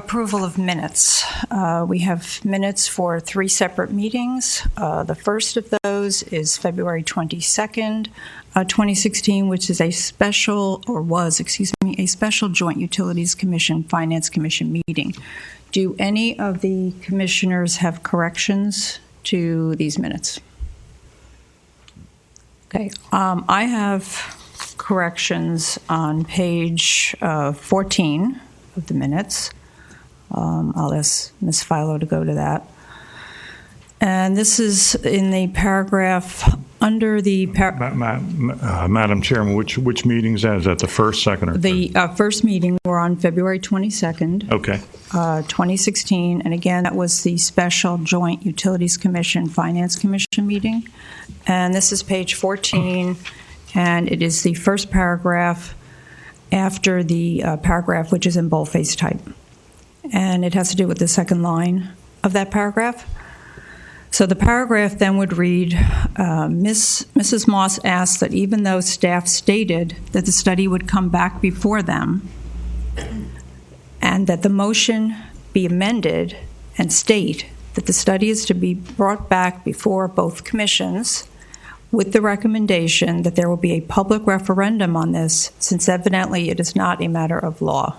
Approval of minutes. We have minutes for 3 separate meetings. The first of those is February 22nd, 2016, which is a special Joint Utilities Commission, Finance Commission meeting. Do any of the commissioners have corrections to these minutes? Okay. I have corrections on page 14 of the minutes. I'll ask Ms. Philo to go to that. And this is in the paragraph under the... Madam Chairman, which meeting is that? Is that the first, second, or third? The first meeting were on February 22nd, okay. 2016. And again, that was the special Joint Utilities Commission, Finance Commission meeting. And this is page 14, and it is the first paragraph after the paragraph which is in boldface type. And it has to do with the second line of that paragraph. So the paragraph then would read, Mrs. Moss asked that even though staff stated that the study would come back before them and that the motion be amended and state that the study is to be brought back before both commissions with the recommendation that there will be a public referendum on this, since evidently it is not a matter of law.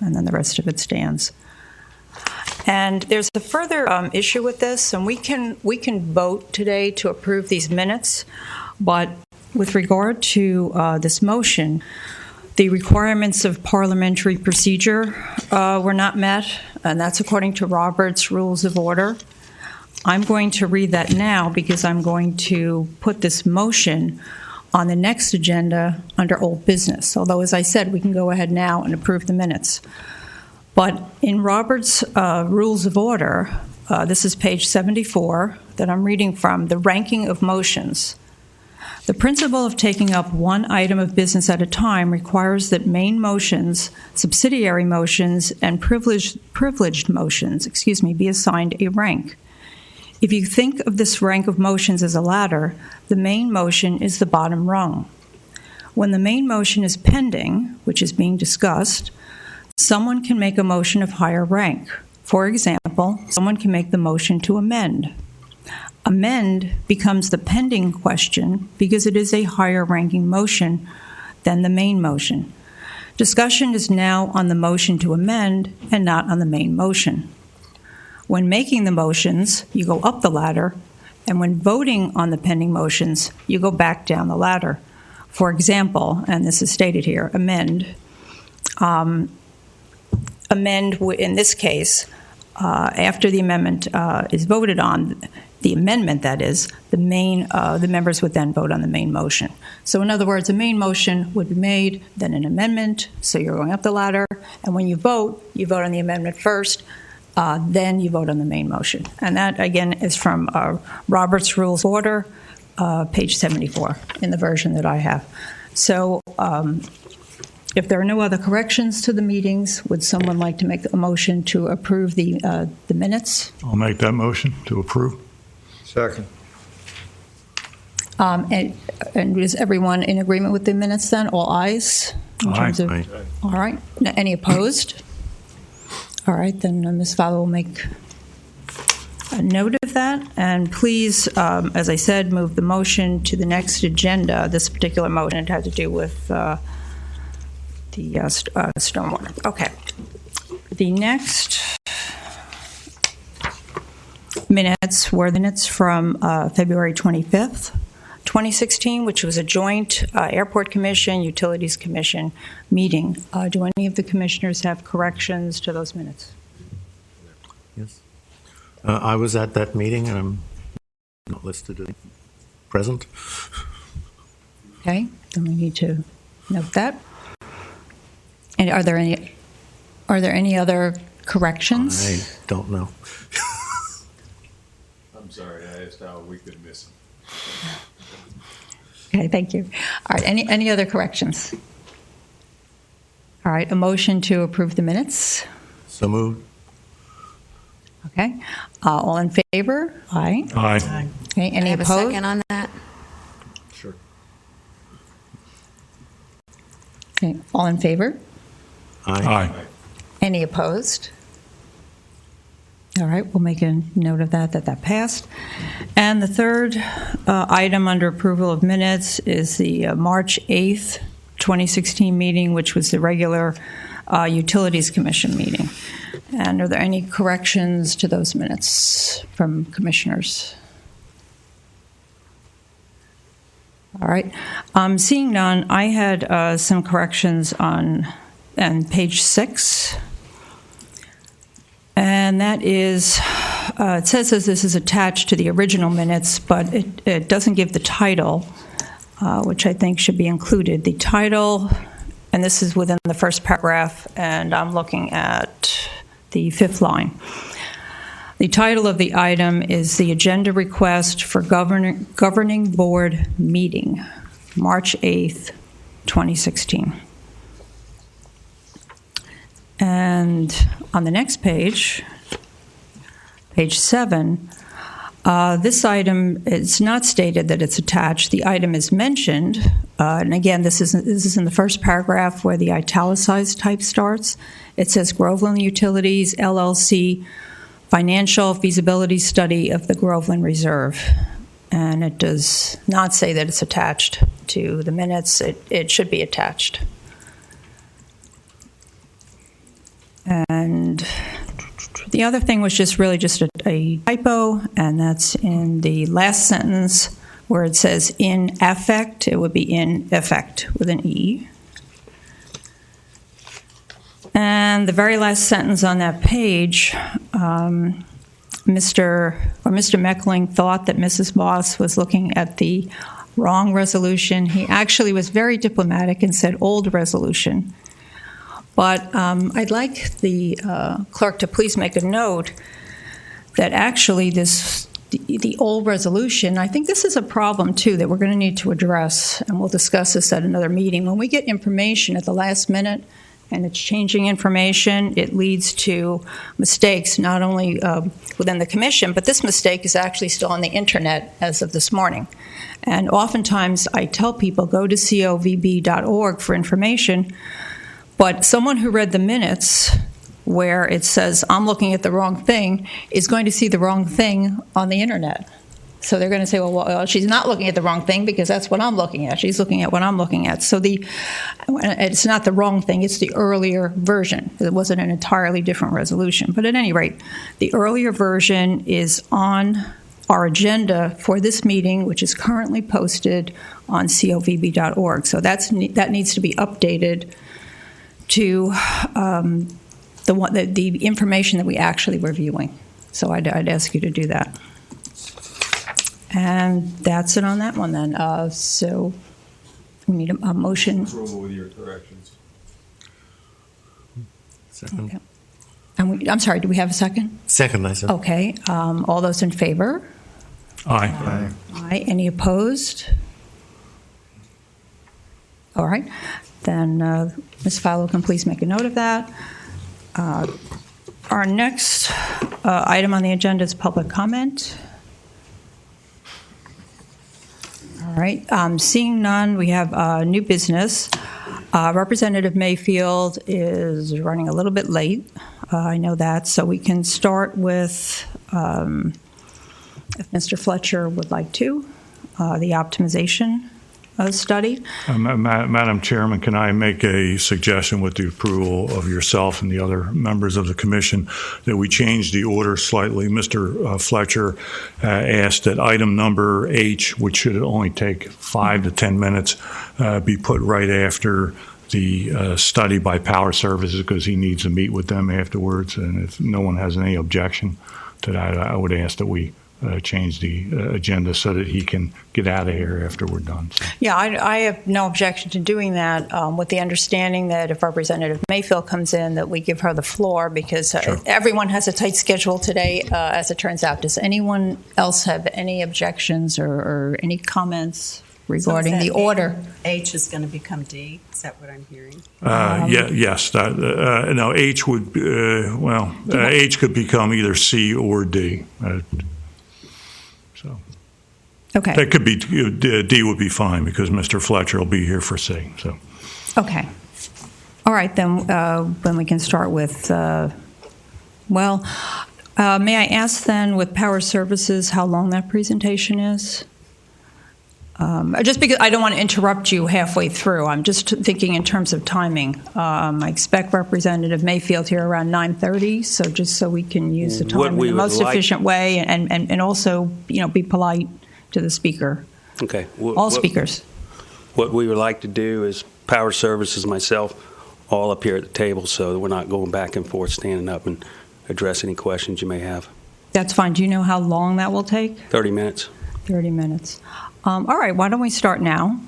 And then the rest of it stands. And there's a further issue with this, and we can vote today to approve these minutes, but with regard to this motion, the requirements of parliamentary procedure were not met, and that's according to Robert's Rules of Order. I'm going to read that now because I'm going to put this motion on the next agenda under old business, although, as I said, we can go ahead now and approve the minutes. But in Robert's Rules of Order, this is page 74 that I'm reading from, the ranking of motions. The principle of taking up one item of business at a time requires that main motions, subsidiary motions, and privileged motions, be assigned a rank. If you think of this rank of motions as a ladder, the main motion is the bottom rung. When the main motion is pending, which is being discussed, someone can make a motion of higher rank. For example, someone can make the motion to amend. Amend becomes the pending question because it is a higher ranking motion than the main motion. Discussion is now on the motion to amend and not on the main motion. When making the motions, you go up the ladder, and when voting on the pending motions, you go back down the ladder. For example, and this is stated here, amend. Amend, in this case, after the amendment is voted on, the amendment, that is, the members would then vote on the main motion. So in other words, a main motion would be made, then an amendment, so you're going up the ladder, and when you vote on the amendment first, then you vote on the main motion. And that, again, is from Robert's Rules of Order, page 74, in the version that I have. So if there are no other corrections to the meetings, would someone like to make a motion to approve the minutes? I'll make that motion to approve. Second. And is everyone in agreement with the minutes then? All ayes? Aye. All right. Any opposed? All right, then Ms. Fowler will make a note of that. And please, as I said, move the motion to the next agenda. This particular motion, it had to do with the stormwater. Okay. The next minutes were the minutes from February 25th, 2016, which was a joint Airport Commission, Utilities Commission meeting. Do any of the commissioners have corrections to those minutes? Yes. I was at that meeting, and I'm not listed as present. Okay, then we need to note that. And are there any other corrections? I don't know. I'm sorry, I asked how we could miss them. Okay, thank you. All right, any other corrections? All right, a motion to approve the minutes. So moved. Okay, all in favor? Aye. Aye. Okay, any I have opposed? a second on that. Sure. Okay, all in favor? Aye. Aye. Any opposed? All right, we'll make a note of that passed. And the third item under approval of minutes is the March 8th, 2016 meeting, which was the regular Utilities Commission meeting. And are there any corrections to those minutes from commissioners? All right. Seeing none, I had some corrections on page 6. And that is, it says that this is attached to the original minutes, but it doesn't give the title, which I think should be included. The title, and this is within the first paragraph, and I'm looking at the 5th line. The title of the item is the agenda request for governing board meeting, March 8th, 2016. And on the next page, page 7, this item, it's not stated that it's attached. The item is mentioned, and again, this is in the first paragraph where the italicized type starts. It says Groveland Utilities, LLC, financial feasibility study of the Groveland Reserve. And it does not say that it's attached to the minutes. It should be attached. And the other thing was just a typo, and that's in the last sentence where it says in effect. It would be in effect with an E. And the very last sentence on that page, Mr. Meckling thought that Mrs. Moss was looking at the wrong resolution. He actually was very diplomatic and said old resolution. But I'd like the clerk to please make a note that actually the old resolution, I think this is a problem, too, that we're going to need to address, and we'll discuss this at another meeting. When we get information at the last minute and it's changing information, it leads to mistakes, not only within the commission, but this mistake is actually still on the internet as of this morning. And oftentimes I tell people, go to covb.org for information. But someone who read the minutes where it says, I'm looking at the wrong thing, is going to see the wrong thing on the internet. So they're going to say, well, she's not looking at the wrong thing because that's what I'm looking at. She's looking at what I'm looking at. So it's not the wrong thing, it's the earlier version. It wasn't an entirely different resolution. But at any rate, the earlier version is on our agenda for this meeting, which is currently posted on covb.org. So that needs to be updated to the information that we actually were viewing. So I'd ask you to do that. And that's it on that one then. So we need a motion. Approval with your corrections. Second. Okay. And I'm sorry, do we have a second? Second, I said. Okay. All those in favor? Aye. Aye. Any opposed? All right. Then Ms. Filo can please make a note of that. Our next item on the agenda is public comment. All right. Seeing none, we have new business. Representative Mayfield is running a little bit late. I know that. So we can start with, if Mr. Fletcher would like to, the optimization study. Madam Chairman, can I make a suggestion with the approval of yourself and the other members of the commission that we change the order slightly? Mr. Fletcher asked that item number H, which should only take 5 to 10 minutes, be put right after the study by Power Services because he needs to meet with them afterwards. And if no one has any objection to that, I would ask that we change the agenda so that he can get out of here after we're done. So. Yeah, I have no objection to doing that, with the understanding that if Representative Mayfield comes in, that we give her the floor because Sure. Everyone has a tight schedule today, as it turns out. Does anyone else have any objections or any comments regarding So is the that order? H is going to become D. Is that what I'm hearing? Yes. No, H would, H could become either C or D. Okay. That could be, D would be fine because Mr. Fletcher will be here for C. So. Okay. All right, then we can start with, May I ask then, with Power Services, how long that presentation is? Just because I don't want to interrupt you halfway through. I'm just thinking in terms of timing. I expect Representative Mayfield here around 9:30, so just so we can use the time in the most efficient way and also, be polite to the speaker. Okay. All speakers. What we would like to do is Power Services, myself, all up here at the table so that we're not going back and forth, standing up and address any questions you may have. That's fine. Do you know how long that will take? 30 minutes. 30 minutes. All right, why don't we start now?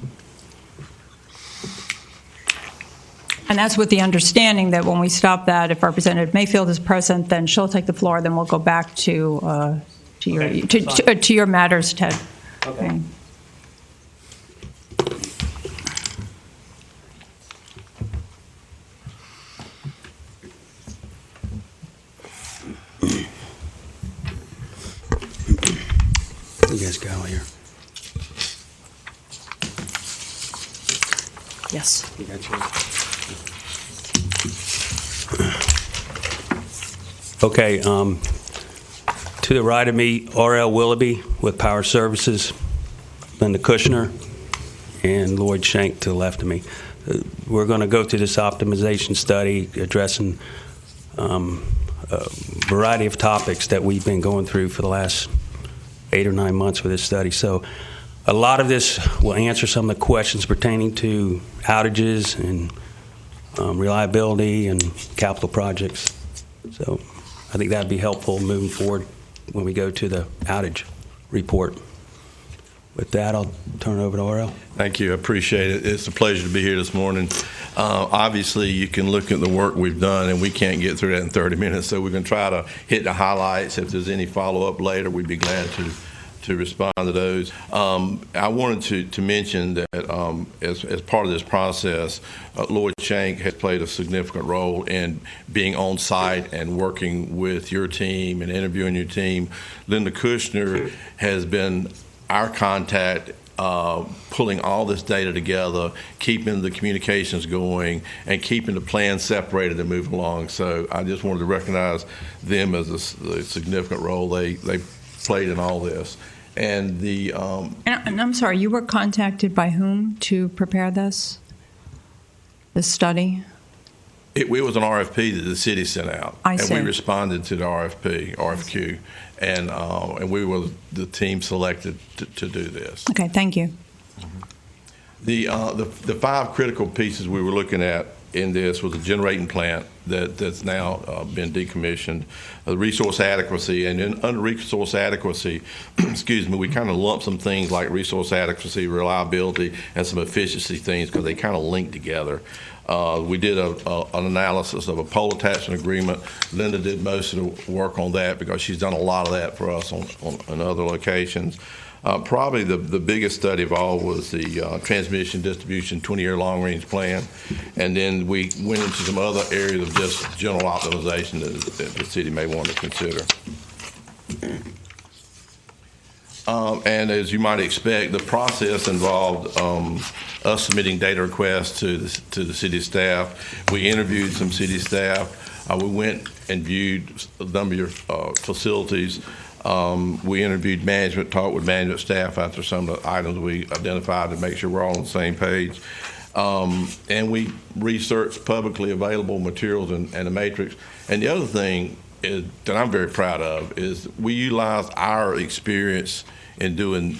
And that's with the understanding that when we stop that, if Representative Mayfield is present, then she'll take the floor, then we'll go back to your matters, Ted. Okay. You guys go here. Yes. You got yours? Okay. To the right of me, R.L. Willoughby with Power Services, Linda Kushner, and Lloyd Shank to the left of me. We're going to go through this optimization study addressing a variety of topics that we've been going through for the last 8 or 9 months with this study. So a lot of this will answer some of the questions pertaining to outages and reliability and capital projects. So I think that would be helpful moving forward when we go to the outage report. With that, I'll turn it over to RL. Thank you. I appreciate it. It's a pleasure to be here this morning. Obviously, you can look at the work we've done, and we can't get through that in 30 minutes, so we're going to try to hit the highlights. If there's any follow-up later, we'd be glad to respond to those. I wanted to mention that as part of this process, Lloyd Shank has played a significant role in being on site and working with your team and interviewing your team. Linda Kushner has been our contact, pulling all this data together, keeping the communications going, and keeping the plans separated and moving along. So I just wanted to recognize them as a significant role they played in all this. And And I'm sorry, you were contacted by whom to prepare this study? It was an RFP that the city sent out. I see. And we responded to the RFQ, and we were the team selected to do this. Okay, thank you. The 5 critical pieces we were looking at in this was a generating plant that's now been decommissioned, resource adequacy, and then under resource adequacy, excuse me, we kind of lumped some things like resource adequacy, reliability, and some efficiency things because they kind of link together. We did an analysis of a pole attachment agreement. Linda did most of the work on that because she's done a lot of that for us on other locations. Probably the biggest study of all was the transmission distribution 20-year long-range plan, and then we went into some other areas of just general optimization that the city may want to consider. And as you might expect, the process involved us submitting data requests to the city staff. We interviewed some city staff. We went and viewed a number of facilities. We interviewed management, talked with management staff after some of the items we identified to make sure we're all on the same page. And we researched publicly available materials and a matrix. And the other thing that I'm very proud of is we utilized our experience in doing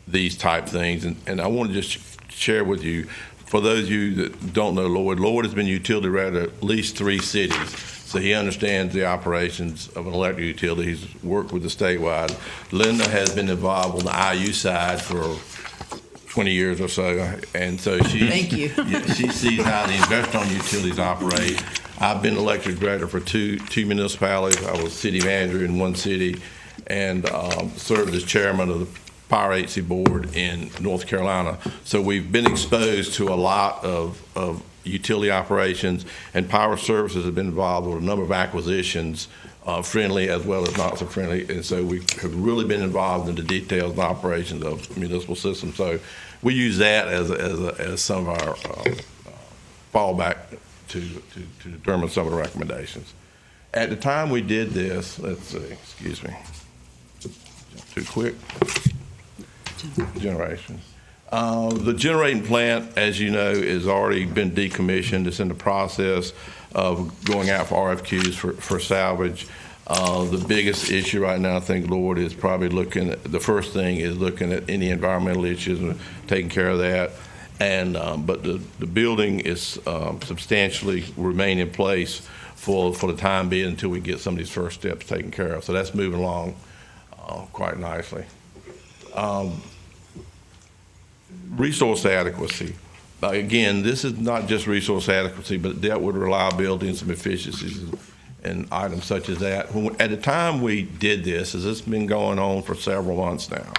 these type things. And I want to just share with you, for those of you that don't know Lloyd has been utility director at least 3 cities. So he understands the operations of an electric utility. He's worked with the statewide. Linda has been involved on the IU side for 20 years or so, and so Thank you. she sees how the investor-owned utilities operate. I've been electric director for two municipalities. I was city manager in one city, and served as chairman of the Power Agency Board in North Carolina. So we've been exposed to a lot of utility operations, and Power Services have been involved with a number of acquisitions, friendly as well as not so friendly, and so we have really been involved in the details and operations of municipal systems. So we use that as some of our fallback to determine some of the recommendations. At the time we did this, let's see, excuse me, too quick. Generation. The generating plant, as you know, has already been decommissioned. It's in the process of going out for RFQs for salvage. The biggest issue right now, I think, Lord, is probably looking at, the first thing is looking at any environmental issues and taking care of that. And but the building is substantially remain in place for the time being until we get some of these first steps taken care of. So that's moving along quite nicely. Resource adequacy. Again, this is not just resource adequacy, but it dealt with reliability and some efficiencies and items such as that. At the time we did this, as it's been going on for several months now,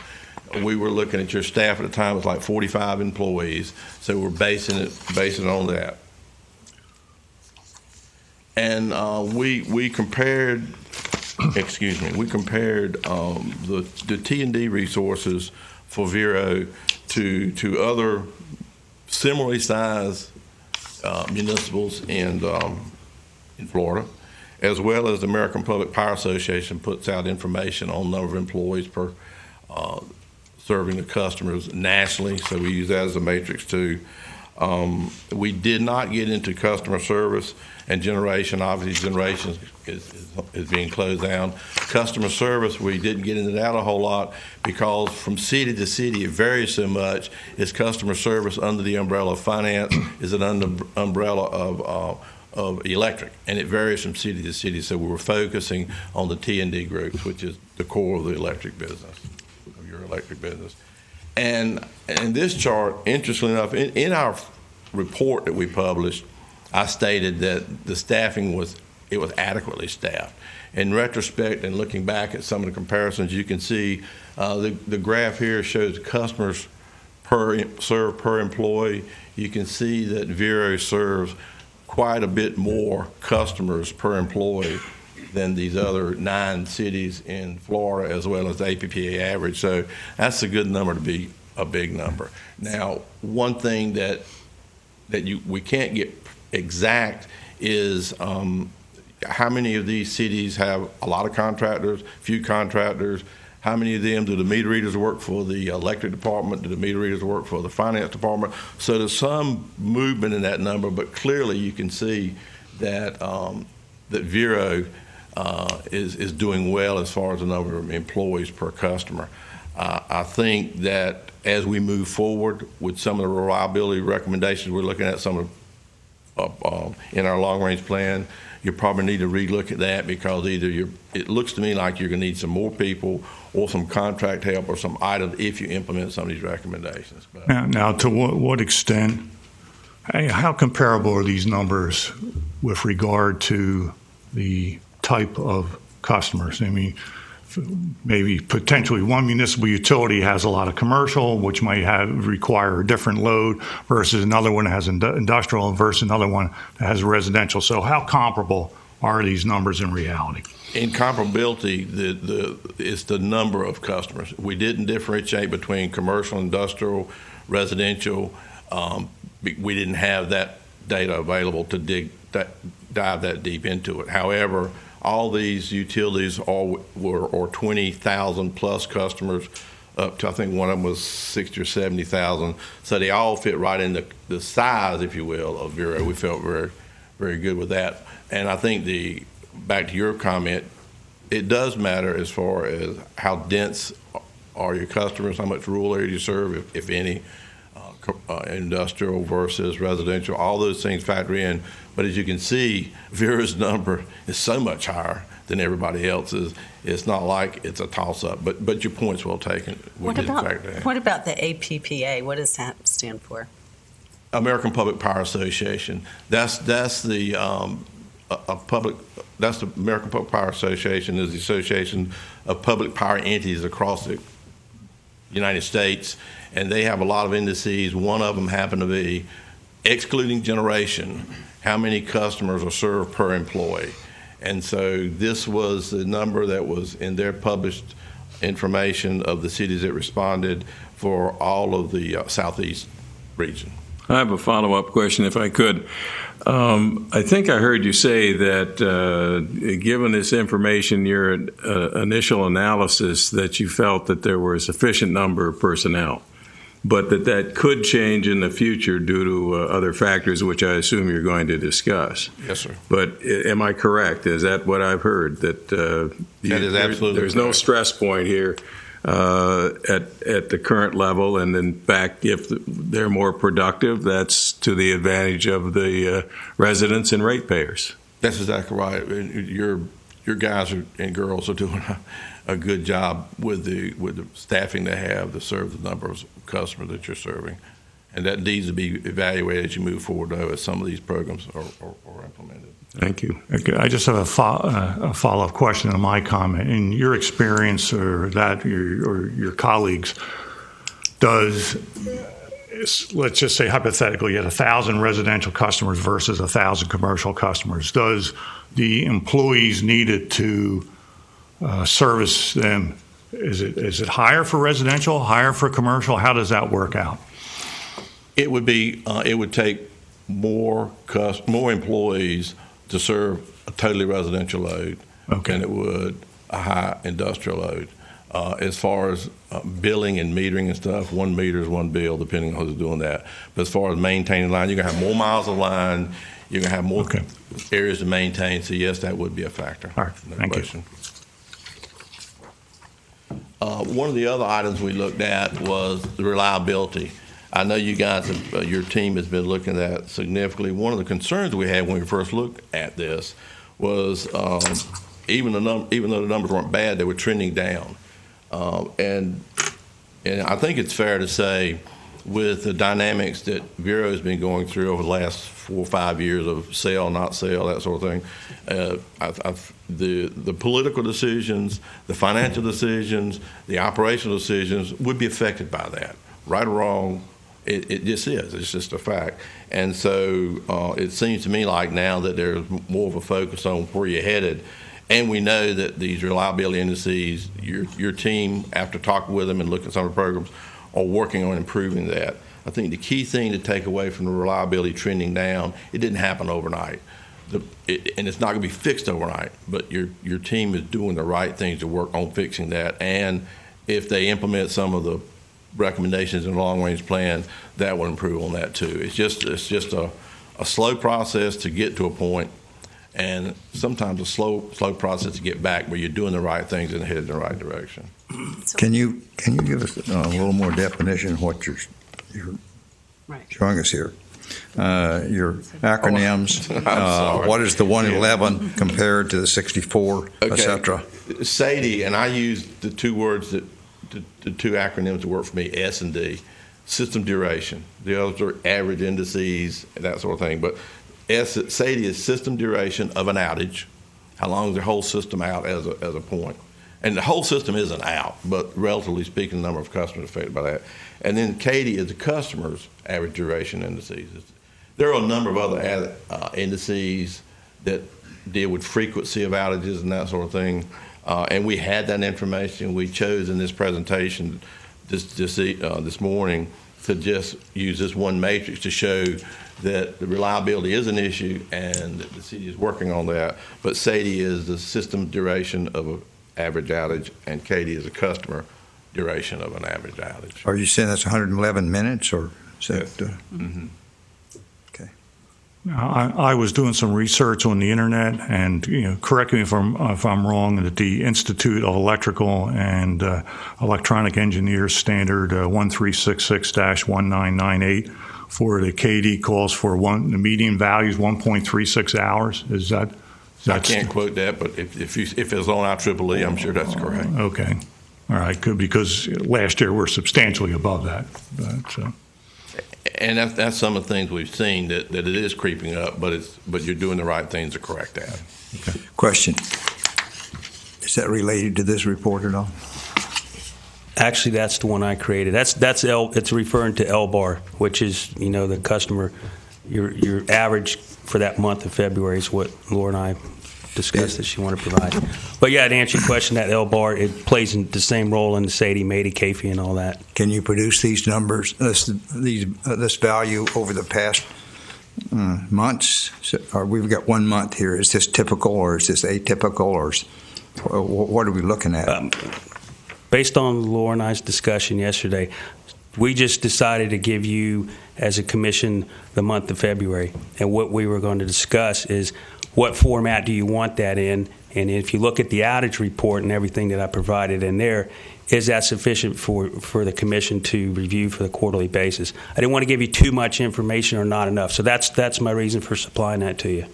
we were looking at your staff at the time, it was like 45 employees, so we're basing it on that. And we compared, excuse me, we compared the T&D resources for Vero to other similarly sized municipals in Florida, as well as the American Public Power Association puts out information on number of employees per serving the customers nationally, so we use that as a matrix too. We did not get into customer service and generation. Obviously, generation is being closed down. Customer service, we didn't get into that a whole lot because from city to city it varies so much. Is customer service under the umbrella of finance? Is it under the umbrella of electric? And it varies from city to city. So we were focusing on the T&D groups, which is the core of the electric business, of your electric business. And this chart, interestingly enough, in our report that we published, I stated that the staffing was adequately staffed. In retrospect and looking back at some of the comparisons, you can see the graph here shows customers served per employee. You can see that Vero serves quite a bit more customers per employee than these other 9 cities in Florida, as well as the APPA average. So that's a good number to be a big number. Now, one thing that we can't get exact is how many of these cities have a lot of contractors, few contractors. How many of them do the meter readers work for the electric department? Do the meter readers work for the finance department? So there's some movement in that number, but clearly you can see that that Vero is doing well as far as the number of employees per customer. I think that as we move forward with some of the reliability recommendations we're looking at, some of in our long-range plan, you probably need to relook at that because either it looks to me like you're going to need some more people or some contract help or some items if you implement some of these recommendations. But Now to what extent, how comparable are these numbers with regard to the type of customers? I mean, maybe potentially one municipal utility has a lot of commercial, which might require a different load versus another one that has industrial versus another one that has residential. So how comparable are these numbers in reality? in comparability, it's the number of customers. We didn't differentiate between commercial, industrial, residential. We didn't have that data available to dive that deep into it. However, all these utilities were 20,000 plus customers, up to I think one of them was 60 or 70,000. So they all fit right in the size, if you will, of Vero. We felt very, very good with that. And I think back to your comment, it does matter as far as how dense are your customers, how much rural area you serve, if any, industrial versus residential. All those things factor in. But as you can see, Vero's number is so much higher than everybody else's. It's not like it's a toss-up. But your point's well taken. What about the APPA? What does that stand for? American Public Power Association. That's the American Public Power Association is the association of public power entities across the United States, and they have a lot of indices. One of them happened to be, excluding generation, how many customers are served per employee. And so this was the number that was in their published information of the cities that responded for all of the Southeast region. I have a follow-up question, if I could. I think I heard you say that, given this information, your initial analysis, that you felt that there were a sufficient number of personnel, but that could change in the future due to other factors, which I assume you're going to discuss. Yes, sir. But am I correct? Is that what I've heard? That is absolutely there's no correct. stress point here at the current level, and in fact, if they're more productive, that's to the advantage of the residents and ratepayers. That's exactly right. Your guys and girls are doing a good job with the staffing they have to serve the number of customers that you're serving, and that needs to be evaluated as you move forward as some of these programs are implemented. Thank you. Okay, I just have a follow-up question on my comment. In your experience, or your colleagues, let's just say hypothetically, you had 1,000 residential customers versus 1,000 commercial customers. Does the employees needed to service them, is it higher for residential, higher for commercial? How does that work out? It would take more employees to serve a totally residential load than it would a high industrial load. As far as billing and metering and stuff, 1 meter is 1 bill, depending on who's doing that. But as far as maintaining line, you're going to have more miles of line, you're going to have more areas to maintain. So, yes, that would be a factor. All right, thank you. One of the other items we looked at was the reliability. I know you guys, your team has been looking at that significantly. One of the concerns we had when we first looked at this was even though the numbers weren't bad, they were trending down. And I think it's fair to say, with the dynamics that Vero has been going through over the last 4 or 5 years of sell, not sell, that sort of thing, the political decisions, the financial decisions, the operational decisions would be affected by that. Right or wrong, it just is. It's just a fact. And so it seems to me like now that there's more of a focus on where you're headed. And we know that these reliability indices, your team, after talking with them and looking at some of the programs, are working on improving that. I think the key thing to take away from the reliability trending down, it didn't happen overnight. And it's not going to be fixed overnight, but your team is doing the right things to work on fixing that. And if they implement some of the recommendations in the long-range plan, that will improve on that too. It's just a slow process to get to a point, and sometimes a slow process to get back where you're doing the right things and headed in the right direction. Can you give us a little more definition of what you're showing us here? Your acronyms. What is the 111 compared to the 64, et cetera? SADI, and I use the two words the two acronyms that work for me, S and D, system duration. The others are average indices and that sort of thing. But SADI is system duration of an outage. How long is the whole system out as a point? And the whole system isn't out, but relatively speaking, the number of customers affected by that. And then KD is the customer's average duration indices. There are a number of other indices that deal with frequency of outages and that sort of thing. And we had that information. We chose in this presentation this morning to just use this one matrix to show that the reliability is an issue and that the city is working on that. But SADI is the system duration of an average outage, and KD is a customer duration of an average outage. Are you saying that's 111 minutes, or is that? Mm-hmm. Okay. I was doing some research on the internet, and correct me if I'm wrong, that the Institute of Electrical and Electronic Engineers Standard 1366-1998 for the KD calls for the median value is 1.36 hours. Is that? I can't quote that, but if it's on IEEE, I'm sure that's correct. Okay. All right. Good, because last year we're substantially above that. And that's some of the things we've seen, that it is creeping up, but you're doing the right things to correct that. Okay. Question. Is that related to this report at all? Actually, that's the one I created. It's referring to LBAR, which is the customer. Your average for that month of February is what Laura and I discussed that she wanted to provide. But yeah, to answer your question, that L-bar, it plays the same role in the Sadie, Mady, CAFE, and all that. Can you produce these numbers, this value over the past months? Or we've got 1 month here. Is this typical or is this atypical, or what are we looking at? Based on Laura and I's discussion yesterday, we just decided to give you, as a commission, the month of February. And what we were going to discuss is what format do you want that in? And if you look at the outage report and everything that I provided in there, is that sufficient for the commission to review for the quarterly basis? I didn't want to give you too much information or not enough. So that's my reason for supplying that to you.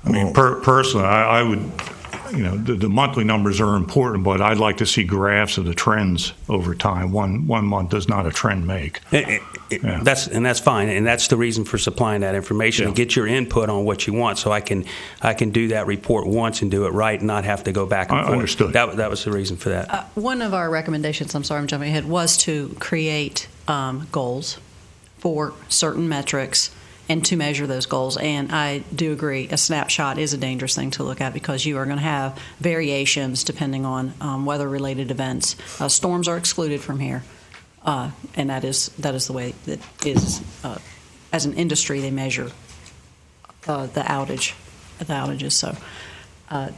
I mean, personally, I would, the monthly numbers are important, but I'd like to see graphs of the trends over time. One month does not a trend make. That's fine, and that's the reason for supplying that information, and get your input on what you want, so I can do that report once and do it right and not have to go back and forth. Understood. That was the reason for that. One of our recommendations, I'm sorry I'm jumping ahead, was to create goals for certain metrics and to measure those goals. And I do agree, a snapshot is a dangerous thing to look at because you are going to have variations depending on weather-related events. Storms are excluded from here, and that is the way that is. As an industry, they measure the outages. So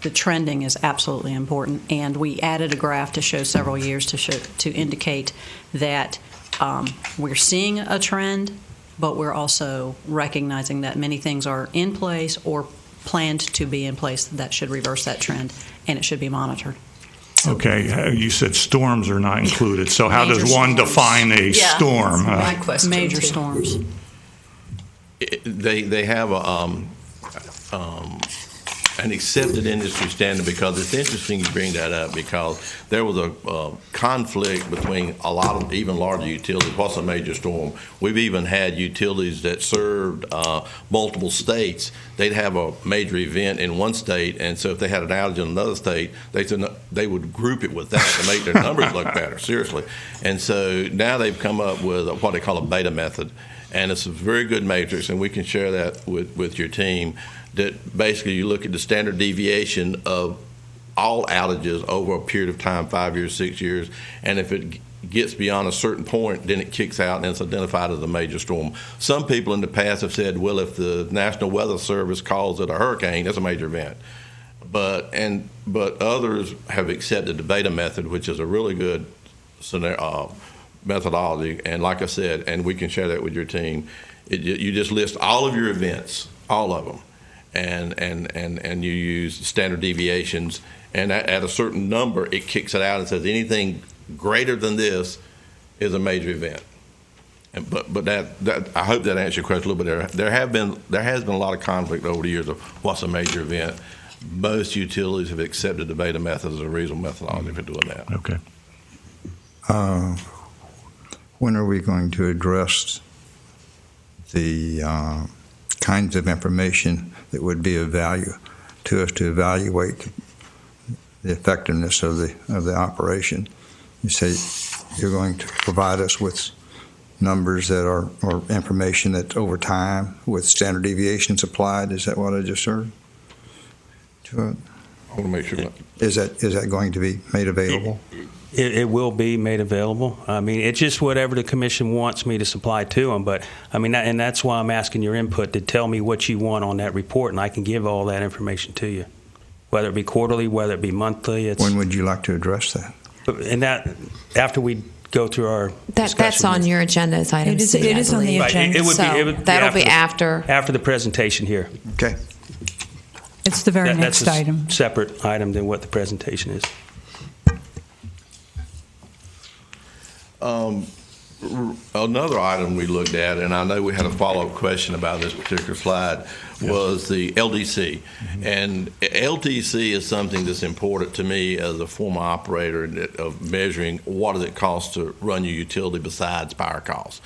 the trending is absolutely important. And we added a graph to show several years to indicate that we're seeing a trend, but we're also recognizing that many things are in place or planned to be in place that should reverse that trend, and it should be monitored. Okay, you said storms are not included, so how does one define a storm? My question. Major storms. They have an accepted industry standard, because it's interesting you bring that up, because there was a conflict between a lot of even larger utilities. What's a major storm? We've even had utilities that served multiple states. They'd have a major event in one state, and so if they had an outage in another state, they would group it with that to make their numbers look better, seriously. And so now they've come up with what they call a beta method, and it's a very good matrix, and we can share that with your team, that basically you look at the standard deviation of all outages over a period of time, 5 years, 6 years, and if it gets beyond a certain point, then it kicks out and it's identified as a major storm. Some people in the past have said, well, if the National Weather Service calls it a hurricane, that's a major event. But others have accepted the beta method, which is a really good methodology, and like I said, and we can share that with your team. You just list all of your events, all of them, and you use standard deviations, and at a certain number, it kicks it out and says anything greater than this is a major event. But that I hope that answers your question a little bit. There has been a lot of conflict over the years of what's a major event. Most utilities have accepted the beta method as a reasonable methodology for doing that. Okay. When are we going to address the kinds of information that would be of value to us to evaluate the effectiveness of the operation? You say you're going to provide us with numbers that are, or information that over time with standard deviations applied. Is that what I just heard? I want to make sure. Is that going to be made available? It will be made available. I mean, it's just whatever the commission wants me to supply to them. But I mean, and that's why I'm asking your input to tell me what you want on that report, and I can give all that information to you, whether it be quarterly, whether it be monthly. When would you like to address that? And that after we go through our that's on your agenda as item C. It is on the agenda. That'll be after the presentation here. Okay. It's the very next item. That's a separate item than what the presentation is. Another item we looked at, and I know we had a follow-up question about this particular slide, was the LDC. And LDC is something that's important to me as a former operator of measuring what does it cost to run your utility besides power costs.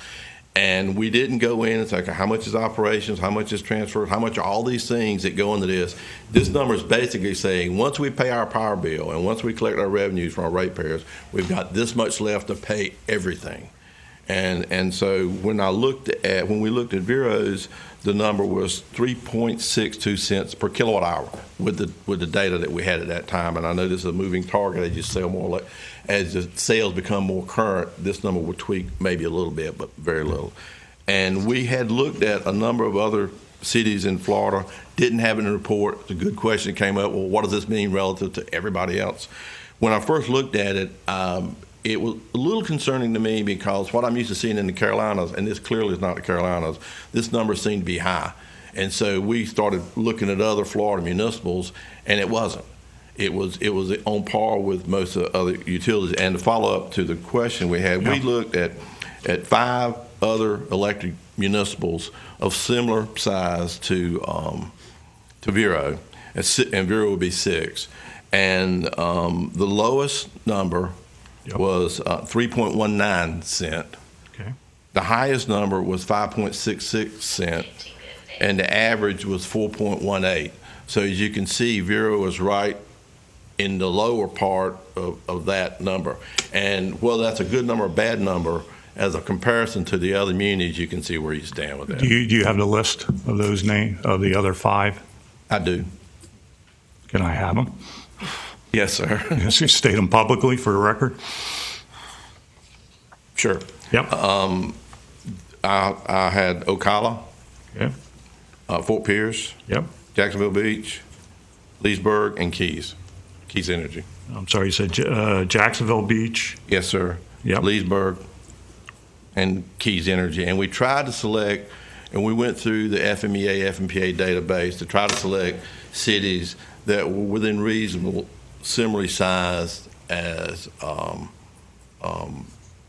And we didn't go in and say, okay, how much is operations, how much is transfers, how much are all these things that go into this. This number is basically saying once we pay our power bill and once we collect our revenues from our ratepayers, we've got this much left to pay everything. And so when we looked at Vero's the number was 3.62 cents per kilowatt hour with the data that we had at that time. And I know this is a moving target. They just sell more. As the sales become more current, this number will tweak maybe a little bit, but very little. And we had looked at a number of other cities in Florida, didn't have it in the report. It's a good question that came up. Well, what does this mean relative to everybody else? When I first looked at it, it was a little concerning to me because what I'm used to seeing in the Carolinas, and this clearly is not the Carolinas, this number seemed to be high. And so we started looking at other Florida municipals, and it wasn't. It was on par with most of the other utilities. And to follow up to the question we had, we looked at 5 other electric municipals of similar size to Vero, and Vero would be 6. And the lowest number was 3.19 cent. Okay. The highest number was 5.66 cent, and the average was 4.18. So as you can see, Vero was right in the lower part of that number. And whether that's a good number or bad number, as a comparison to the other communities, you can see where you stand with that. Do you have the list of those names, of the other 5? I do. Can I have them? Yes, sir. Yes, you state them publicly for the record. Sure. Yep. I had Ocala, Yep. Fort Pierce, Yep. Jacksonville Beach, Leesburg, and Keys Energy. I'm sorry, you said Jacksonville Beach. Yes, sir. Yep. Leesburg and Keys Energy. And we tried to select, and we went through the FMEA, FMPA database to try to select cities that were within reasonable, similarly sized as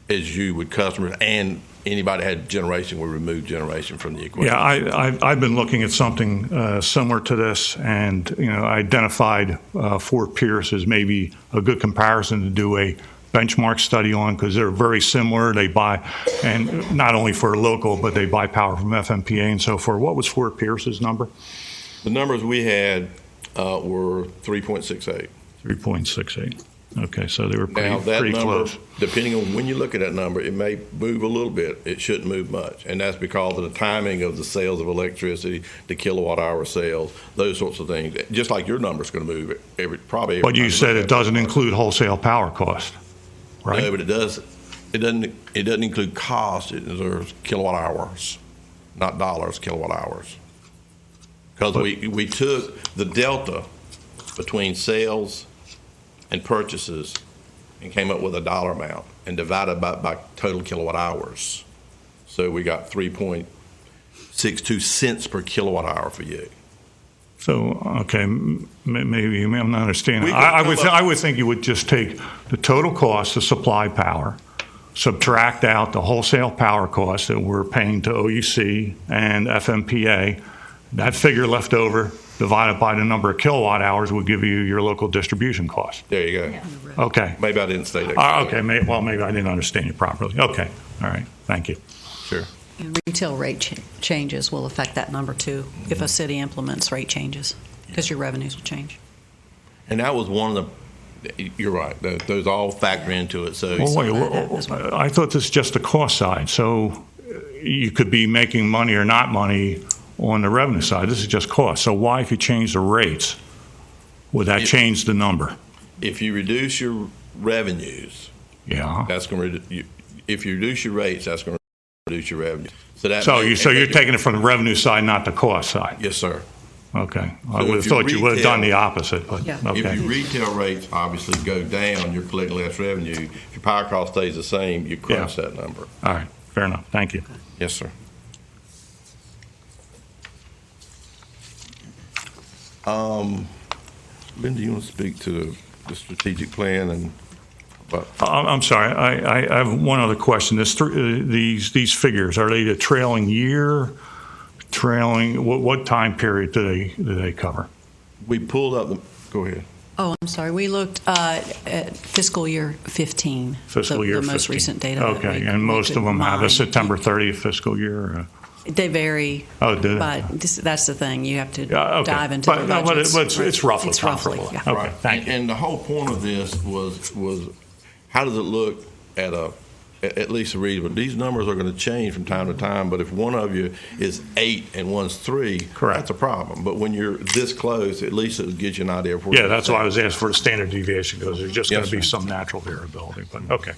you would customers, and anybody had generation, we removed generation from the equation. Yeah, I've been looking at something similar to this, and I identified Fort Pierce as maybe a good comparison to do a benchmark study on, because they're very similar. They buy, and not only for local, but they buy power from FMPA and so forth. What was Fort Pierce's number? The numbers we had were 3.68. 3.68. Okay, so they were Now, that pretty number, close. depending on when you look at that number, it may move a little bit. It shouldn't move much. And that's because of the timing of the sales of electricity, the kilowatt hour sales, those sorts of things. Just like your number's going to move probably. But you said it doesn't include wholesale power cost, right? No, but it does. It doesn't include cost. It includes kilowatt hours, not dollars, kilowatt hours. Because we took the delta between sales and purchases and came up with a dollar amount and divided by total kilowatt hours. So we got 3.62 cents per kilowatt hour for you. So, okay, maybe I'm not understanding. I would think you would just take the total cost to supply power, subtract out the wholesale power costs that we're paying to OUC and FMPA. That figure left over, divided by the number of kilowatt hours, would give you your local distribution cost. There you go. Okay. Maybe I didn't state that. Okay, maybe I didn't understand you properly. Okay, all right, thank you. Sure. And retail rate changes will affect that number too if a city implements rate changes, because your revenues will change. And that was one of the, you're right, those all factor into it. So Well, wait, I thought this is just the cost side. So you could be making money or not money on the revenue side. This is just cost. So why, if you change the rates, would that change the number? if you reduce your revenues, that's going to if you reduce your rates, that's going to reduce your revenue. So you're taking it from the revenue side, not the cost side. Yes, sir. Okay, I would have thought you would have done the opposite, but okay. If your retail rates obviously go down, you're collecting less revenue. If your power cost stays the same, you crunch that number. All right, fair enough. Thank you. Yes, sir. Ben, do you want to speak to the strategic plan and? I'm sorry. I have one other question. These figures, are they the trailing year? Trailing what time period do they cover? We pulled up the. Go ahead. Oh, I'm sorry. We looked at fiscal year 15. Fiscal year 15. The most recent data. Okay, and most of them have a September 30th fiscal year. They vary. Oh, do they? But that's the thing. You have to dive into the budgets. But it's roughly It's comparable. roughly, yeah. Okay, thank you. And the whole point of this was how does it look at a at least reasonable. These numbers are going to change from time to time, but if one of you is 8 and one's 3, Correct. That's a problem. But when you're this close, at least it gives you an idea of where. Yeah, that's why I was asking for the standard deviation, because there's just going Yes, to be sir. some natural variability. But okay.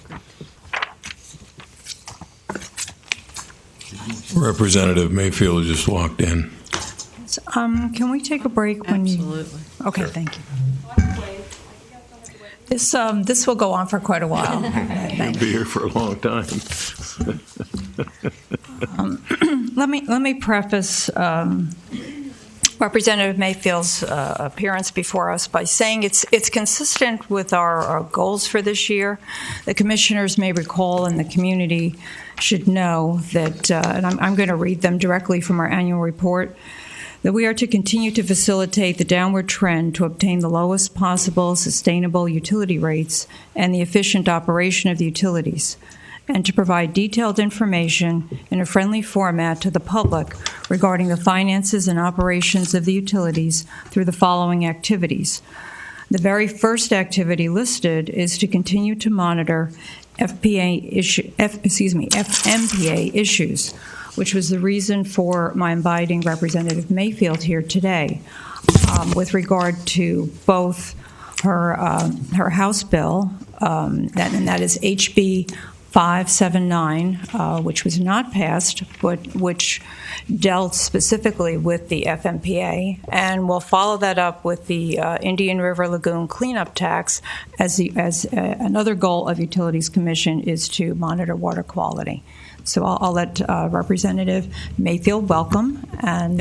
Representative Mayfield just walked in. Can we take a break when Absolutely. you? Okay, thank you. This will go on for quite a while. He'll be here for a long time. Let me preface Representative Mayfield's appearance before us by saying it's consistent with our goals for this year. The commissioners may recall, and the community should know that, and I'm going to read them directly from our annual report, that we are to continue to facilitate the downward trend to obtain the lowest possible sustainable utility rates and the efficient operation of the utilities, and to provide detailed information in a friendly format to the public regarding the finances and operations of the utilities through the following activities. The very first activity listed is to continue to monitor FMPA issues, which was the reason for my inviting Representative Mayfield here today, with regard to both her House bill, and that is HB 579, which was not passed, but which dealt specifically with the FMPA, and we'll follow that up with the Indian River Lagoon cleanup tax, as another goal of Utilities Commission is to monitor water quality. So I'll let Representative Mayfield welcome. And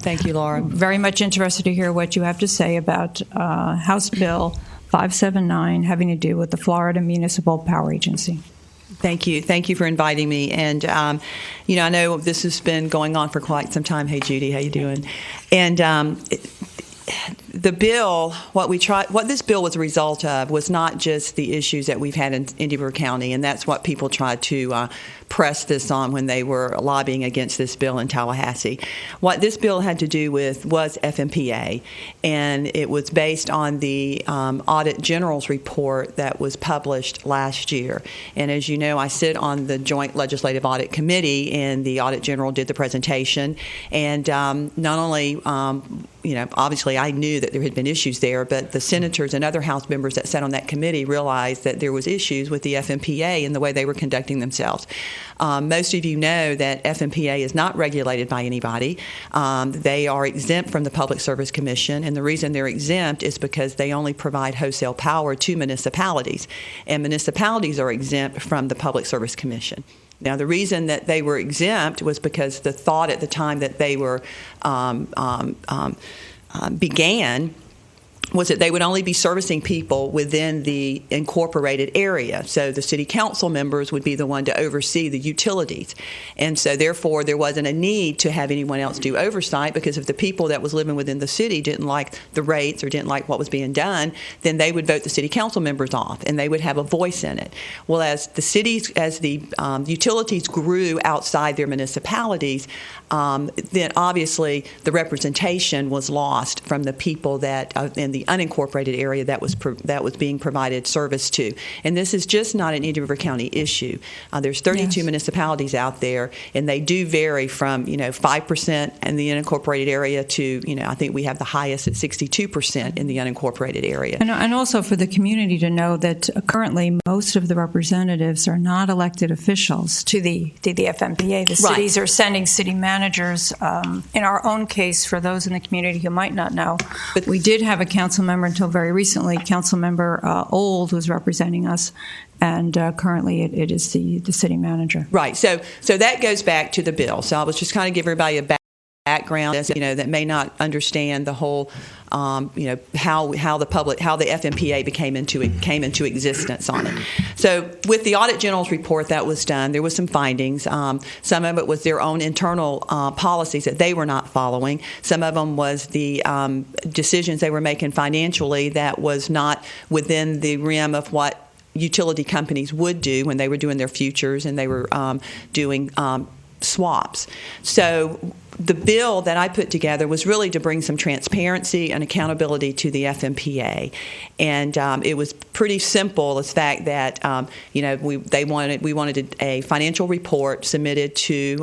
Thank you, Laura. Very much interested to hear what you have to say about House Bill 579 having to do with the Florida Municipal Power Agency. Thank you. Thank you for inviting me. And, I know this has been going on for quite some time. Hey, Judy, how you doing? And the bill, what this bill was a result of was not just the issues that we've had in Indian River County, and that's what people tried to press this on when they were lobbying against this bill in Tallahassee. What this bill had to do with was FMPA, and it was based on the Audit General's report that was published last year. And as you know, I sit on the Joint Legislative Audit Committee, and the Audit General did the presentation. And not only obviously I knew that there had been issues there, but the senators and other House members that sat on that committee realized that there was issues with the FMPA and the way they were conducting themselves. Most of you know that FMPA is not regulated by anybody. They are exempt from the Public Service Commission, and the reason they're exempt is because they only provide wholesale power to municipalities, and municipalities are exempt from the Public Service Commission. Now, the reason that they were exempt was because the thought at the time that they were began was that they would only be servicing people within the incorporated area. So the city council members would be the one to oversee the utilities. And so therefore there wasn't a need to have anyone else do oversight, because if the people that was living within the city didn't like the rates or didn't like what was being done, then they would vote the city council members off and they would have a voice in it. Well, as the utilities grew outside their municipalities, then obviously the representation was lost from the people that in the unincorporated area that was being provided service to. And this is just not an Indian River County issue. There's 32 municipalities out there, and they do vary from 5% in the unincorporated area to I think we have the highest at 62% in the unincorporated area. And also for the community to know that currently most of the representatives are not elected officials to the FMPA. The cities are sending city managers. In our own case, for those in the community who might not know, but we did have a council member until very recently. Council member Old was representing us, and currently it is the city manager. Right. So that goes back to the bill. So I was just kind of give everybody a background, that may not understand the whole, how the FMPA came into existence on it. So with the Audit General's report that was done, there was some findings. Some of it was their own internal policies that they were not following. Some of them was the decisions they were making financially that was not within the rim of what utility companies would do when they were doing their futures and they were doing swaps. So the bill that I put together was really to bring some transparency and accountability to the FMPA, and it was pretty simple. The fact that we wanted a financial report submitted to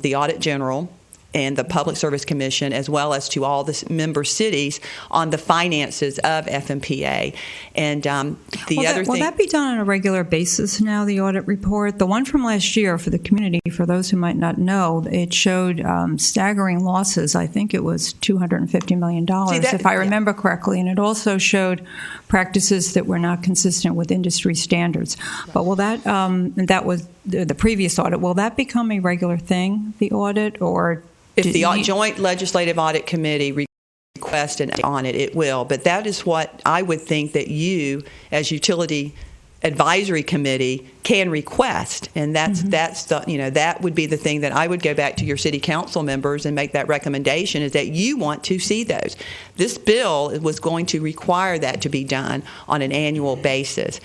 the Audit General and the Public Service Commission, as well as to all the member cities on the finances of FMPA. And will that be done on a regular basis now, the audit report? The one from last year for the community, for those who might not know, it showed staggering losses. I think it was $250 million, if I remember correctly. And it also showed practices that were not consistent with industry standards. But will that, that was the previous audit, will that become a regular thing, the audit, or... If the Joint Legislative Audit Committee requests an on it, it will. But that is what I would think that you, as Utility Advisory Committee, can request, and that's that would be the thing that I would go back to your city council members and make that recommendation, is that you want to see those. This bill was going to require that to be done on an annual basis.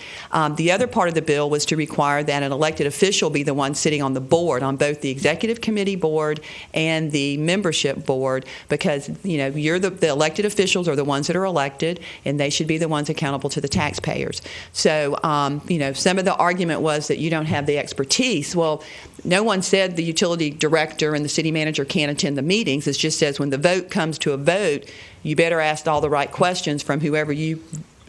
The other part of the bill was to require that an elected official be the one sitting on the board, on both the executive committee board and the membership board, because you're the elected officials are the ones that are elected, and they should be the ones accountable to the taxpayers. So some of the argument was that you don't have the expertise. Well, no one said the utility director and the city manager can't attend the meetings. It just says when the vote comes to a vote, you better ask all the right questions from whoever you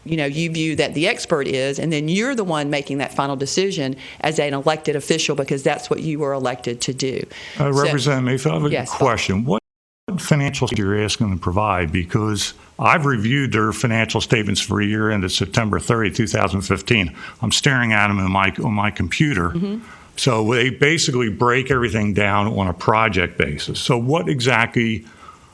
view that the expert is, and then you're the one making that final decision as an elected official, because that's what you were elected to do. Representative Mayfield, I have a question. What financial you're asking them to provide? Because I've reviewed their financial statements for a year ended September 30, 2015. I'm staring at them on my computer. Mm-hmm. So they basically break everything down on a project basis. So what exactly,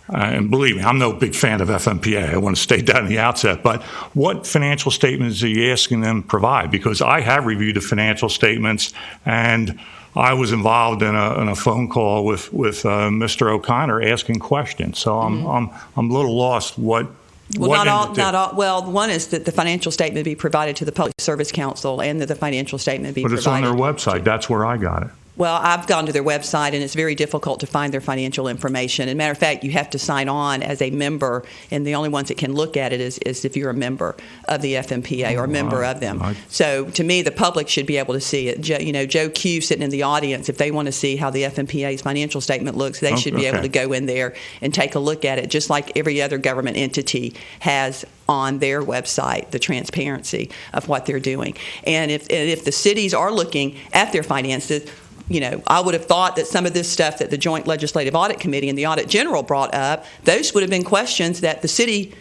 and believe me, I'm no big fan of FMPA. I want to state that in the outset. But what financial statements are you asking them to provide? Because I have reviewed the financial statements, and I was involved in a phone call with Mr. O'Connor asking questions. So I'm a little lost. Well, not all. Well, one is that the financial statement be provided to the Public Service Council, and that the financial statement be provided. But it's on their website. That's where I got it. Well, I've gone to their website, and it's very difficult to find their financial information. As a matter of fact, you have to sign on as a member, and the only ones that can look at it is if you're a member of the FMPA or a member of them. So, to me, the public should be able to see it. Joe Q sitting in the audience, if they want to see how the FMPA's financial statement looks, they should be able to go in there and take a look at it, just like every other government entity has on their website, the transparency of what they're doing. And if the cities are looking at their finances, I would have thought that some of this stuff that the Joint Legislative Audit Committee and the Audit General brought up, those would have been questions that the city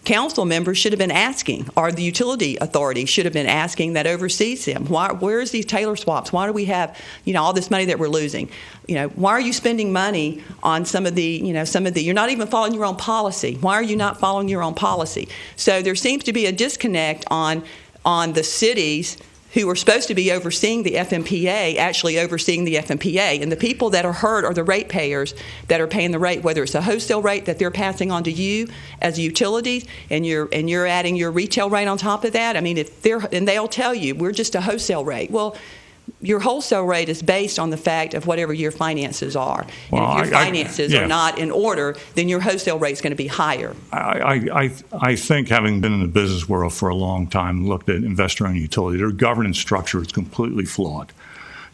council members should have been asking, or the utility authority should have been asking that oversees them. Where is these Taylor swaps? Why do we have, all this money that we're losing? Why are you spending money on some of the, you're not even following your own policy. Why are you not following your own policy? So there seems to be a disconnect on the cities who are supposed to be overseeing the FMPA, actually overseeing the FMPA. And the people that are hurt are the ratepayers that are paying the rate, whether it's a wholesale rate that they're passing on to you as utilities, and you're adding your retail rate on top of that. I mean, and they'll tell you, we're just a wholesale rate. Well, your wholesale rate is based on the fact of whatever your finances are. Well, and if your finances are not in order, then your wholesale rate is going to be higher. I think, having been in the business world for a long time, looked at investor-owned utility, their governance structure is completely flawed.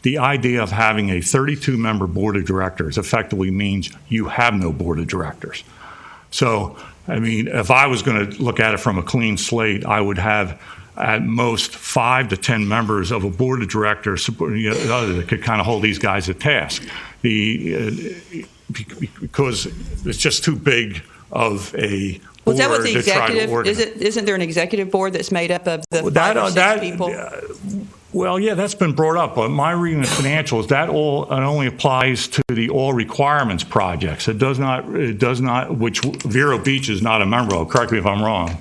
The idea of having a 32-member board of directors effectively means you have no board of directors. So, I mean, if I was going to look at it from a clean slate, I would have at most 5 to 10 members of a board of directors that could kind of hold these guys at task. Because it's just too big of a board that what the to try to executive organize. Isn't there an executive board that's made up of the 5 or 6 people? Well, yeah, that's been brought up, but my reading of financials, that only applies to the all requirements projects. It does not, which Vero Beach is not a member of. Correct me if I'm wrong.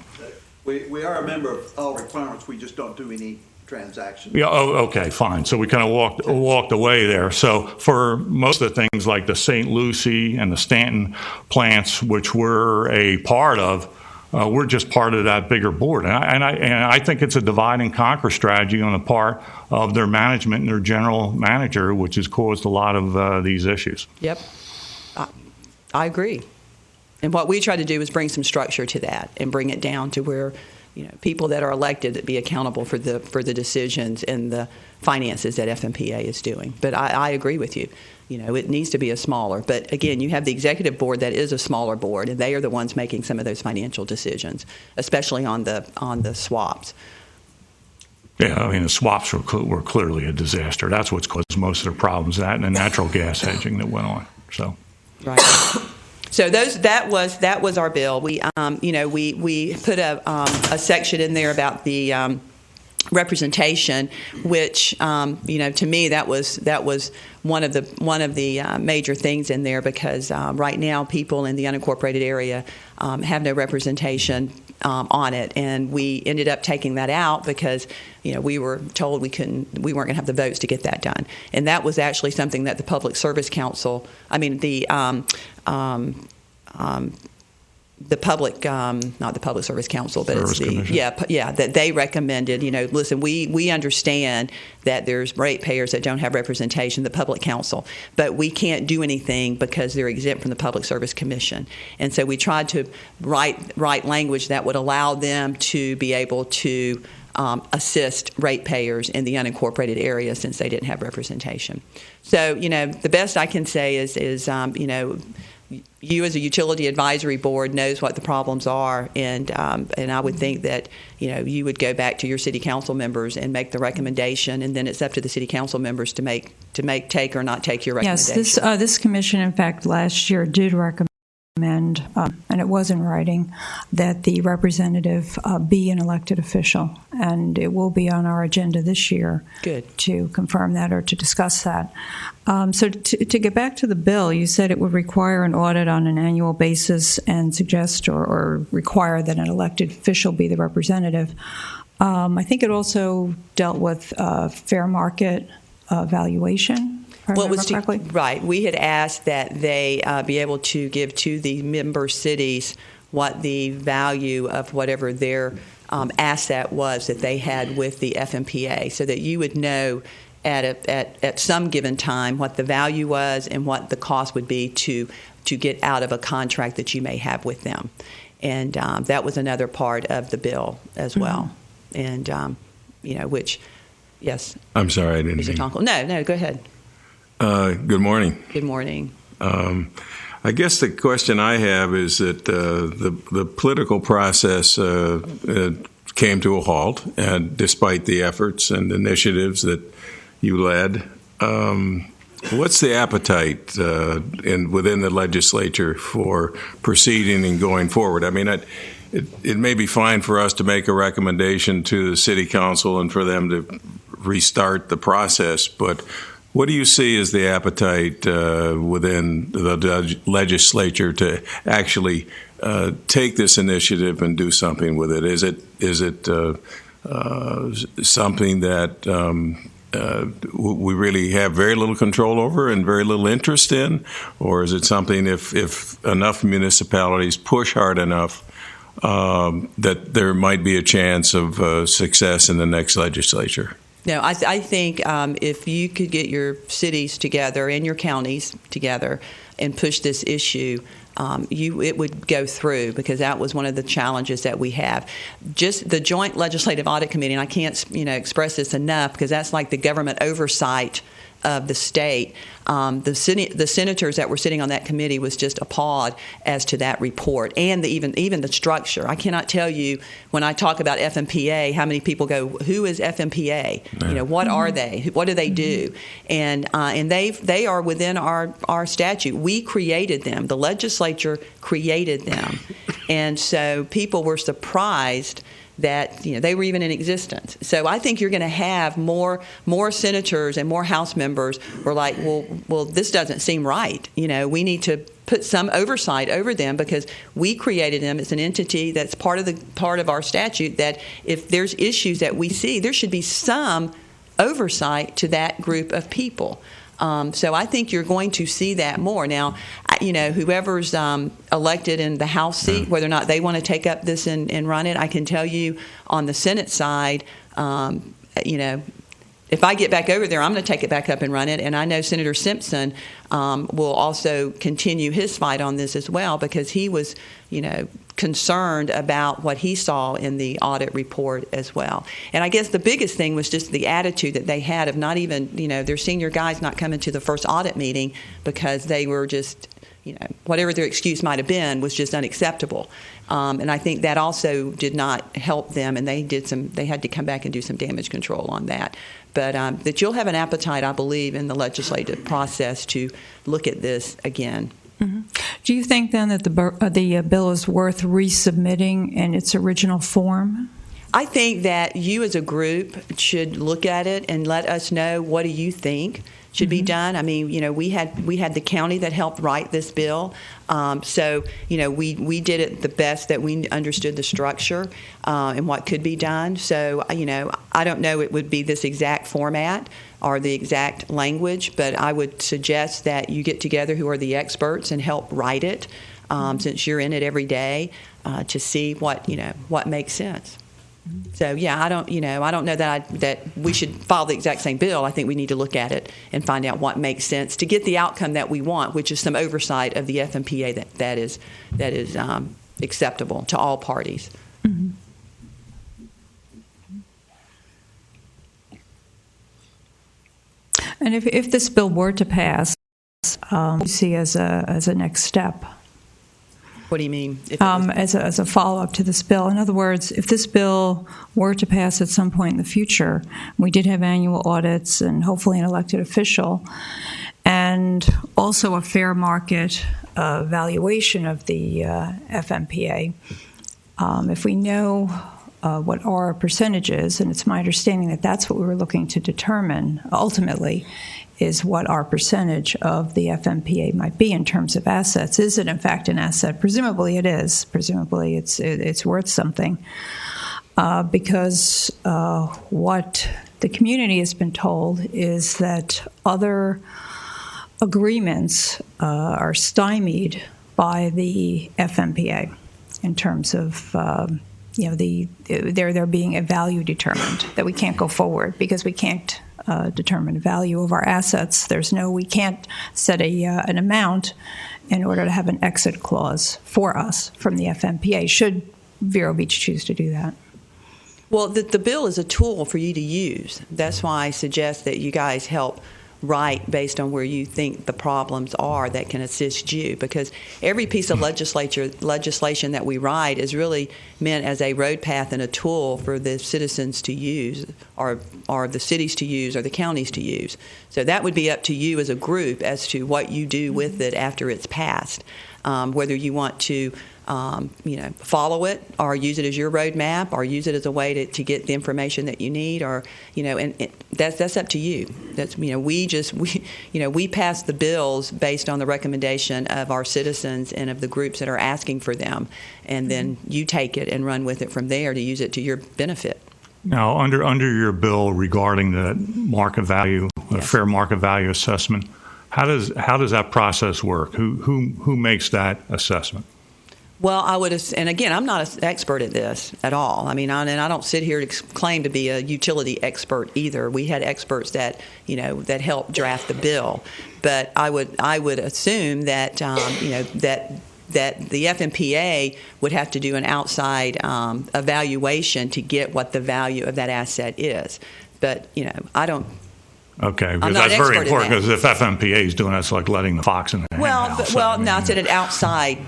We are a member of all requirements. We just don't do any transactions. Yeah. Oh, okay. Fine. So we kind of walked away there. So for most of the things like the St. Lucie and the Stanton plants, which we're a part of, we're just part of that bigger board. And I think it's a divide and conquer strategy on the part of their management and their general manager, which has caused a lot of these issues. Yep. I agree. And what we try to do is bring some structure to that and bring it down to where, people that are elected that be accountable for the decisions and the finances that FMPA is doing. But I agree with you. It needs to be a smaller. But again, you have the executive board that is a smaller board, and they are the ones making some of those financial decisions, especially on the swaps. Yeah, the swaps were clearly a disaster. That's what's caused most of their problems. That and the natural gas hedging that went on. So. Right. So that was our bill. We we put a section in there about the representation, which to me that was one of the major things in there, because right now people in the unincorporated area have no representation on it, and we ended up taking that out because we were told we weren't going to have the votes to get that done, and that was actually something that the Public Service Council, the public, not the Public Service Council, but it's that they recommended. Listen, we understand that there's ratepayers that don't have representation, the Public Council, but we can't do anything because they're exempt from the Public Service Commission. And so we tried to write language that would allow them to be able to assist ratepayers in the unincorporated area since they didn't have representation. So the best I can say is you as a utility advisory board knows what the problems are, and I would think that you would go back to your city council members and make the recommendation, and then it's up to the city council members to take or not take your recommendation. Yes, this commission, in fact, last year did recommend, and it was in writing, that the representative be an elected official, and it will be on our agenda this year. Good. To confirm that or to discuss that. So to get back to the bill, you said it would require an audit on an annual basis and suggest or require that an elected official be the representative. I think it also dealt with fair market valuation. Well, it was right. We had asked that they be able to give to the member cities what the value of whatever their asset was that they had with the FMPA, so that you would know at some given time what the value was and what the cost would be to get out of a contract that you may have with them. And that was another part of the bill as well. And which, yes. I'm sorry, I didn't. Mr. Tonkel. No, go ahead. Good morning. Good morning. I guess the question I have is that the political process came to a halt, and despite the efforts and initiatives that you led. What's the appetite within the legislature for proceeding and going forward? I mean, it may be fine for us to make a recommendation to the city council and for them to restart the process, but what do you see as the appetite within the legislature to actually take this initiative and do something with it? Is it something that we really have very little control over and very little interest in, or is it something if enough municipalities push hard enough that there might be a chance of success in the next legislature? No, I think if you could get your cities together and your counties together and push this issue, it would go through, because that was one of the challenges that we have. Just the Joint Legislative Audit Committee, and I can't express this enough, because that's like the government oversight of the state. The senators that were sitting on that committee was just appalled as to that report and even the structure. I cannot tell you, when I talk about FMPA, how many people go, "Who is FMPA? Yeah. What are they? What do they do?" And they are within our statute. We created them. The legislature created them, and so people were surprised that they were even in existence. So I think you're going to have more senators and more House members were like, well, this doesn't seem right. We need to put some oversight over them, because we created them. It's an entity that's part of our statute, that if there's issues that we see, there should be some oversight to that group of people. So I think you're going to see that more. Now, whoever's elected in the House seat, whether or not they want to take up this and run it, I can tell you on the Senate side, if I get back over there, I'm going to take it back up and run it. And I know Senator Simpson will also continue his fight on this as well, because he was, concerned about what he saw in the audit report as well. And I guess the biggest thing was just the attitude that they had of not even, their senior guys not coming to the first audit meeting because they were just, whatever their excuse might have been was just unacceptable. And I think that also did not help them, and they had to come back and do some damage control on that. But that you'll have an appetite, I believe, in the legislative process to look at this again. Mm-hmm. Do you think then that the bill is worth resubmitting in its original form? I think that you as a group should look at it and let us know, what do you think should be done. I mean, we had the county that helped write this bill, so we did it the best that we understood the structure and what could be done. So I don't know it would be this exact format or the exact language, but I would suggest that you get together who are the experts and help write it, since you're in it every day, to see what makes sense. So yeah, I don't know that we should follow the exact same bill. I think we need to look at it and find out what makes sense to get the outcome that we want, which is some oversight of the FMPA that is acceptable to all parties. Mm-hmm. And if this bill were to pass, you see as a next step. What do you mean? As a follow-up to this bill. In other words, if this bill were to pass at some point in the future, we did have annual audits and hopefully an elected official, and also a fair market valuation of the FMPA. If we know what our percentage is, and it's my understanding that that's what we were looking to determine ultimately, is what our percentage of the FMPA might be in terms of assets. Is it in fact an asset? Presumably it is. Presumably it's worth something, because what the community has been told is that other agreements are stymied by the FMPA in terms of there being a value determined, that we can't go forward because we can't determine the value of our assets. We can't set an amount in order to have an exit clause for us from the FMPA, should Vero Beach choose to do that. Well, the bill is a tool for you to use. That's why I suggest that you guys help write based on where you think the problems are that can assist you, because every piece of legislation that we write is really meant as a road path and a tool for the citizens to use, or the cities to use, or the counties to use. So that would be up to you as a group as to what you do with it after it's passed, whether you want to follow it or use it as your roadmap or use it as a way to get the information that you need, or and that's up to you. That's we pass the bills based on the recommendation of our citizens and of the groups that are asking for them, and then you take it and run with it from there to use it to your benefit. Now, under your bill regarding the market value, the Yes. fair market value assessment, how does that process work? Who makes that assessment? Well, I would, and again, I'm not an expert at this at all. I mean, I don't sit here to claim to be a utility expert either. We had experts that that helped draft the bill, but I would assume that that the FMPA would have to do an outside evaluation to get what the value of that asset is. But I don't. Okay, because that's very important. Because if FMPA is doing that, it's like letting the fox in the hen house. No, I said an outside.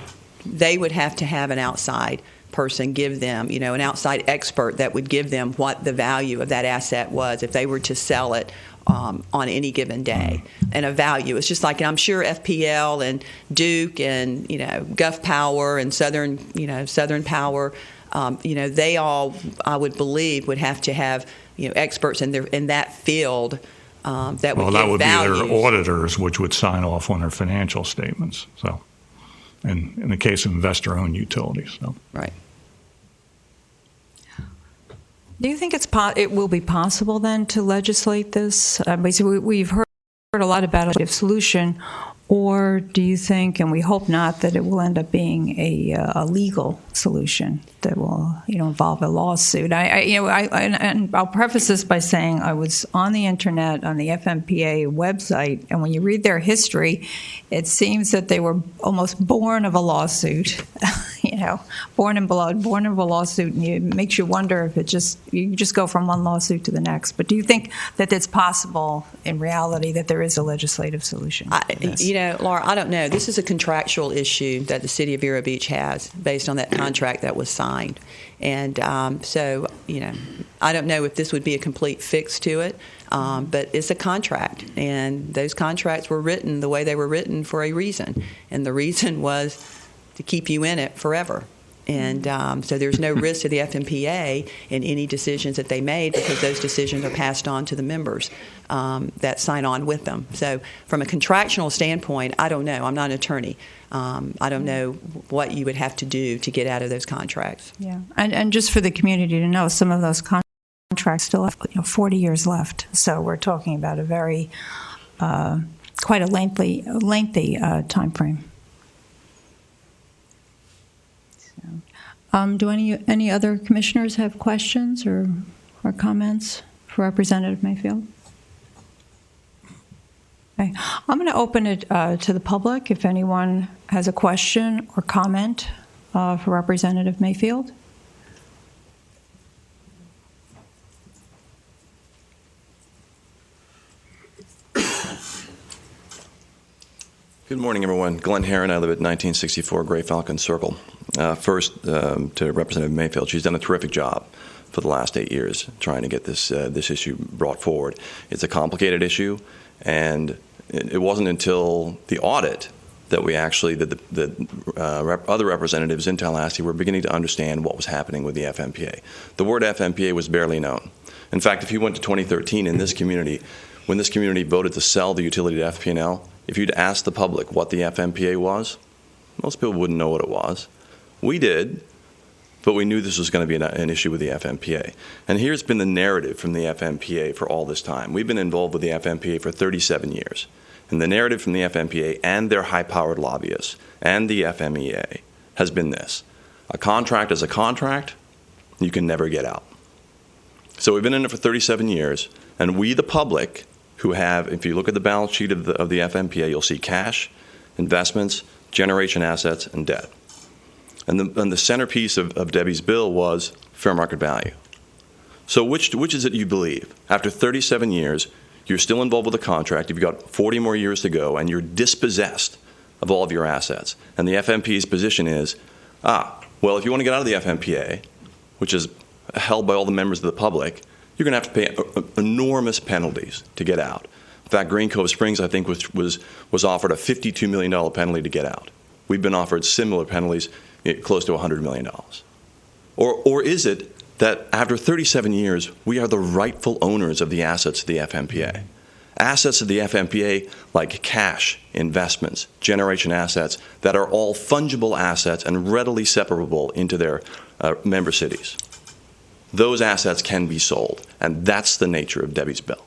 They would have to have an outside person give them, an outside expert that would give them what the value of that asset was if they were to sell it on any given day, and a value. It's just like, I'm sure FPL and Duke and Gulf Power and Southern Power, they all, I would believe, would have to have experts in that field that would give values. Be their auditors, which would sign off on their financial statements. So. And in the case of investor-owned utilities. So. Right. Do you think it will be possible then to legislate this? Basically, we've heard a lot about a solution, Or do you think, and we hope not, that it will end up being a legal solution that will, involve a lawsuit? And I'll preface this by saying I was on the internet on the FMPA website, and when you read their history, it seems that they were almost born of a lawsuit. Born of a lawsuit, and it makes you wonder if you just go from one lawsuit to the next. But do you think that it's possible in reality that there is a legislative solution? Laura, I don't know. This is a contractual issue that the city of Vero Beach has based on that contract that was signed. And so, I don't know if this would be a complete fix to it, but it's a contract. And those contracts were written the way they were written for a reason. And the reason was to keep you in it forever. And so there's no risk to the FMPA in any decisions that they made because those decisions are passed on to the members that sign on with them. So from a contractual standpoint, I don't know. I'm not an attorney. I don't know what you would have to do to get out of those contracts. Yeah, and just for the community to know, some of those contracts still have 40 years left. So we're talking about a very, quite a lengthy time frame. Do any other commissioners have questions or comments for Representative Mayfield? Okay. I'm going to open it to the public if anyone has a question or comment for Representative Mayfield. Good morning, everyone. Glenn Heron. I live at 1964 Gray Falcon Circle. First, to Representative Mayfield, she's done a terrific job for the last 8 years trying to get this issue brought forward. It's a complicated issue, and it wasn't until the audit that we actually, other representatives in Tallahassee were beginning to understand what was happening with the FMPA. The word FMPA was barely known. In fact, if you went to 2013 in this community, when this community voted to sell the utility to FP&L, if you'd asked the public what the FMPA was, most people wouldn't know what it was. We did, but we knew this was going to be an issue with the FMPA. And here's been the narrative from the FMPA for all this time. We've been involved with the FMPA for 37 years. And the narrative from the FMPA and their high-powered lobbyists and the FMEA has been this. A contract is a contract. You can never get out. So we've been in it for 37 years, and we, the public, who have, if you look at the balance sheet of the FMPA, you'll see cash, investments, generation assets, and debt. And the centerpiece of Debbie's bill was fair market value. So which is it you believe? After 37 years, you're still involved with a contract, you've got 40 more years to go, and you're dispossessed of all of your assets. And the FMP's position is, well, if you want to get out of the FMPA, which is held by all the members of the public, you're going to have to pay enormous penalties to get out. In fact, Green Cove Springs, I think, was offered a $52 million penalty to get out. We've been offered similar penalties, close to $100 million. Or is it that after 37 years, we are the rightful owners of the assets of the FMPA? Assets of the FMPA like cash, investments, generation assets that are all fungible assets and readily separable into their member cities. Those assets can be sold, and that's the nature of Debbie's bill,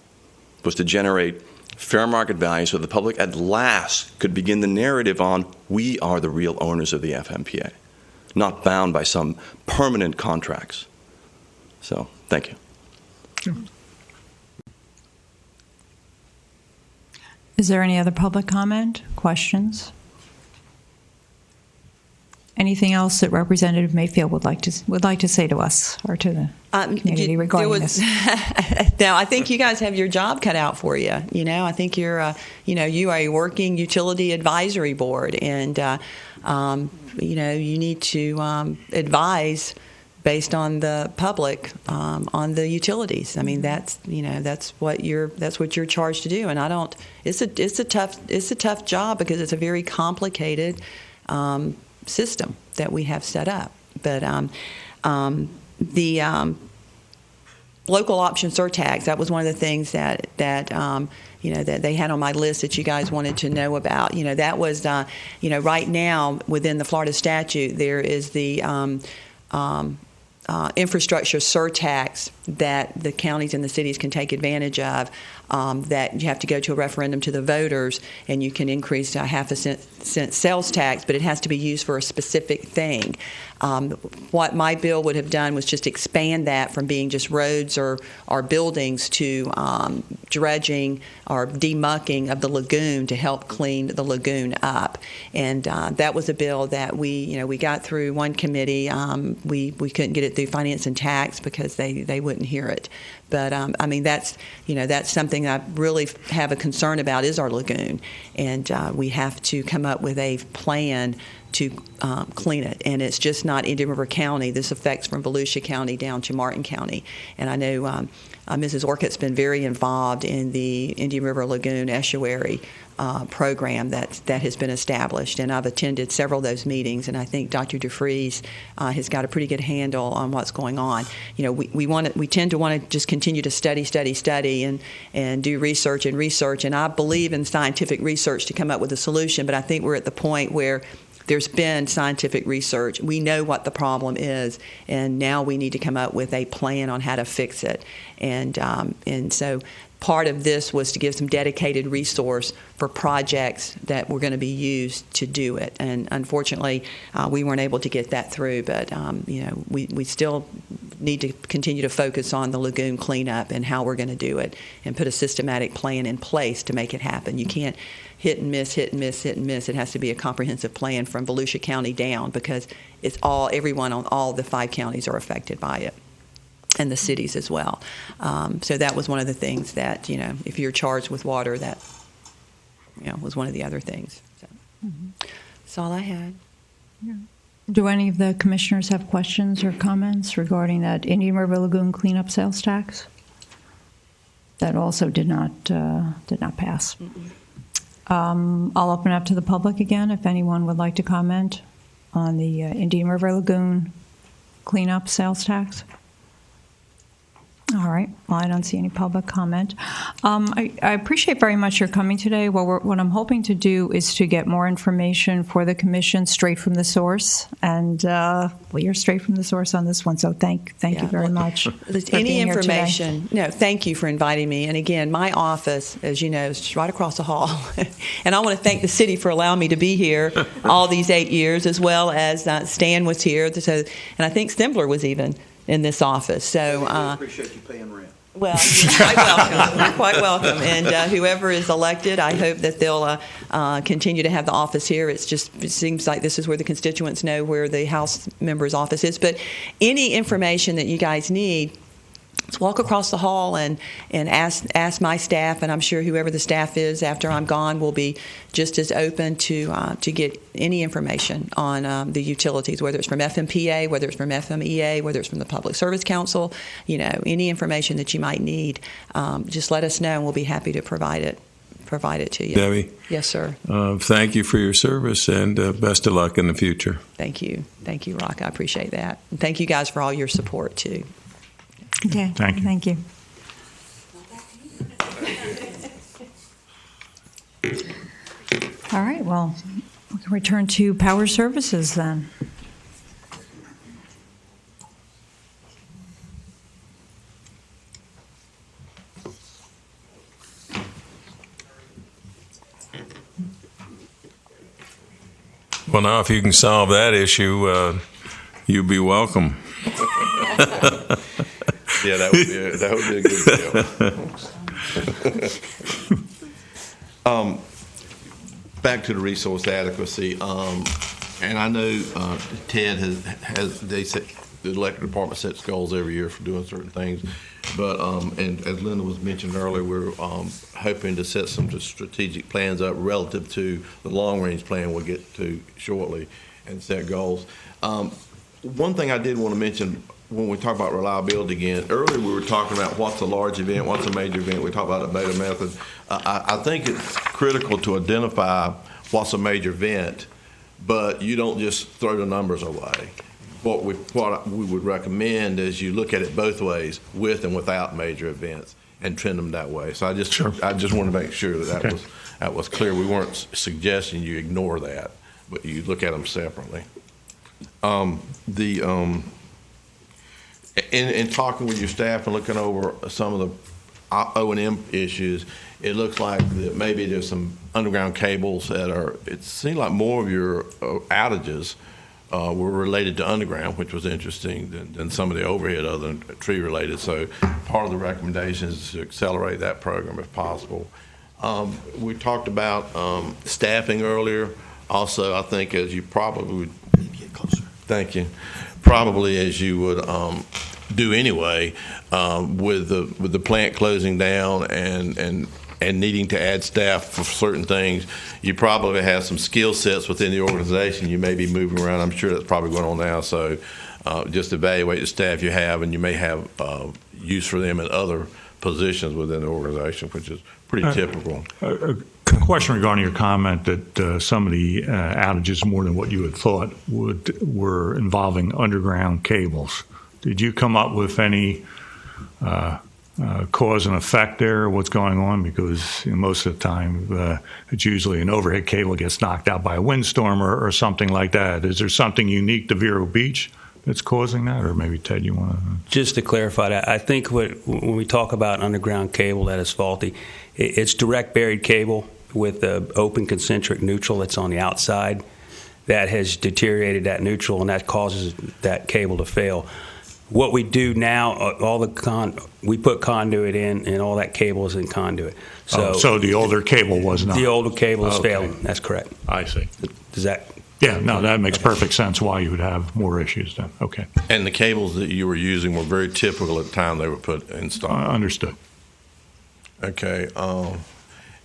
was to generate fair market value so the public at last could begin the narrative on we are the real owners of the FMPA, not bound by some permanent contracts. So, thank you. Sure. Is there any other public comment, questions? Anything else that Representative Mayfield would like to say to us or to the community regarding this? Now, I think you guys have your job cut out for you. I think you are a working utility advisory board, and you need to advise based on the public on the utilities. I mean, that's what you're charged to do, and it's a tough job because it's a very complicated system that we have set up. But the local option surtax, that was one of the things that they had on my list that you guys wanted to know about. That was right now within the Florida statute there is the infrastructure surtax that the counties and the cities can take advantage of, that you have to go to a referendum to the voters, and you can increase a half a cent sales tax, but it has to be used for a specific thing. What my bill would have done was just expand that from being just roads or buildings to dredging or demucking of the lagoon to help clean the lagoon up. And that was a bill that we got through one committee. We couldn't get it through Finance and Tax because they wouldn't hear it. But I mean, that's something I really have a concern about is our lagoon, and we have to come up with a plan to clean it. And it's just not Indian River County. This affects from Volusia County down to Martin County. And I know Mrs. Orcutt's been very involved in the Indian River Lagoon Estuary program that has been established, and I've attended several of those meetings, and I think Dr. DeFries has got a pretty good handle on what's going on. We tend to want to just continue to study and do research, and I believe in scientific research to come up with a solution, but I think we're at the point where there's been scientific research. We know what the problem is, and now we need to come up with a plan on how to fix it. And so part of this was to give some dedicated resource for projects that were going to be used to do it. And unfortunately, we weren't able to get that through. But we still need to continue to focus on the lagoon cleanup and how we're going to do it, and put a systematic plan in place to make it happen. You can't hit and miss, hit and miss, hit and miss. It has to be a comprehensive plan from Volusia County down, because it's everyone on all the 5 counties are affected by it, and the cities as well. So that was one of the things that, if you're charged with water, that, was one of the other things. So, That's all I had. Yeah. Do any of the commissioners have questions or comments regarding that Indian River Lagoon cleanup sales tax? That also did not pass. I'll open it up to the public again if anyone would like to comment on the Indian River Lagoon cleanup sales tax. All right. Well, I don't see any public comment. I appreciate very much your coming today. What I'm hoping to do is to get more information for the commission straight from the source, and you're straight from the source on this one. So thank you very much. Any information? No, thank you for inviting me. And again, my office, as you know, is right across the hall. And I want to thank the city for allowing me to be here all these 8 years, as well as Stan was here. So, and I think Stimbler was even in this office. So I appreciate you paying rent. Well, you're quite welcome. You're quite welcome. And whoever is elected, I hope that they'll continue to have the office here. It seems like this is where the constituents know where the House member's office is. But any information that you guys need, just walk across the hall and ask my staff, and I'm sure whoever the staff is after I'm gone will be just as open to get any information on the utilities, whether it's from FMPA, whether it's from FMEA, whether it's from the Public Service Council. Any information that you might need, just let us know, and we'll be happy to provide it to you. Debbie? Yes, sir. Thank you for your service, and best of luck in the future. Thank you, Rock. I appreciate that. And thank you guys for all your support too. Okay. Thank you. All right. Well, we can return to Power Services then. Well, now, if you can solve that issue, you'd be welcome. Yeah, that would be a good deal. Back to the resource adequacy, and I know Ted has they set the electric department sets goals every year for doing certain things, but and as Linda was mentioned earlier, we're hoping to set some strategic plans up relative to the long range plan we'll get to shortly, and set goals. One thing I did want to mention when we talk about reliability again, earlier we were talking about what's a large event, what's a major event. We talked about a beta method. I think it's critical to identify what's a major event, but you don't just throw the numbers away. What we would recommend is you look at it both ways, with and without major events, and trend them that way. So I just want to make sure that was clear. We weren't suggesting you ignore that, but you look at them separately. in talking with your staff and looking over some of the O&M issues, it looks like that maybe there's some underground cables that are, it seemed like more of your outages were related to underground, which was interesting than some of the overhead other than tree related. So part of the recommendation is to accelerate that program if possible. We talked about staffing earlier. Also, I think as you probably would get closer. Thank you. Probably as you would do anyway, with the plant closing down and needing to add staff for certain things, you probably have some skill sets within the organization you may be moving around. I'm sure that's probably going on now. So just evaluate the staff you have, and you may have use for them in other positions within the organization, which is pretty typical. A question regarding your comment that some of the outages, more than what you had thought, were involving underground cables. Did you come up with any cause and effect there? What's going on? Because most of the time, it's usually an overhead cable gets knocked out by a windstorm or something like that. Is there something unique to Vero Beach that's causing that? Or maybe, Ted, you want to... Just to clarify that, I think when we talk about underground cable that is faulty, it's direct buried cable with the open concentric neutral that's on the outside that has deteriorated that neutral, and that causes that cable to fail. What we do now, we put conduit in, and all that cable is in conduit. So the older cable was not? The older cable is failing. That's correct. I see. Does that... Yeah, no, that makes perfect sense why you would have more issues then. Okay. And the cables that you were using were very typical at the time they were installed. Understood. Okay.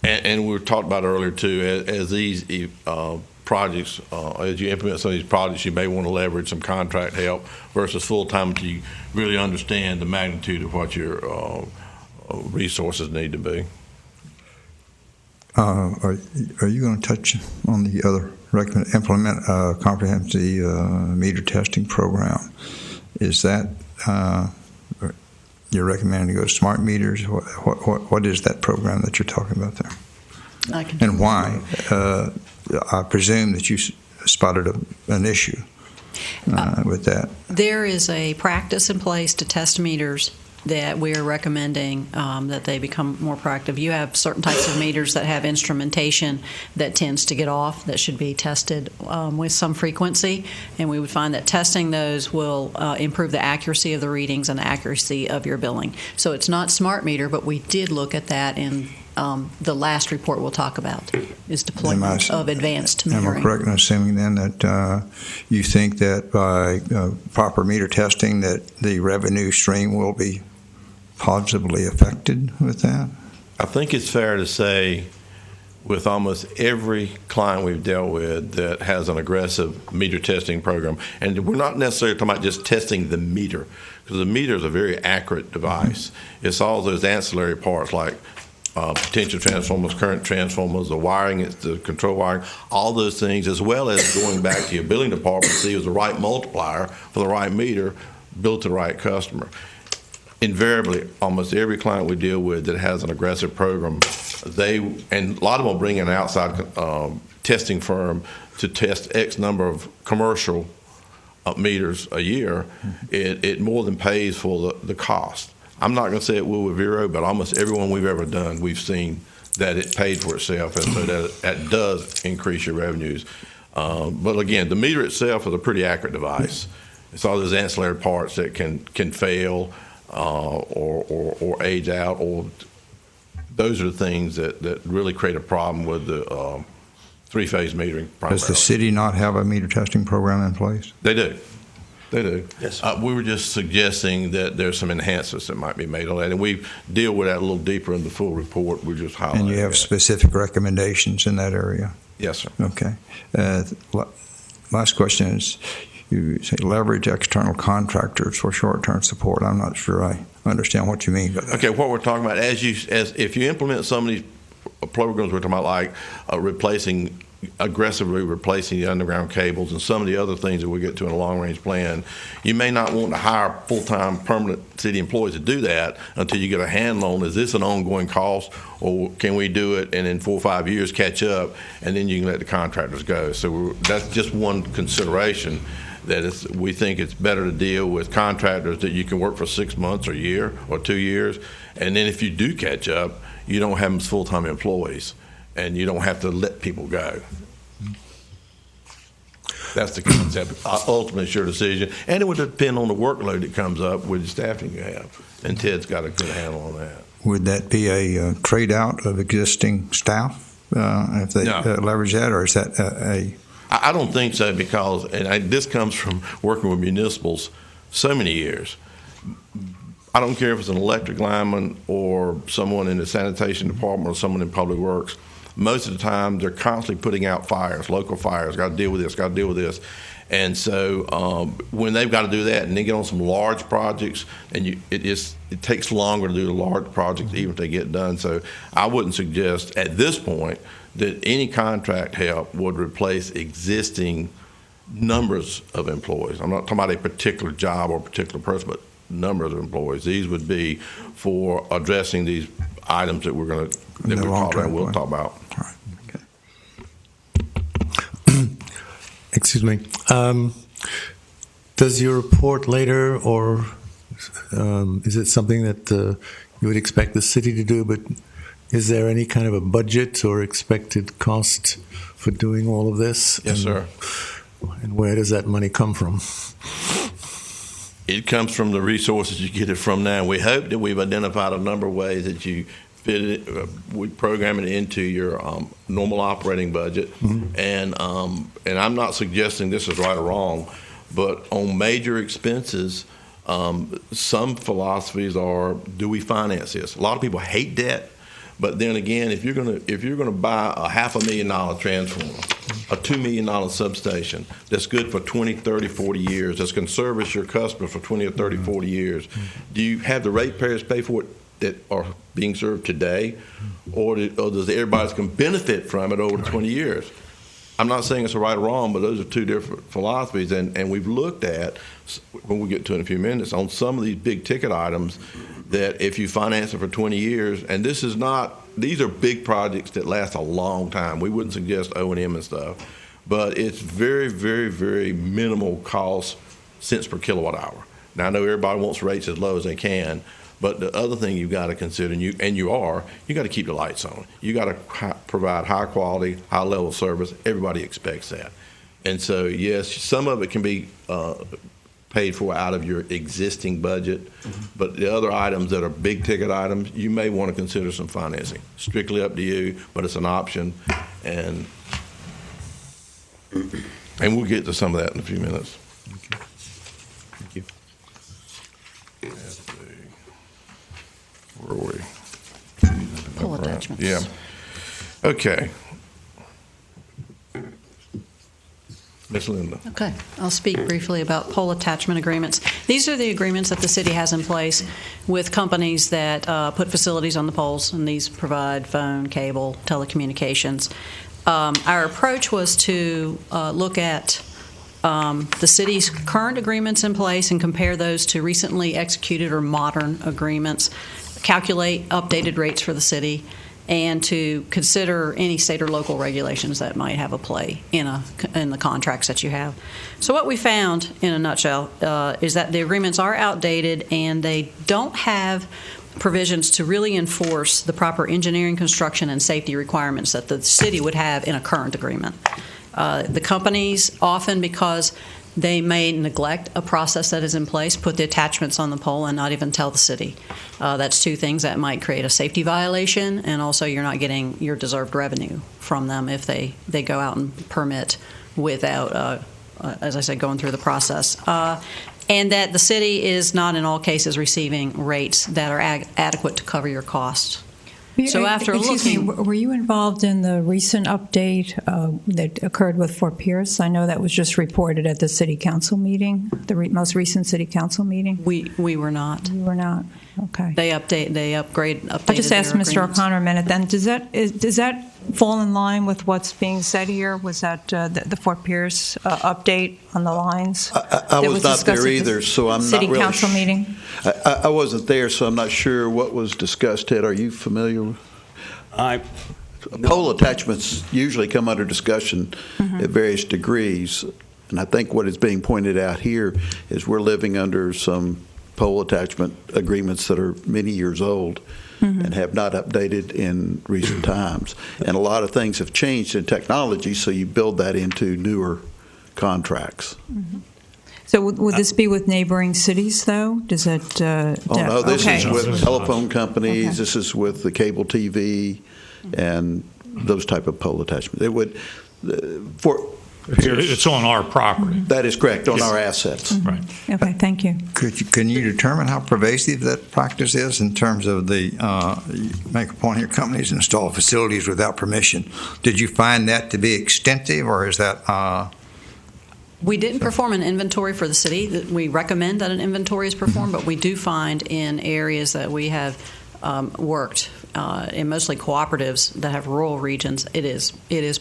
And we were talked about earlier, too, as these projects, as you implement some of these projects, you may want to leverage some contract help versus full-time until you really understand the magnitude of what your resources need to be. Are you going to touch on the other implement a comprehensive meter testing program? Is that you're recommending to go to smart meters? What is that program that you're talking about there? And why? I presume that you spotted an issue with that. There is a practice in place to test meters that we are recommending that they become more proactive. You have certain types of meters that have instrumentation that tends to get off that should be tested with some frequency, and we would find that testing those will improve the accuracy of the readings and the accuracy of your billing. So it's not smart meter, but we did look at that in the last report we'll talk about is deployment of advanced metering. Am I correct in assuming then that you think that by proper meter testing that the revenue stream will be positively affected with that? I think it's fair to say with almost every client we've dealt with that has an aggressive meter testing program, and we're not necessarily talking about just testing the meter, because the meter is a very accurate device. Mm-hmm. It's all those ancillary parts like potential transformers, current transformers, the wiring, the control wiring, all those things, as well as going back to your billing department to see if the right multiplier for the right meter built to the right customer. Invariably, almost every client we deal with that has an aggressive program, and a lot of them will bring in an outside testing firm to test X number of commercial meters a year. It more than pays for the cost. I'm not going to say it will with Vero, but almost everyone we've ever done, we've seen that it paid for itself, and so that does increase your revenues. But again, the meter itself is a pretty accurate device. It's all those ancillary parts that can fail or age out, or those are the things that really create a problem with the three-phase metering primarily. Does the city not have a meter testing program in place? They do. They do. Yes. We were just suggesting that there's some enhancements that might be made on that, and we deal with that a little deeper in the full report. We're just highlighting. And you have that. Specific recommendations in that area? Yes, sir. Okay. Last question is, you say leverage external contractors for short-term support. I'm not sure I understand what you mean by that. Okay, what we're talking about, as if you implement some of these programs we're talking about, like aggressively replacing the underground cables and some of the other things that we get to in a long-range plan, you may not want to hire full-time permanent city employees to do that until you get a handle on, is this an ongoing cost, or can we do it and in 4 or 5 years catch up, and then you can let the contractors go. So that's just one consideration. that we think it's better to deal with contractors that you can work for 6 months or a year or 2 years, and then if you do catch up, you don't have them as full-time employees, and you don't have to let people go. That's the concept. Ultimately, it's your decision, and it would depend on the workload that comes up with the staffing you have. And Ted's got a good handle on that. Would that be a trade out of existing staff if they leverage that, or is that a? I don't think so, because this comes from working with municipals so many years. I don't care if it's an electric lineman or someone in the sanitation department or someone in public works. Most of the time, they're constantly putting out fires, local fires. Got to deal with this. Got to deal with this. And so when they've got to do that, and they get on some large projects, and it takes longer to do the large projects, even if they get done. So I wouldn't suggest at this point that any contract help would replace existing numbers of employees. I'm not talking about a particular job or a particular person, but numbers of employees. These would be for addressing these items that we'll talk about. All right. Okay. Excuse me. Does your report later, or is it something that you would expect the city to do? But is there any kind of a budget or expected cost for doing all of this? Yes, sir. And where does that money come from? It comes from the resources you get it from now. We hope that we've identified a number of ways that you fit it, we program it into your normal operating budget. Mm-hmm. And I'm not suggesting this is right or wrong, but on major expenses, some philosophies are, do we finance this? A lot of people hate debt, but then again, if you're gonna buy a $500,000 transformer, a $2 million substation that's good for 20, 30, 40 years, that's going to service your customers for 20 or 30, 40 years, do you have the ratepayers pay for it that are being served today, or does everybody can benefit from it over 20 years? I'm not saying it's right or wrong, but those are two different philosophies, and we've looked at, when we get to it in a few minutes, on some of these big ticket items that if you finance it for 20 years, and these are big projects that last a long time. We wouldn't suggest O&M and stuff, but it's very, very, very minimal cost cents per kilowatt hour. Now, I know everybody wants rates as low as they can, but the other thing you've got to consider, you got to keep the lights on. You got to provide high quality, high level service. Everybody expects that. And so, yes, some of it can be paid for out of your existing budget, but the other items that are big ticket items, you may want to consider some financing. Strictly up to you, but it's an option, and we'll get to some of that in a few minutes. Okay. Thank you. Where are we? Pull attachments. Yeah. Okay. Ms. Linda. Okay. I'll speak briefly about pole attachment agreements. These are the agreements that the city has in place with companies that put facilities on the poles, and these provide phone, cable, telecommunications. Our approach was to look at the city's current agreements in place and compare those to recently executed or modern agreements, calculate updated rates for the city, and to consider any state or local regulations that might have a play in the contracts that you have. So what we found, in a nutshell, is that the agreements are outdated and they don't have provisions to really enforce the proper engineering, construction, and safety requirements that the city would have in a current agreement. The companies, often because they may neglect a process that is in place, put the attachments on the pole and not even tell the city. That's two things that might create a safety violation, and also you're not getting your deserved revenue from them if they go out and permit without, as I said, going through the process. And that the city is not in all cases receiving rates that are adequate to cover your costs. So after looking, were you involved in the recent update that occurred with Fort Pierce? I know that was just reported at the city council meeting, the most recent city council meeting. We were not. You were not. Okay. They updated. I just asked Mr. O'Connor a minute. Then does that fall in line with what's being said here? Was that the Fort Pierce update on the lines? I was not there either, so I'm not really. City council meeting. I wasn't there, so I'm not sure what was discussed. Ted, are you familiar? Pole attachments usually come under discussion at various degrees. And I think what is being pointed out here is we're living under some pole attachment agreements that are many years old and have not updated in recent times. And a lot of things have changed in technology, so you build that into newer contracts. So would this be with neighboring cities, though? Does that? Oh, no, this okay. is with telephone companies. Okay. This is with the cable TV and those type of pole attachments. It would, It's on our property. that is correct, on our assets. Right. Okay, thank you. Can you determine how pervasive that practice is in terms of the make a point here, companies install facilities without permission? Did you find that to be extensive, or is that? We didn't perform an inventory for the city. We recommend that an inventory is performed, but we do find in areas that we have worked in mostly cooperatives that have rural regions, it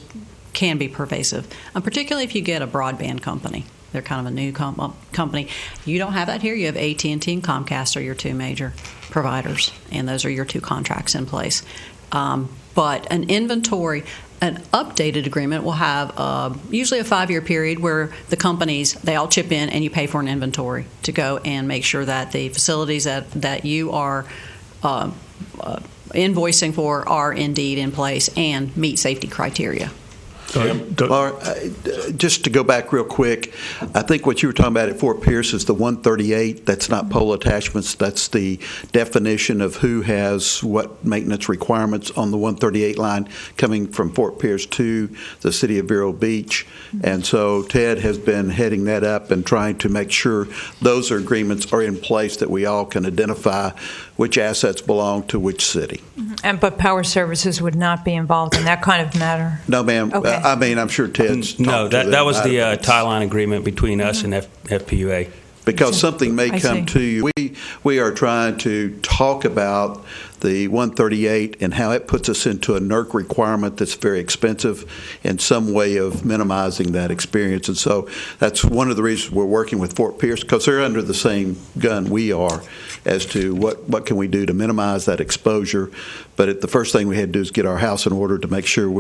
can be pervasive, particularly if you get a broadband company. They're kind of a new company. You don't have that here. You have AT&T and Comcast are your two major providers, and those are your two contracts in place. But an inventory, an updated agreement will have usually a 5-year period where the companies, they all chip in and you pay for an inventory to go and make sure that the facilities that you are invoicing for are indeed in place and meet safety criteria. Just to go back real quick, I think what you were talking about at Fort Pierce is the 138. That's not pole attachments. That's the definition of who has what maintenance requirements on the 138 line coming from Fort Pierce to the city of Vero Beach. And so Ted has been heading that up and trying to make sure those agreements are in place, that we all can identify which assets belong to which city. But Power Services would not be involved in that kind of matter? No, ma'am. Okay. I mean, I'm sure Ted's No, talked to them that was about the it. tie line agreement between us and FPUA. Because something may I come see. to you. We are trying to talk about the 138 and how it puts us into a NERC requirement that's very expensive, and some way of minimizing that experience. And so that's one of the reasons we're working with Fort Pierce, because they're under the same gun we are as to what can we do to minimize that exposure. But the first thing we had to do is get our house in order to make sure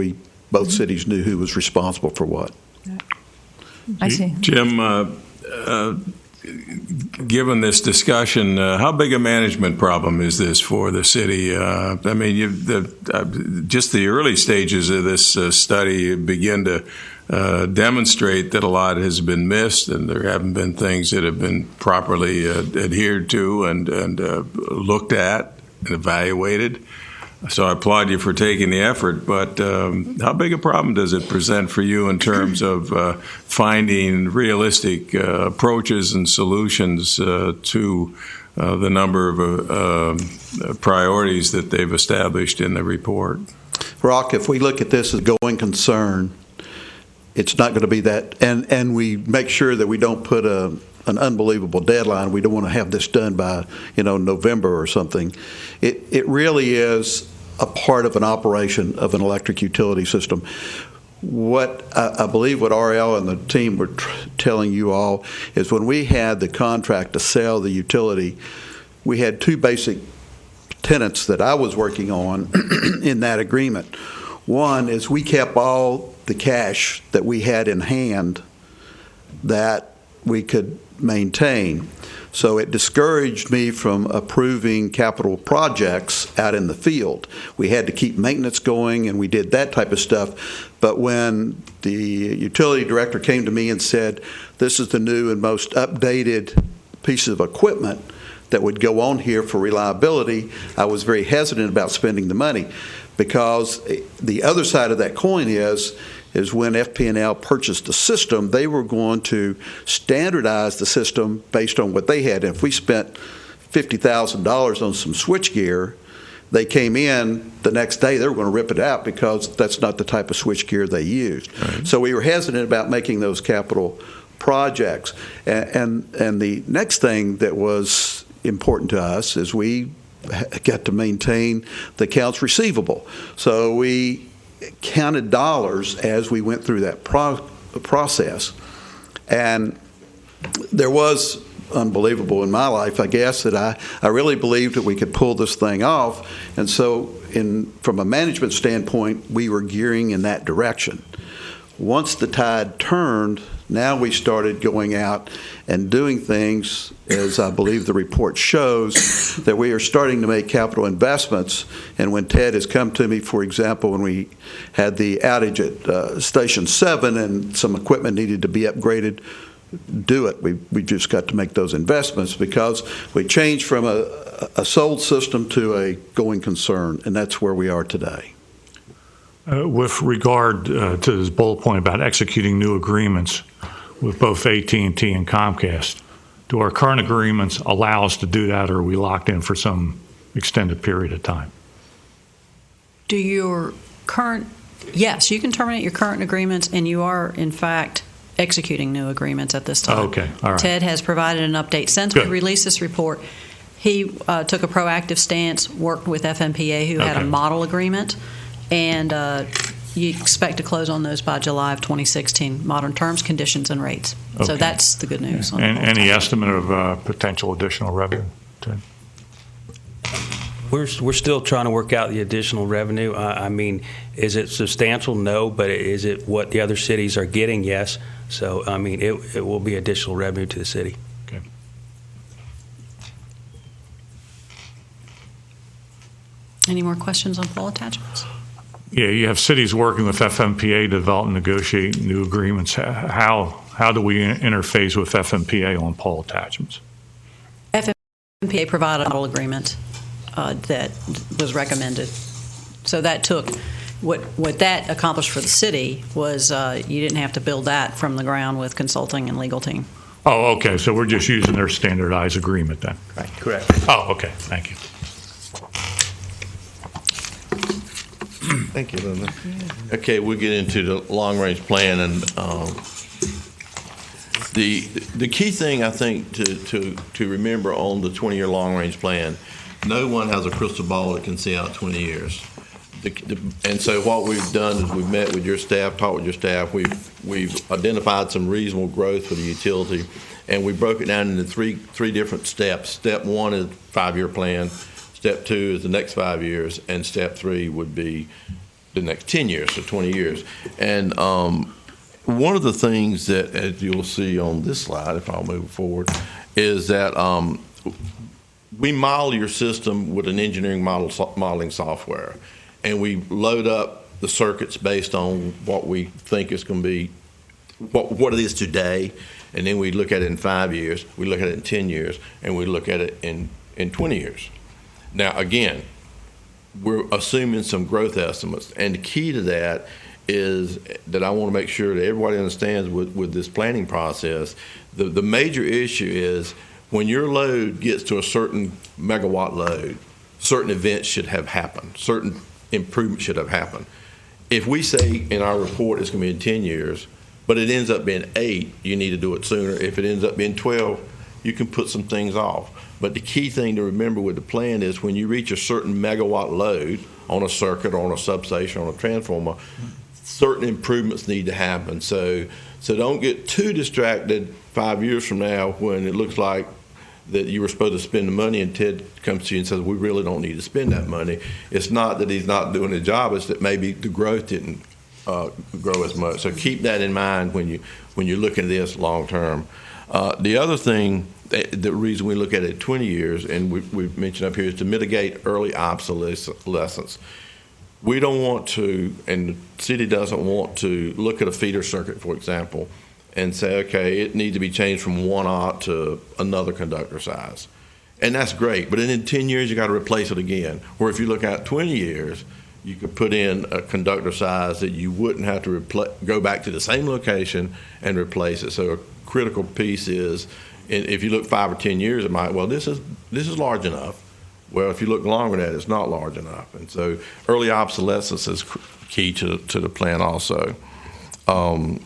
both cities knew who was responsible for what. I see. Jim, given this discussion, how big a management problem is this for the city? I mean, just the early stages of this study begin to demonstrate that a lot has been missed, and there haven't been things that have been properly adhered to and looked at and evaluated. So I applaud you for taking the effort, but how big a problem does it present for you in terms of finding realistic approaches and solutions to the number of priorities that they've established in the report? Rock, if we look at this as going concern, it's not going to be that, and we make sure that we don't put an unbelievable deadline. We don't want to have this done by November or something. It really is a part of an operation of an electric utility system. What I believe what RL and the team were telling you all is when we had the contract to sell the utility, we had two basic tenets that I was working on in that agreement. One is we kept all the cash that we had in hand that we could maintain. So it discouraged me from approving capital projects out in the field. We had to keep maintenance going, and we did that type of stuff. But when the utility director came to me and said, this is the new and most updated piece of equipment that would go on here for reliability, I was very hesitant about spending the money, because the other side of that coin is when FP&L purchased the system, they were going to standardize the system based on what they had. And if we spent $50,000 on some switchgear, they came in the next day, they were going to rip it out because that's not the type of switchgear they used. Right. So we were hesitant about making those capital projects. And the next thing that was important to us is we got to maintain the accounts receivable. So we counted dollars as we went through that process. And there was unbelievable in my life, I guess, that I really believed that we could pull this thing off. And so from a management standpoint, we were gearing in that direction. Once the tide turned, Now we started going out and doing things, as I believe the report shows, that we are starting to make capital investments. And when Ted has come to me, for example, when we had the outage at Station 7 and some equipment needed to be upgraded, do it. We just got to make those investments because we changed from a sold system to a going concern, and that's where we are today. With regard to this bullet point about executing new agreements with both AT&T and Comcast, do our current agreements allow us to do that, or are we locked in for some extended period of time? Do your current, yes, you can terminate your current agreements, and you are, in fact, executing new agreements at this time. Okay, all right. Ted has provided an update. Since we released this report, he took a proactive stance, worked with FMPA, who had a model agreement, and you expect to close on those by July of 2016, modern terms, conditions, and rates. Okay. So that's the good news. And any estimate of potential additional revenue? We're still trying to work out the additional revenue. I mean, is it substantial? No, but is it what the other cities are getting? Yes. So, I mean, it will be additional revenue to the city. Okay. Any more questions on pole attachments? Yeah, you have cities working with FMPA to develop and negotiate new agreements. How do we interface with FMPA on pole attachments? FMPA provided a model agreement that was recommended. So that took, what that accomplished for the city was you didn't have to build that from the ground with consulting and legal team. Oh, okay. So we're just using their standardized agreement then? Right. Correct. Oh, okay. Thank you. Thank you, Linda. Okay, we'll get into the long-range plan, and the key thing I think to remember on the 20-year long-range plan, no one has a crystal ball that can see out 20 years. And so what we've done is we've met with your staff, talked with your staff. We've identified some reasonable growth for the utility, and we broke it down into three different steps. Step 1 is 5-year plan. Step 2 is the next 5 years, and step 3 would be the next 10 years, so 20 years. And one of the things that, as you'll see on this slide, if I'll move forward, is that we model your system with an engineering modeling software, and we load up the circuits based on what we think is going to be, what it is today, and then we look at it in 5 years, we look at it in 10 years, and we look at it in 20 years. Now, again, we're assuming some growth estimates, and the key to that is that I want to make sure that everybody understands with this planning process, the major issue is when your load gets to a certain megawatt load, certain events should have happened, certain improvements should have happened. If we say in our report it's going to be in 10 years, but it ends up being 8, you need to do it sooner. If it ends up being 12, you can put some things off. But the key thing to remember with the plan is when you reach a certain megawatt load on a circuit or on a substation or on a transformer, certain improvements need to happen. So don't get too distracted 5 years from now when it looks like that you were supposed to spend the money and Ted comes to you and says, we really don't need to spend that money. It's not that he's not doing his job, it's that maybe the growth didn't grow as much. So keep that in mind when you're looking at this long term. The other thing, the reason we look at it 20 years, and we've mentioned up here, is to mitigate early obsolescence. We don't want to, and the city doesn't want to, look at a feeder circuit, for example, and say, okay, it needs to be changed from 1/0 to another conductor size. And that's great, but in 10 years, you got to replace it again. Or if you look at 20 years, you could put in a conductor size that you wouldn't have to go back to the same location and replace it. So a critical piece is, if you look 5 or 10 years, it might, well, this is large enough. Well, if you look longer than that, it's not large enough. And so early obsolescence is key to the plan also. And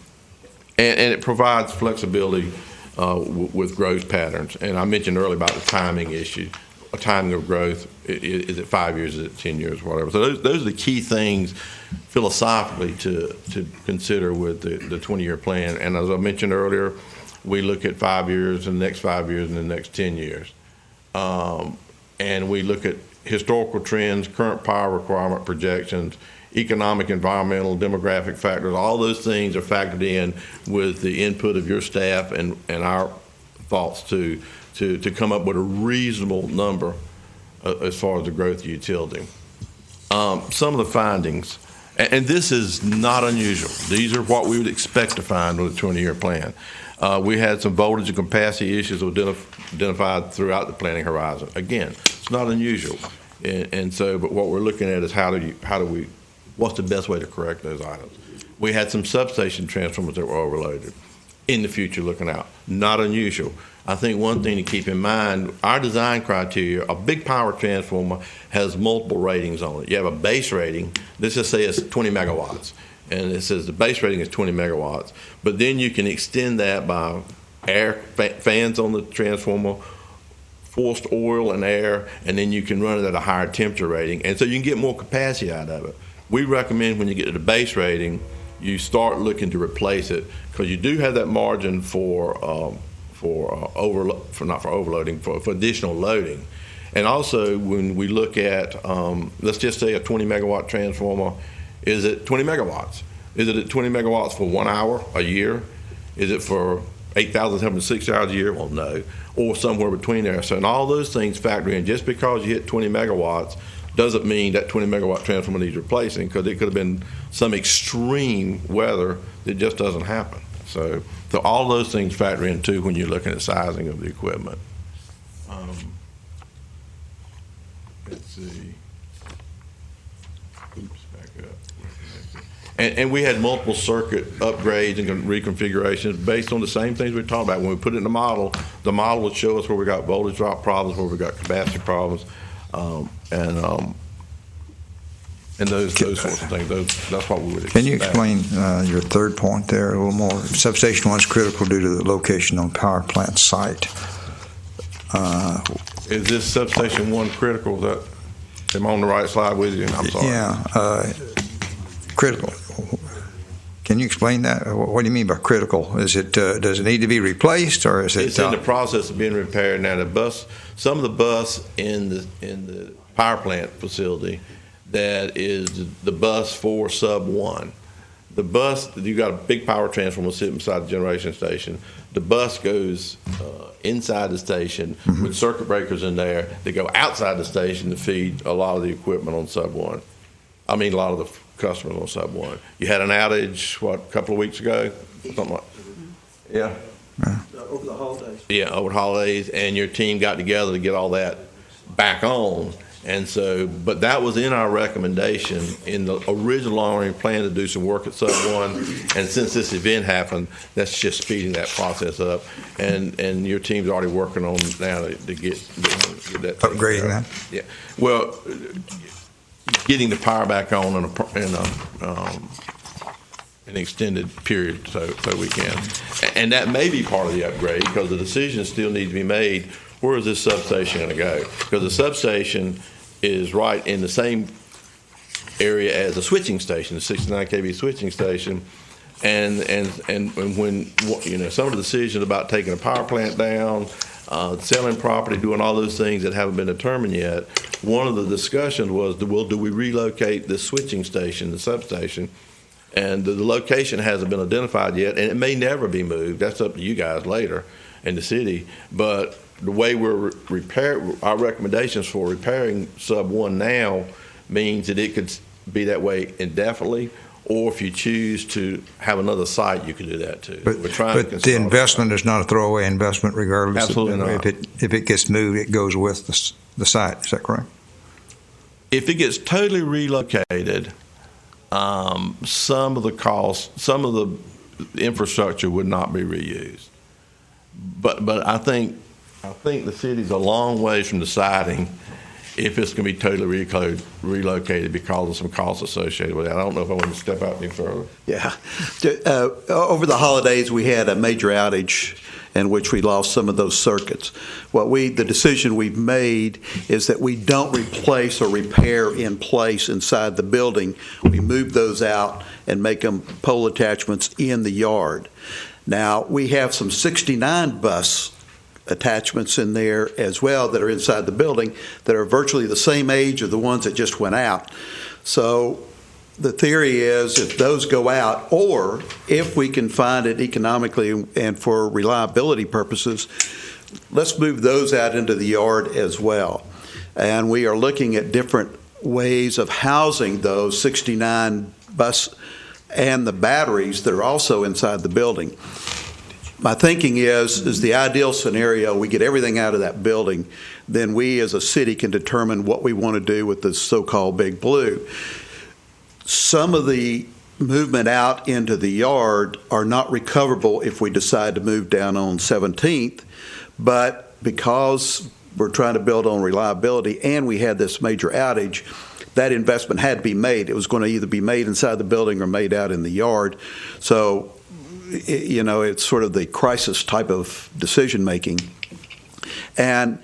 it provides flexibility with growth patterns. And I mentioned earlier about the timing issue, a timing of growth. Is it 5 years, is it 10 years, whatever. So those are the key things philosophically to consider with the 20-year plan. And as I mentioned earlier, we look at 5 years and the next 5 years and the next 10 years. And we look at historical trends, current power requirement projections, economic, environmental, demographic factors, all those things are factored in with the input of your staff and our thoughts to come up with a reasonable number as far as the growth of utility. Some of the findings, and this is not unusual. These are what we would expect to find with a 20-year plan. We had some voltage and capacity issues identified throughout the planning horizon. Again, it's not unusual. And so, but what we're looking at is what's the best way to correct those items? We had some substation transformers that were overloaded in the future looking out. Not unusual. I think one thing to keep in mind, our design criteria, a big power transformer has multiple ratings on it. You have a base rating, let's just say it's 20 megawatts, and it says the base rating is 20 megawatts. But then you can extend that by air fans on the transformer, forced oil and air, and then you can run it at a higher temperature rating, and so you can get more capacity out of it. We recommend when you get to the base rating, you start looking to replace it, because you do have that margin for additional loading. And also, when we look at, let's just say a 20 megawatt transformer, is it 20 megawatts? Is it at 20 megawatts for 1 hour a year? Is it for 8,760 hours a year? Well, no. Or somewhere between there. So, and all those things factor in. Just because you hit 20 megawatts doesn't mean that 20 megawatt transformer needs replacing, because it could have been some extreme weather that just doesn't happen. So all those things factor in too when you're looking at sizing of the equipment. Let's see. Oops, back up. And we had multiple circuit upgrades and reconfigurations based on the same things we talked about. When we put it in the model would show us where we got voltage drop problems, where we got capacity problems, and those sorts of things. That's what we would expect. Can you explain your third point there a little more? Substation 1 is critical due to the location on power plant site. Is this substation 1 critical? Am I on the right slide with you? I'm sorry. Yeah, critical. Can you explain that? What do you mean by critical? Is it does it need to be replaced, or is it? It's in the process of being repaired now. Some of the bus in the power plant facility, that is the bus for sub 1. The bus, you got a big power transformer sitting beside the generation station. The bus goes inside the station with circuit breakers in there. They go outside the station to feed a lot of the equipment on sub 1. I mean, a lot of the customers on sub 1. You had an outage, a couple of weeks ago? Something like yeah. Over the holidays. Yeah, over the holidays, and your team got together to get all that back on. And so, but that was in our recommendation in the original long-range plan to do some work at sub 1. And since this event happened, that's just speeding that process up. And your team's already working on now to get that upgrading that. Yeah. Well, getting the power back on in an extended period, so we can. And that may be part of the upgrade, because the decision still needs to be made. Where is this substation going to go? Because the substation is right in the same area as a switching station, the 69 kV switching station, and when some of the decisions about taking a power plant down, selling property, doing all those things that haven't been determined yet. One of the discussions was, do we relocate the switching station, the substation? And the location hasn't been identified yet, and it may never be moved. That's up to you guys later in the city. But the way our recommendations for repairing sub 1 now means that it could be that way indefinitely, or if you choose to have another site, you can do that too. But the investment is not a throwaway investment, regardless. Absolutely not. If it gets moved, it goes with the site. Is that correct? If it gets totally relocated, some of the costs, some of the infrastructure would not be reused. But I think the city's a long ways from deciding if it's going to be totally relocated because of some costs associated with it. I don't know if I want to step out any further. Yeah. Over the holidays, we had a major outage in which we lost some of those circuits. The decision we've made is that we don't replace or repair in place inside the building. We move those out and make them pole attachments in the yard. Now, we have some 69 bus attachments in there as well that are inside the building that are virtually the same age of the ones that just went out. So the theory is if those go out, or if we can find it economically and for reliability purposes, let's move those out into the yard as well. And we are looking at different ways of housing those 69 bus and the batteries that are also inside the building. My thinking is the ideal scenario, we get everything out of that building, then we as a city can determine what we want to do with the so-called Big Blue. Some of the movement out into the yard are not recoverable if we decide to move down on 17th, but because we're trying to build on reliability and we had this major outage, that investment had to be made. It was going to either be made inside the building or made out in the yard. So, you know, it's sort of the crisis type of decision making. And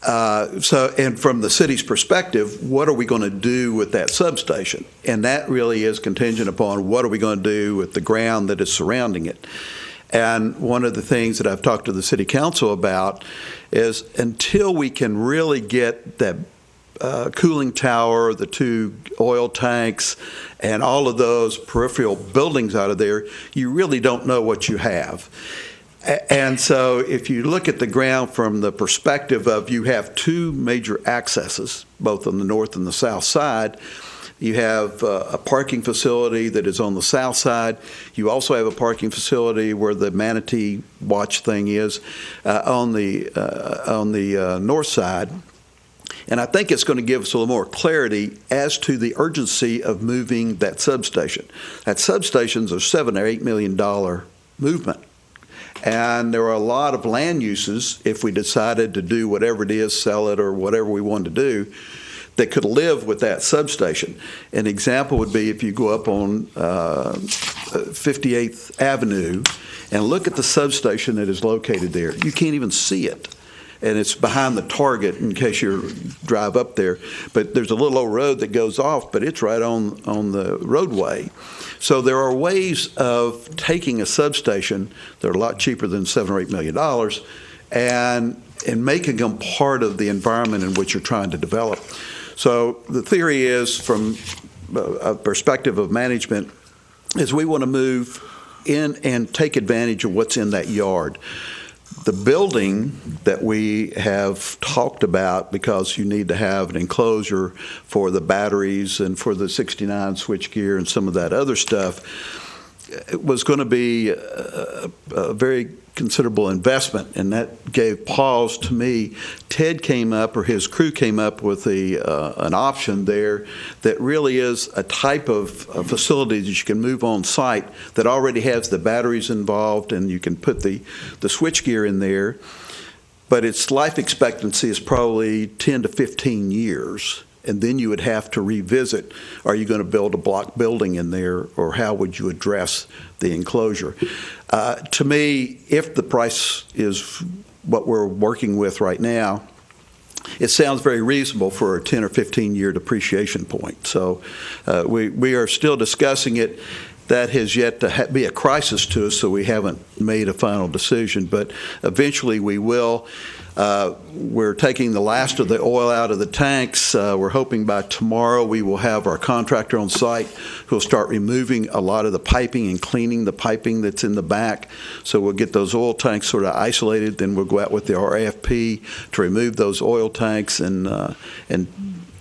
and from the city's perspective, what are we going to do with that substation? And that really is contingent upon what are we going to do with the ground that is surrounding it. And one of the things that I've talked to the city council about is until we can really get that cooling tower, the 2 oil tanks, and all of those peripheral buildings out of there, you really don't know what you have. And so if you look at the ground from the perspective of you have 2 major accesses, both on the north and the south side, you have a parking facility that is on the south side. You also have a parking facility where the manatee watch thing is on the north side. And I think it's going to give us a little more clarity as to the urgency of moving that substation. That substation's a $7 or $8 million movement. And there are a lot of land uses, if we decided to do whatever it is, sell it or whatever we wanted to do, that could live with that substation. An example would be if you go up on 58th Avenue and look at the substation that is located there. You can't even see it. And it's behind the Target in case you drive up there. But there's a little old road that goes off, but it's right on the roadway. So there are ways of taking a substation that are a lot cheaper than $7 or $8 million and making them part of the environment in which you're trying to develop. So the theory is, from a perspective of management, is we want to move in and take advantage of what's in that yard. The building that we have talked about, because you need to have an enclosure for the batteries and for the 69 switchgear and some of that other stuff, it was going to be a very considerable investment, and that gave pause to me. Ted came up, or his crew came up with an option there that really is a type of facility that you can move on site that already has the batteries involved, and you can put the switchgear in there, but its life expectancy is probably 10 to 15 years. And then you would have to revisit, are you going to build a block building in there, or how would you address the enclosure? To me, if the price is what we're working with right now, it sounds very reasonable for a 10 or 15 year depreciation point. So we are still discussing it. That has yet to be a crisis to us, so we haven't made a final decision, but eventually we will. We're taking the last of the oil out of the tanks. We're hoping by tomorrow we will have our contractor on site who will start removing a lot of the piping and cleaning the piping that's in the back. So we'll get those oil tanks sort of isolated. Then we'll go out with the RFP to remove those oil tanks and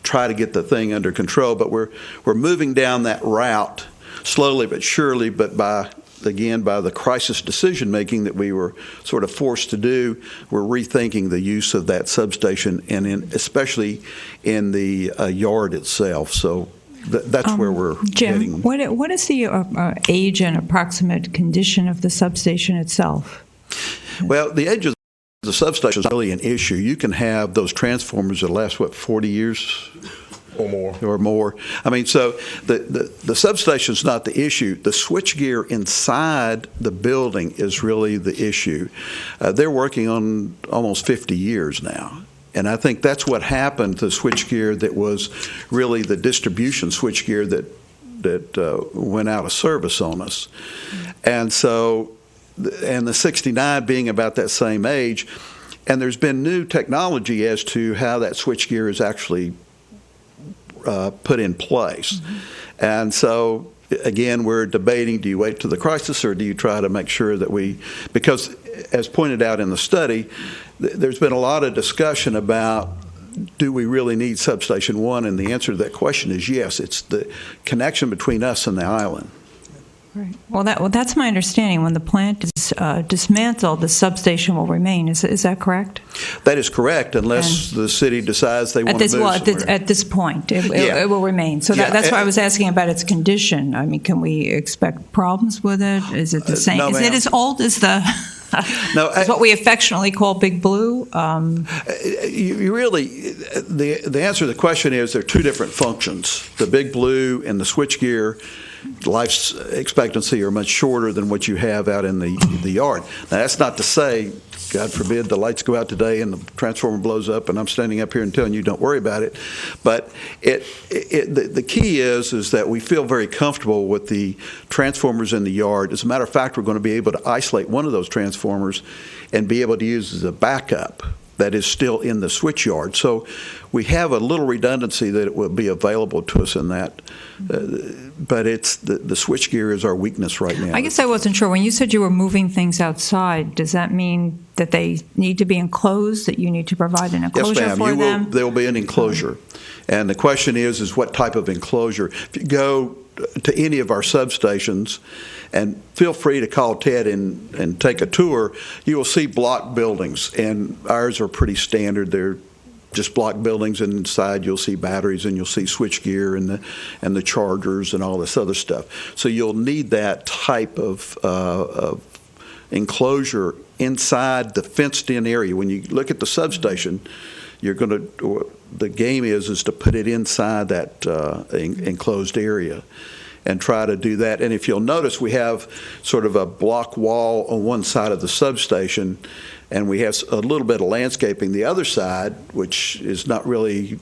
try to get the thing under control. But we're moving down that route slowly but surely, but by the crisis decision making that we were sort of forced to do, we're rethinking the use of that substation, and especially in the yard itself. So that's where we're Jim, heading. What is the age and approximate condition of the substation itself? Well, the age of the substation is really an issue. You can have those transformers that last, 40 years? Or more. I mean, so the substation is not the issue. The switchgear inside the building is really the issue. They're working on almost 50 years now. And I think that's what happened to switchgear that was really the distribution switchgear that went out of service on us. And so, and the 69 being about that same age, and there's been new technology as to how that switchgear is actually put in place. Mm-hmm. And so, again, we're debating, do you wait to the crisis or do you try to make sure that because as pointed out in the study, there's been a lot of discussion about, do we really need Substation 1? And the answer to that question is yes. It's the connection between us and the island. Right. Well, that's my understanding. When the plant is dismantled, the substation will remain. Is that correct? That is correct, unless the city decides they want to move somewhere. At this point, it will remain. So that's why I was asking about its condition. I mean, can we expect problems with it? Is it the same? No, is it as old as the... No, it's what we affectionately call Big Blue. You really, the answer to the question is there are two different functions. The Big Blue and the switchgear life expectancy are much shorter than what you have out in the yard. Now, that's not to say, God forbid, the lights go out today and the transformer blows up and I'm standing up here and telling you don't worry about it. But the key is that we feel very comfortable with the transformers in the yard. As a matter of fact, we're going to be able to isolate one of those transformers and be able to use as a backup that is still in the switch yard. So we have a little redundancy that it will be available to us in that. But it's the switch gear is our weakness right now. I guess I wasn't sure. When you said you were moving things outside, does that mean that they need to be enclosed, that you need to provide an enclosure yes, ma'am. for them? There will be an enclosure. And the question is what type of enclosure? If you go to any of our substations, and feel free to call Ted and take a tour, you will see block buildings, and ours are pretty standard. They're just block buildings, and inside you'll see batteries and you'll see switch gear and the chargers and all this other stuff. So you'll need that type of enclosure inside the fenced-in area. When you look at the substation, the game is to put it inside that enclosed area and try to do that. And if you'll notice, we have sort of a block wall on one side of the substation, and we have a little bit of landscaping. The other side, which is not really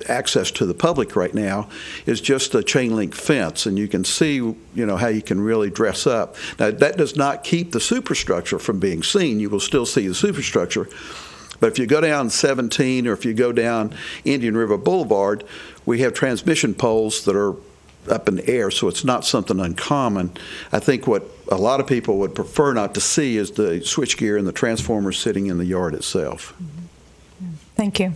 access to the public right now, is just a chain link fence, and you can see, how you can really dress up. Now, that does not keep the superstructure from being seen. You will still see the superstructure. But if you go down 17 or if you go down Indian River Boulevard, we have transmission poles that are up in the air, so it's not something uncommon. I think what a lot of people would prefer not to see is the switchgear and the transformers sitting in the yard itself. Thank you.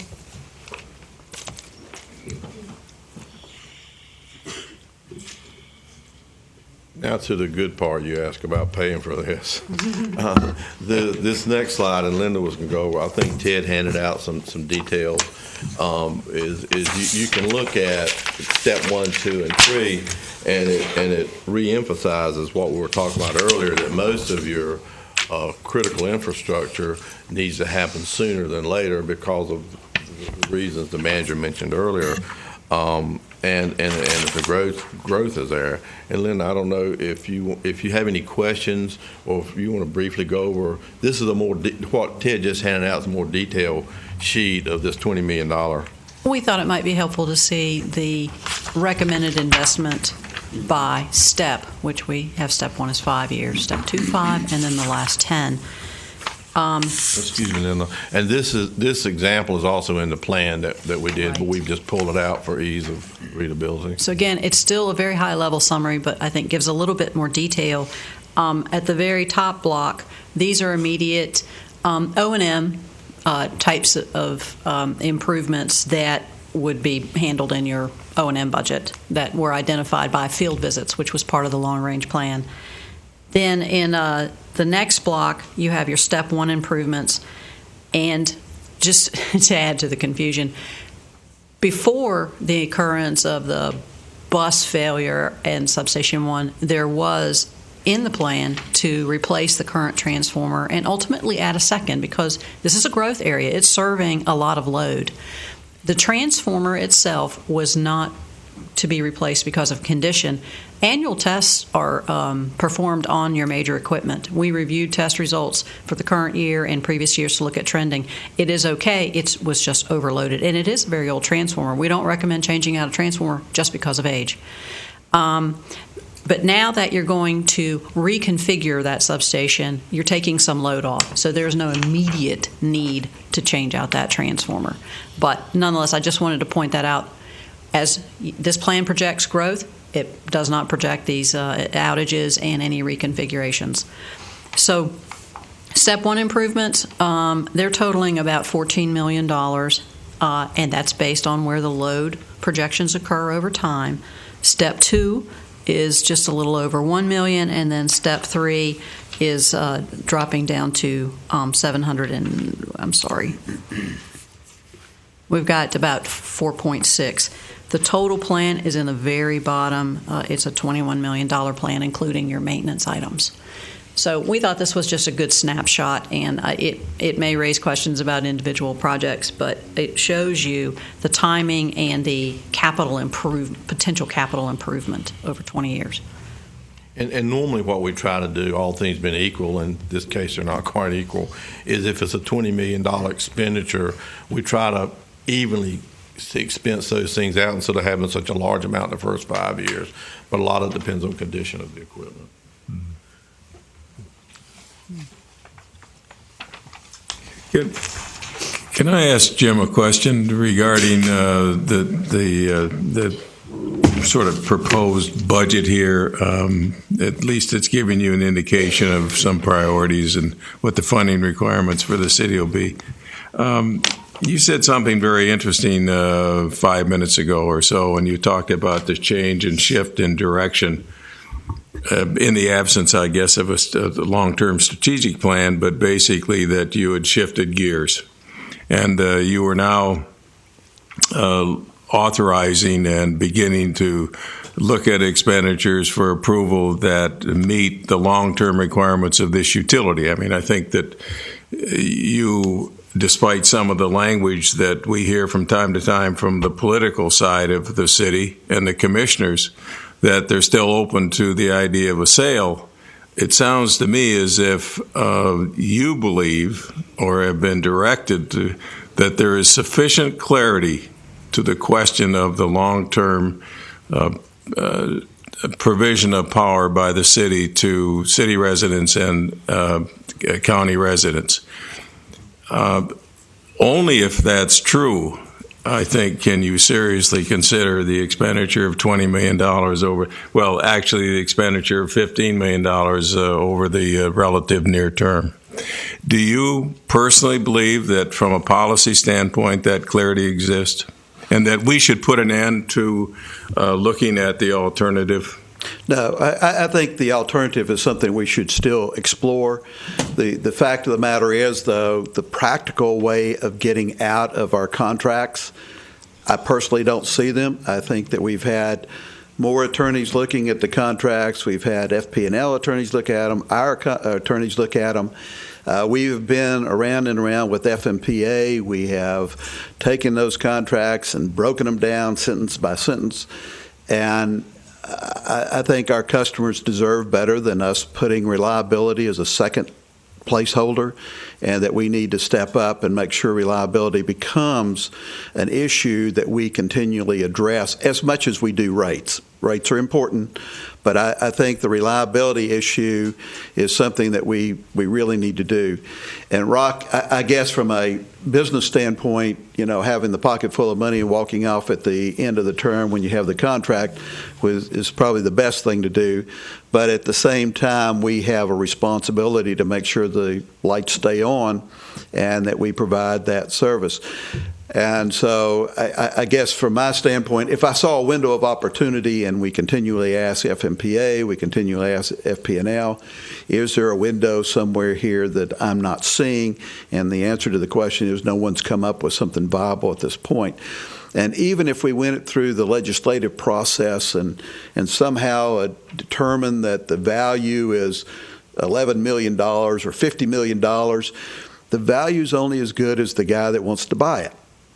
Now to the good part, you ask about paying for this. This next slide, and Linda was going to go over, I think Ted handed out some details, is you can look at step 1, 2, and 3, and it reemphasizes what we were talking about earlier, that most of your critical infrastructure needs to happen sooner than later because of the reasons the manager mentioned earlier. And the growth is there. And Linda, I don't know if you have any questions or if you want to briefly go over. This is what Ted just handed out is a more detailed sheet of this $20 million. We thought it might be helpful to see the recommended investment by step, which we have step 1 is 5 years, step 2 5, and then the last 10. Excuse me, Linda. And this example is also in the plan that we did, right, but we've just pulled it out for ease of readability. So again, it's still a very high-level summary, but I think gives a little bit more detail. At the very top block, these are immediate O&M types of improvements that would be handled in your O&M budget that were identified by field visits, which was part of the long-range plan. Then in the next block, you have your step 1 improvements. And just to add to the confusion, before the occurrence of the bus failure in Substation 1, there was in the plan to replace the current transformer and ultimately add a second, because this is a growth area. It's serving a lot of load. The transformer itself was not to be replaced because of condition. Annual tests are performed on your major equipment. We reviewed test results for the current year and previous years to look at trending. It is okay. It was just overloaded, and it is a very old transformer. We don't recommend changing out a transformer just because of age. But now that you're going to reconfigure that substation, you're taking some load off. So there's no immediate need to change out that transformer. But nonetheless, I just wanted to point that out. As this plan projects growth, it does not project these outages and any reconfigurations. So step one improvements, they're totaling about $14 million, and that's based on where the load projections occur over time. Step two is just a little over $1 million, and then step three is dropping down to 700 and, I'm sorry, we've got about 4.6. The total plan is in the very bottom. It's a $21 million plan, including your maintenance items. So we thought this was just a good snapshot, and it may raise questions about individual projects, but it shows you the timing and the potential capital improvement over 20 years. And normally what we try to do, all things being equal, in this case they're not quite equal, is if it's a $20 million expenditure, we try to evenly expense those things out instead of having such a large amount in the first 5 years. But a lot of it depends on condition of the equipment. Can I ask Jim a question regarding the sort of proposed budget here? At least it's giving you an indication of some priorities and what the funding requirements for the city will be. You said something very interesting 5 minutes ago or so when you talked about the change and shift in direction in the absence, I guess, of a long-term strategic plan, but basically that you had shifted gears. And you are now authorizing and beginning to look at expenditures for approval that meet the long-term requirements of this utility. I mean, I think that you, despite some of the language that we hear from time to time from the political side of the city and the commissioners, that they're still open to the idea of a sale. It sounds to me as if you believe or have been directed to that there is sufficient clarity to the question of the long-term provision of power by the city to city residents and county residents. Only if that's true, I think, can you seriously consider the expenditure of $20 million actually the expenditure of $15 million over the relative near term. Do you personally believe that from a policy standpoint that clarity exists and that we should put an end to looking at the alternative? No, I think the alternative is something we should still explore. The fact of the matter is, though, the practical way of getting out of our contracts, I personally don't see them. I think that we've had more attorneys looking at the contracts. We've had FP&L attorneys look at them. Our attorneys look at them. We've been around and around with FMPA. We have taken those contracts and broken them down sentence by sentence. And I think our customers deserve better than us putting reliability as a second placeholder, and that we need to step up and make sure reliability becomes an issue that we continually address as much as we do rates. Rates are important, but I think the reliability issue is something that we really need to do. And Rock, I guess from a business standpoint, having the pocket full of money and walking off at the end of the term when you have the contract is probably the best thing to do. But at the same time, we have a responsibility to make sure the lights stay on and that we provide that service. And so I guess from my standpoint, if I saw a window of opportunity and we continually ask FMPA, we continually ask FP&L, is there a window somewhere here that I'm not seeing? And the answer to the question is no one's come up with something viable at this point. And even if we went through the legislative process and somehow determined that the value is $11 million or $50 million, the value is only as good as the guy that wants to buy it.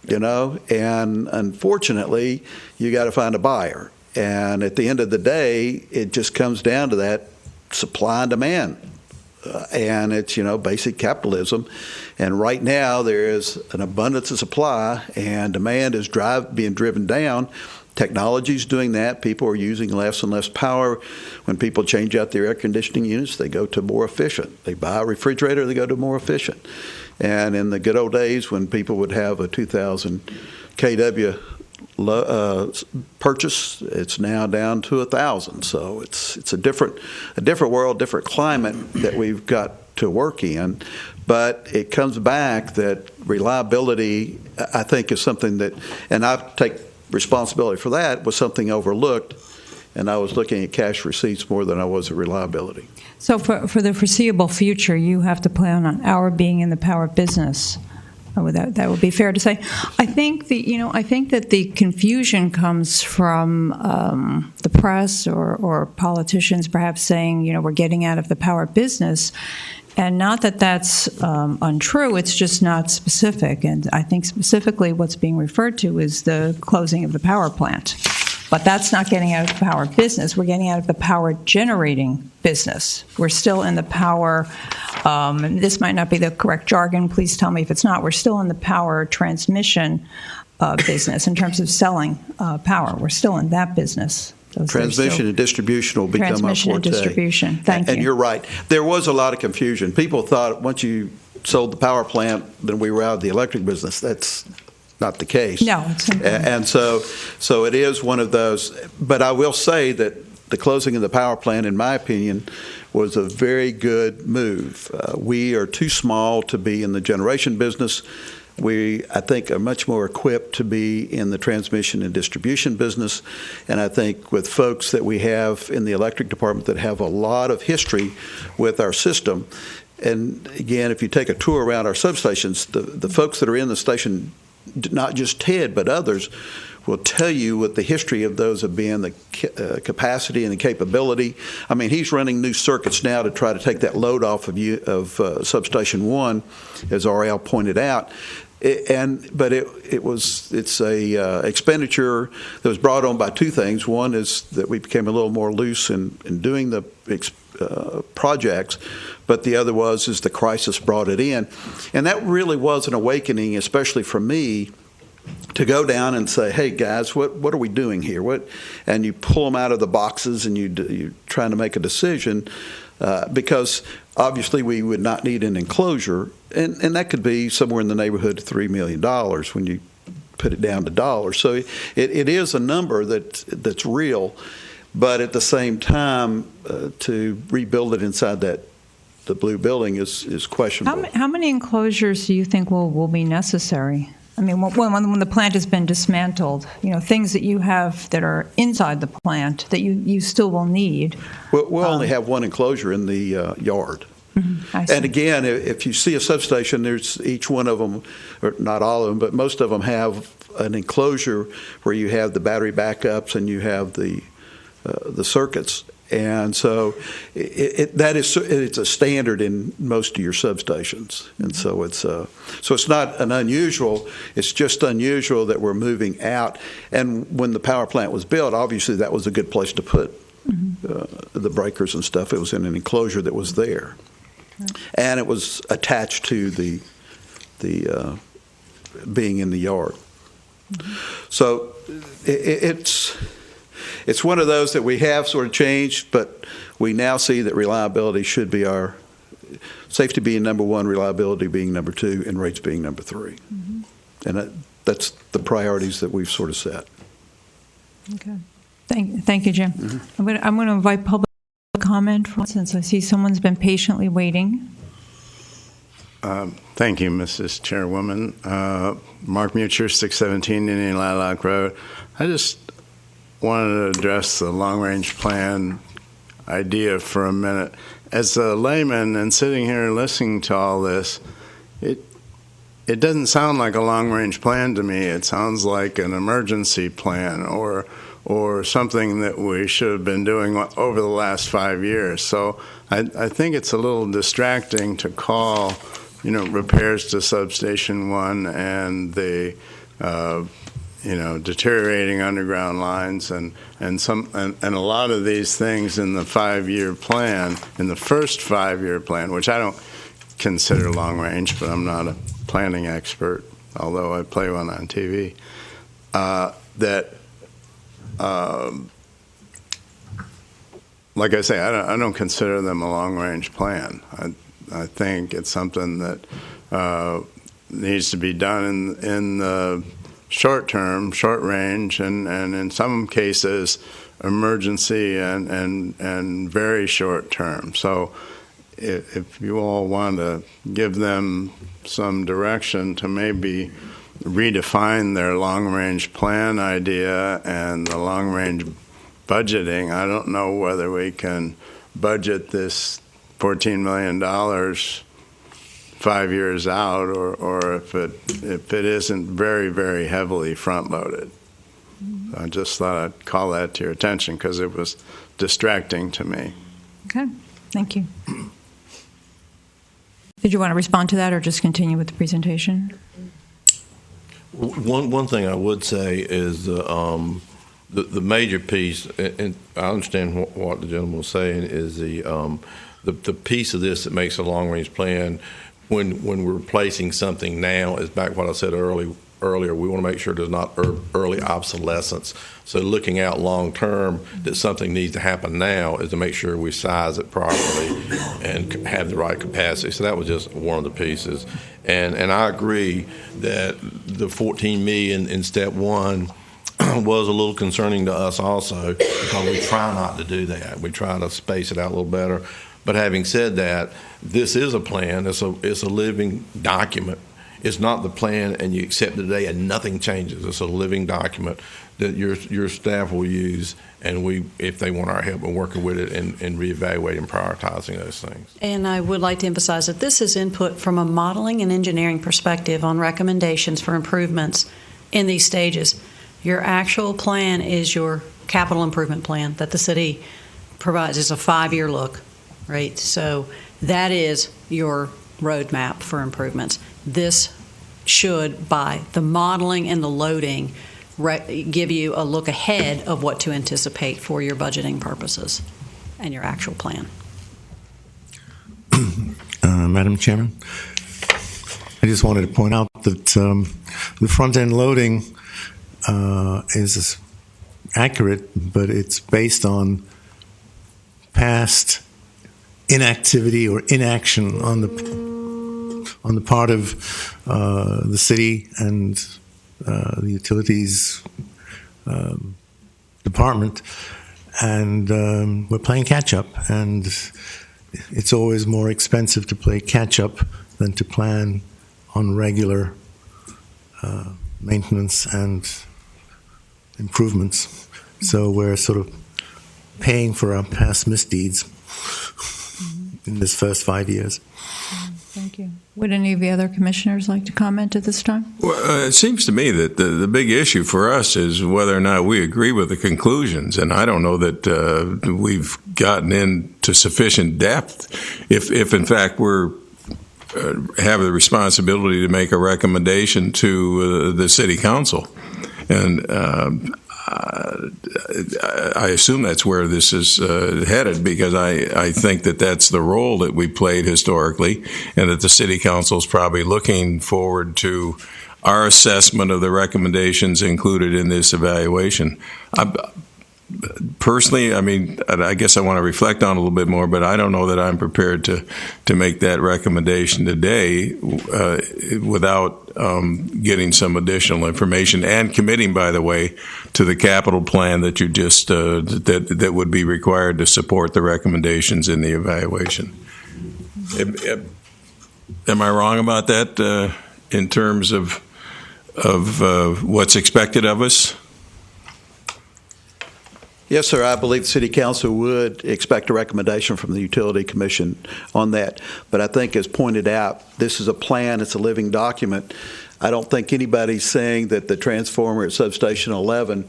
And unfortunately, you got to find a buyer. And at the end of the day, it just comes down to that supply and demand. And it's, basic capitalism. And right now, there is an abundance of supply, and demand is being driven down. Technology's doing that. People are using less and less power. When people change out their air conditioning units, they go to more efficient. They buy a refrigerator, they go to more efficient. And in the good old days when people would have a 2,000 kW purchase. It's now down to 1,000. So it's a different world, different climate that we've got to work in. But it comes back that reliability, I think, is something that, and I take responsibility for that, was something overlooked. And I was looking at cash receipts more than I was at reliability. So for the foreseeable future, you have to plan on our being in the power business. That would be fair to say. I think that the confusion comes from the press or politicians perhaps saying, we're getting out of the power business. And not that that's untrue, it's just not specific. And I think specifically what's being referred to is the closing of the power plant. But that's not getting out of the power business. We're getting out of the power generating business. We're still in the power, and this might not be the correct jargon, please tell me if it's not. We're still in the power transmission business in terms of selling power. We're still in that business. Transmission and distribution will become our forte. Transmission and distribution, thank you. And you're right. There was a lot of confusion. People thought once you sold the power plant, then we were out of the electric business. That's not the case. No, it's not. And so it is one of those. But I will say that the closing of the power plant, in my opinion, was a very good move. We are too small to be in the generation business. We, I think, are much more equipped to be in the transmission and distribution business. And I think with folks that we have in the electric department that have a lot of history with our system, and again, if you take a tour around our substations, the folks that are in the station, not just Ted, but others, will tell you what the history of those have been, the capacity and the capability. I mean, he's running new circuits now to try to take that load off of Substation 1, as RL pointed out. But it's a expenditure that was brought on by two things. One is that we became a little more loose in doing the projects, but the other is the crisis brought it in. And that really was an awakening, especially for me, to go down and say, hey, guys, what are we doing here? And you pull them out of the boxes and you're trying to make a decision because obviously we would not need an enclosure, and that could be somewhere in the neighborhood of $3 million when you put it down to dollars. So it is a number that's real, but at the same time, to rebuild it inside the blue building is questionable. How many enclosures do you think will be necessary? I mean, when the plant has been dismantled, things that you have that are inside the plant that you still will need. We'll only have one enclosure in the yard. Mm-hmm. And again, if you see a substation, there's each one of them, or not all of them, but most of them have an enclosure where you have the battery backups and you have the circuits. And so it's a standard in most of your substations, and so it's not an unusual. It's just unusual that we're moving out. And when the power plant was built, obviously that was a good place to put the breakers and stuff. It was in an enclosure that was there, and it was attached to the being in the yard. So it's one of those that we have sort of changed, but we now see that reliability should be our safety being number one, reliability being number two, and rates being number three. Mm-hmm. And that's the priorities that we've sort of set. Okay. Thank you, Jim. Mm-hmm. I'm going to invite public comment, since I see someone's been patiently waiting. Thank you, Mrs. Chairwoman. Mark Mucher, 617 Indian Lilac Road. I just wanted to address the long-range plan idea for a minute. As a layman and sitting here and listening to all this, it doesn't sound like a long-range plan to me. It sounds like an emergency plan or something that we should have been doing over the last 5 years. So I think it's a little distracting to call, repairs to Substation 1 and the deteriorating underground lines and a lot of these things in the 5-year plan, in the first 5-year plan, which I don't consider long range, but I'm not a planning expert, although I play one on TV, like I say, I don't consider them a long range plan. I think it's something that needs to be done in the short term, short range, and in some cases, emergency and very short term. So if you all want to give them some direction to maybe redefine their long-range plan idea and the long-range budgeting, I don't know whether we can budget this $14 million 5 years out, or if it isn't very, very heavily front-loaded. I just thought I'd call that to your attention because it was distracting to me. Okay, thank you. Did you want to respond to that or just continue with the presentation? One thing I would say is the major piece, and I understand what the gentleman was saying, is the piece of this that makes a long-range plan when we're replacing something now is back what I said earlier. We want to make sure there's not early obsolescence. So looking out long term that something needs to happen now is to make sure we size it properly and have the right capacity. So that was just one of the pieces. And I agree that the $14 million in step one was a little concerning to us also, because we try not to do that. We try to space it out a little better. But having said that, this is a plan. It's a living document. It's not the plan and you accept it today and nothing changes. It's a living document that your staff will use, and if they want our help in working with it and reevaluating and prioritizing those things. And I would like to emphasize that this is input from a modeling and engineering perspective on recommendations for improvements in these stages. Your actual plan is your capital improvement plan that the city provides. It's a 5-year look, right? So that is your roadmap for improvements. This should, by the modeling and the loading, give you a look ahead of what to anticipate for your budgeting purposes and your actual plan. Madam Chairman, I just wanted to point out that the front-end loading is accurate, but it's based on past inactivity or inaction on the part of the city and the utilities department, and we're playing catch-up, and it's always more expensive to play catch-up than to plan on regular maintenance and improvements. So we're sort of paying for our past misdeeds in this first 5 years. Thank you. Would any of the other commissioners like to comment at this time? Well, it seems to me that the big issue for us is whether or not we agree with the conclusions, and I don't know that we've gotten into sufficient depth if in fact we're have the responsibility to make a recommendation to the city council. And I assume that's where this is headed, because I think that that's the role that we played historically, and that the city council is probably looking forward to our assessment of the recommendations included in this evaluation. Personally, I mean, I guess I want to reflect on it a little bit more, but I don't know that I'm prepared to make that recommendation today without getting some additional information and committing, by the way, to the capital plan that you just that would be required to support the recommendations in the evaluation. Am I wrong about that in terms of what's expected of us? Yes, sir. I believe the City Council would expect a recommendation from the Utility Commission on that. But I think, as pointed out, this is a plan. It's a living document. I don't think anybody's saying that the transformer at Substation 11,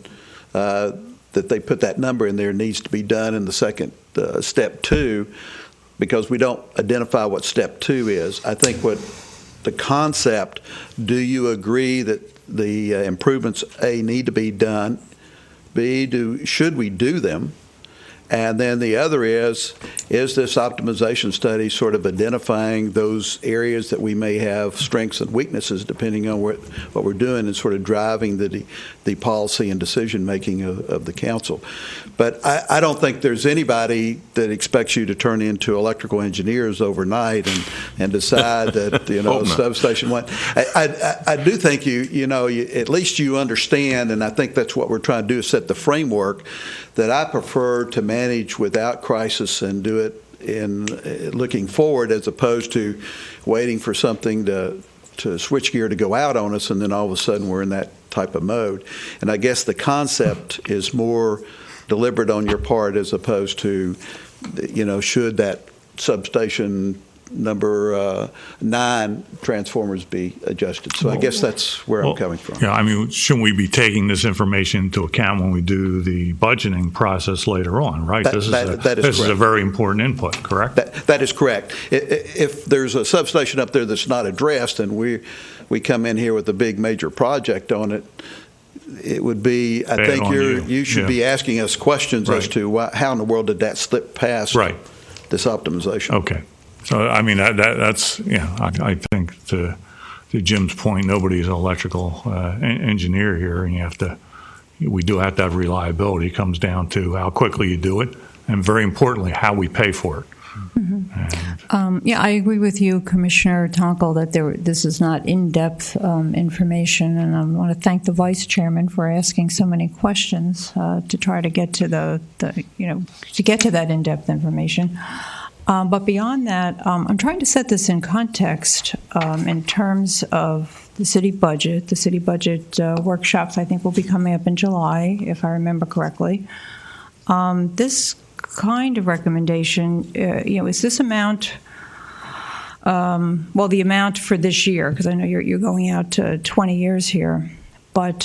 that they put that number in there, needs to be done in the second Step 2, because we don't identify what Step 2 is. I think what the concept, do you agree that the improvements, A, need to be done, B, should we do them? And then the other is this optimization study sort of identifying those areas that we may have strengths and weaknesses depending on what we're doing, and sort of driving the policy and decision making of the council. But I don't think there's anybody that expects you to turn into electrical engineers overnight and decide that substation one. I do think at least you understand, and I think that's what we're trying to do, is set the framework that I prefer to manage without crisis and do it in looking forward, as opposed to waiting for something to switch gear to go out on us, and then all of a sudden we're in that type of mode. And I guess the concept is more deliberate on your part, as opposed to, should that substation number 9 transformers be adjusted. So I guess that's where I'm coming from. Yeah, I mean, shouldn't we be taking this information into account when we do the budgeting process later on, right? This is a very important input, correct? That is correct. If there's a substation up there that's not addressed, and we come in here with a big major project on it, it would be, I think you should be asking us questions as to how in the world did that slip past this optimization. Okay. So, I mean, that's, I think to Jim's point, nobody's an electrical engineer here, and we do have to have reliability. It comes down to how quickly you do it, and very importantly, how we pay for it. Mm-hmm. I agree with you, Commissioner Tonkel, that this is not in-depth information, and I want to thank the Vice Chairman for asking so many questions to try to get to to get to that in-depth information. But beyond that, I'm trying to set this in context in terms of the city budget. The city budget workshops, I think, will be coming up in July, if I remember correctly. This kind of recommendation, is this amount, the amount for this year, because I know you're going out to 20 years here, but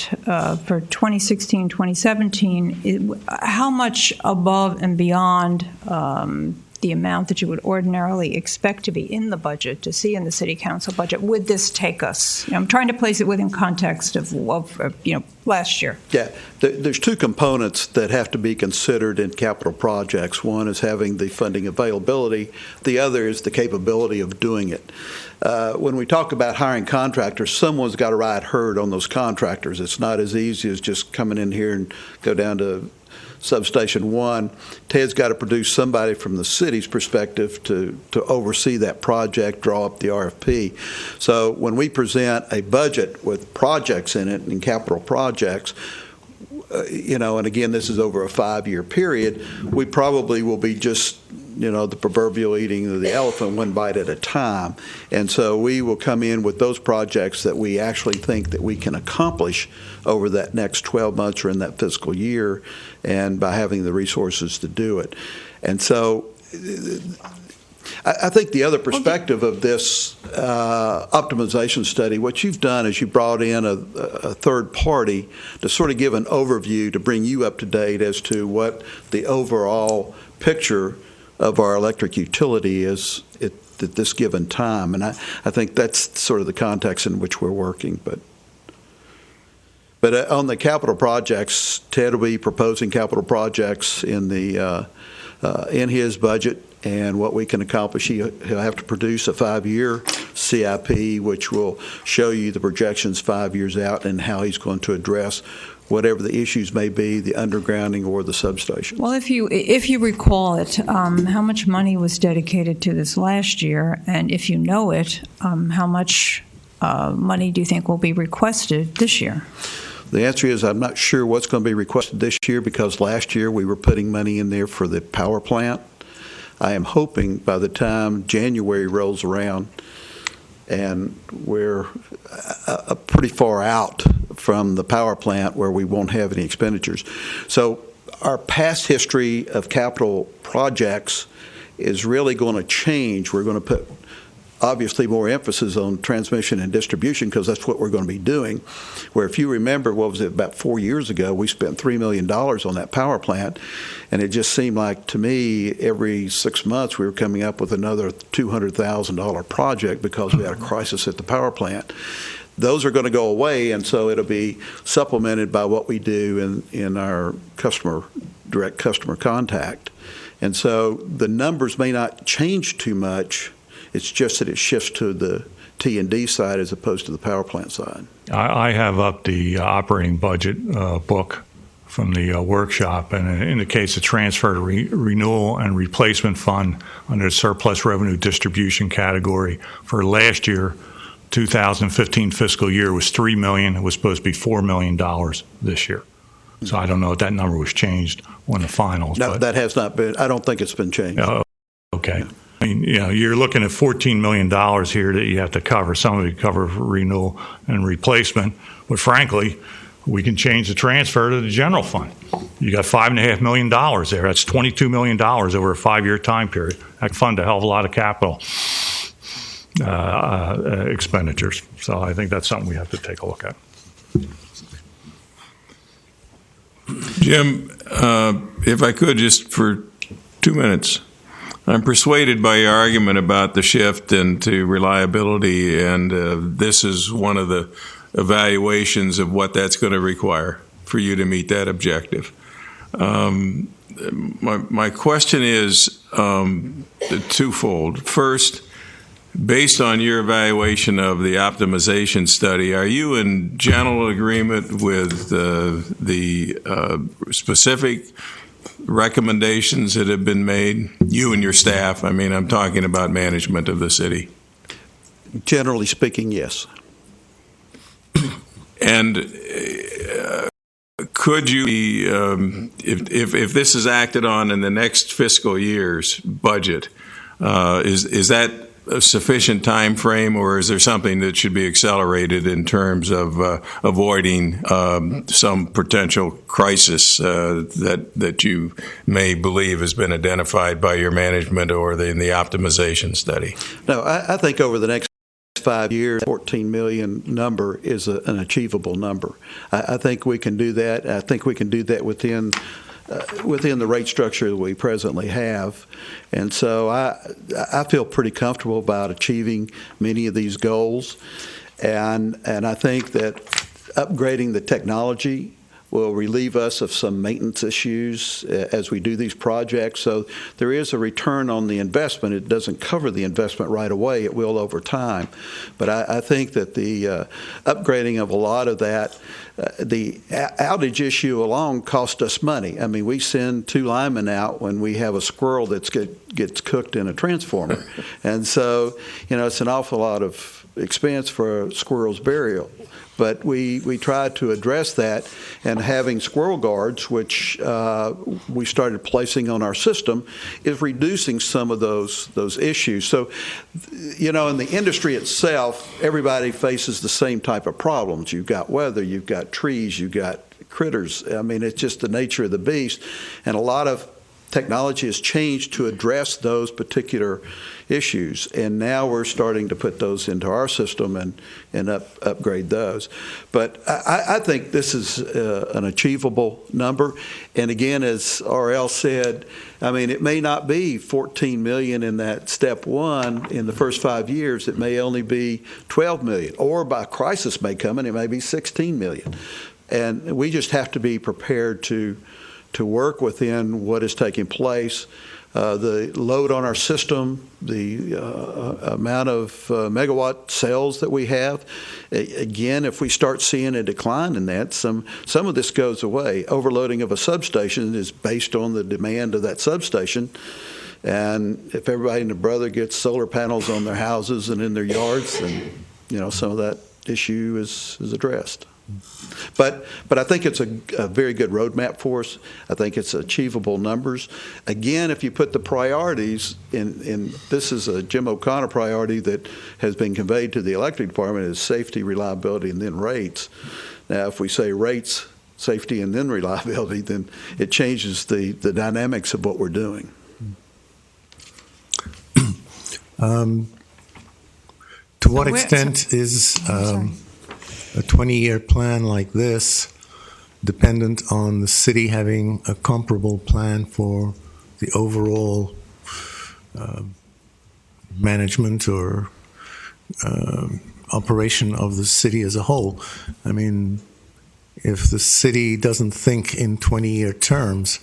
for 2016, 2017, how much above and beyond the amount that you would ordinarily expect to be in the budget, to see in the city council budget, would this take us? I'm trying to place it within context of last year. Yeah, there's 2 components that have to be considered in capital projects. One is having the funding availability. The other is the capability of doing it. When we talk about hiring contractors, someone's got to ride herd on those contractors. It's not as easy as just coming in here and go down to Substation 1. Ted's got to produce somebody from the city's perspective to oversee that project, draw up the RFP. So when we present a budget with projects in it and capital projects, and again, this is over a 5-year period, we probably will be just, the proverbial eating of the elephant one bite at a time. And so we will come in with those projects that we actually think that we can accomplish over that next 12 months or in that fiscal year, and by having the resources to do it. And so I think the other perspective of this optimization study, what you've done is you brought in a third party to sort of give an overview, to bring you up to date as to what the overall picture of our electric utility is at this given time. And I think that's sort of the context in which we're working. But on the capital projects, Ted will be proposing capital projects in his budget, and what we can accomplish. He'll have to produce a 5-year CIP, which will show you the projections 5 years out and how he's going to address whatever the issues may be, the undergrounding or the substation. Well, if you recall it, how much money was dedicated to this last year, and if you know it, how much money do you think will be requested this year? The answer is I'm not sure what's going to be requested this year, because last year we were putting money in there for the power plant. I am hoping by the time January rolls around and we're pretty far out from the power plant where we won't have any expenditures. So our past history of capital projects is really going to change. We're going to put obviously more emphasis on transmission and distribution, because that's what we're going to be doing. Where if you remember, what was it, about 4 years ago, we spent $3 million on that power plant, and it just seemed like to me every 6 months we were coming up with another $200,000 project because we had a crisis at the power plant. Those are going to go away, and so it'll be supplemented by what we do in our direct customer contact. And so the numbers may not change too much. It's just that it shifts to the T&D side as opposed to the power plant side. I have up the operating budget book from the workshop, and it indicates a transfer to renewal and replacement fund under the surplus revenue distribution category for last year. 2015 fiscal year was $3 million. It was supposed to be $4 million this year. So I don't know if that number was changed on the finals. No, but that has not been. I don't think it's been changed. Okay. I mean, you're looking at $14 million here that you have to cover. Some of it cover for renewal and replacement. But frankly, we can change the transfer to the general fund. You got $5.5 million there. That's $22 million over a 5-year time period. That can fund a hell of a lot of capital expenditures. So I think that's something we have to take a look at. Jim, if I could, just for 2 minutes, I'm persuaded by your argument about the shift into reliability, and this is one of the evaluations of what that's going to require for you to meet that objective. My question is twofold. First, based on your evaluation of the optimization study, are you in general agreement with the specific recommendations that have been made, you and your staff? I mean, I'm talking about management of the city. Generally speaking, yes. And could you be, if this is acted on in the next fiscal year's budget, is that a sufficient time frame, or is there something that should be accelerated in terms of avoiding some potential crisis that you may believe has been identified by your management or in the optimization study? No, I think over the next 5 years, 14 million number is an achievable number. I think we can do that. I think we can do that within the rate structure that we presently have. And so I feel pretty comfortable about achieving many of these goals. And I think that upgrading the technology will relieve us of some maintenance issues as we do these projects. So there is a return on the investment. It doesn't cover the investment right away. It will over time. But I think that the upgrading of a lot of that, the outage issue alone cost us money. I mean, we send 2 linemen out when we have a squirrel that gets cooked in a transformer. And so, it's an awful lot of expense for a squirrel's burial. But we tried to address that, and having squirrel guards, which we started placing on our system, is reducing some of those issues. So, in the industry itself, everybody faces the same type of problems. You've got weather, you've got trees, you've got critters. I mean, it's just the nature of the beast. And a lot of technology has changed to address those particular issues, and now we're starting to put those into our system and upgrade those. But I think this is an achievable number. And again, as RL said, I mean, it may not be 14 million in that step one in the first 5 years. It may only be 12 million, or by crisis may come and it may be 16 million. And we just have to be prepared to work within what is taking place. The load on our system, the amount of megawatt cells that we have. Again, if we start seeing a decline in that, some of this goes away. Overloading of a substation is based on the demand of that substation. And if everybody and their brother gets solar panels on their houses and in their yards, then some of that issue is addressed. But I think it's a very good roadmap for us. I think it's achievable numbers. Again, if you put the priorities in, this is a Jim O'Connor priority that has been conveyed to the electric department, is safety, reliability, and then rates. Now, if we say rates, safety, and then reliability, then it changes the dynamics of what we're doing. To what extent is a 20-year plan like this dependent on the city having a comparable plan for the overall management or operation of the city as a whole? I mean, if the city doesn't think in 20-year terms,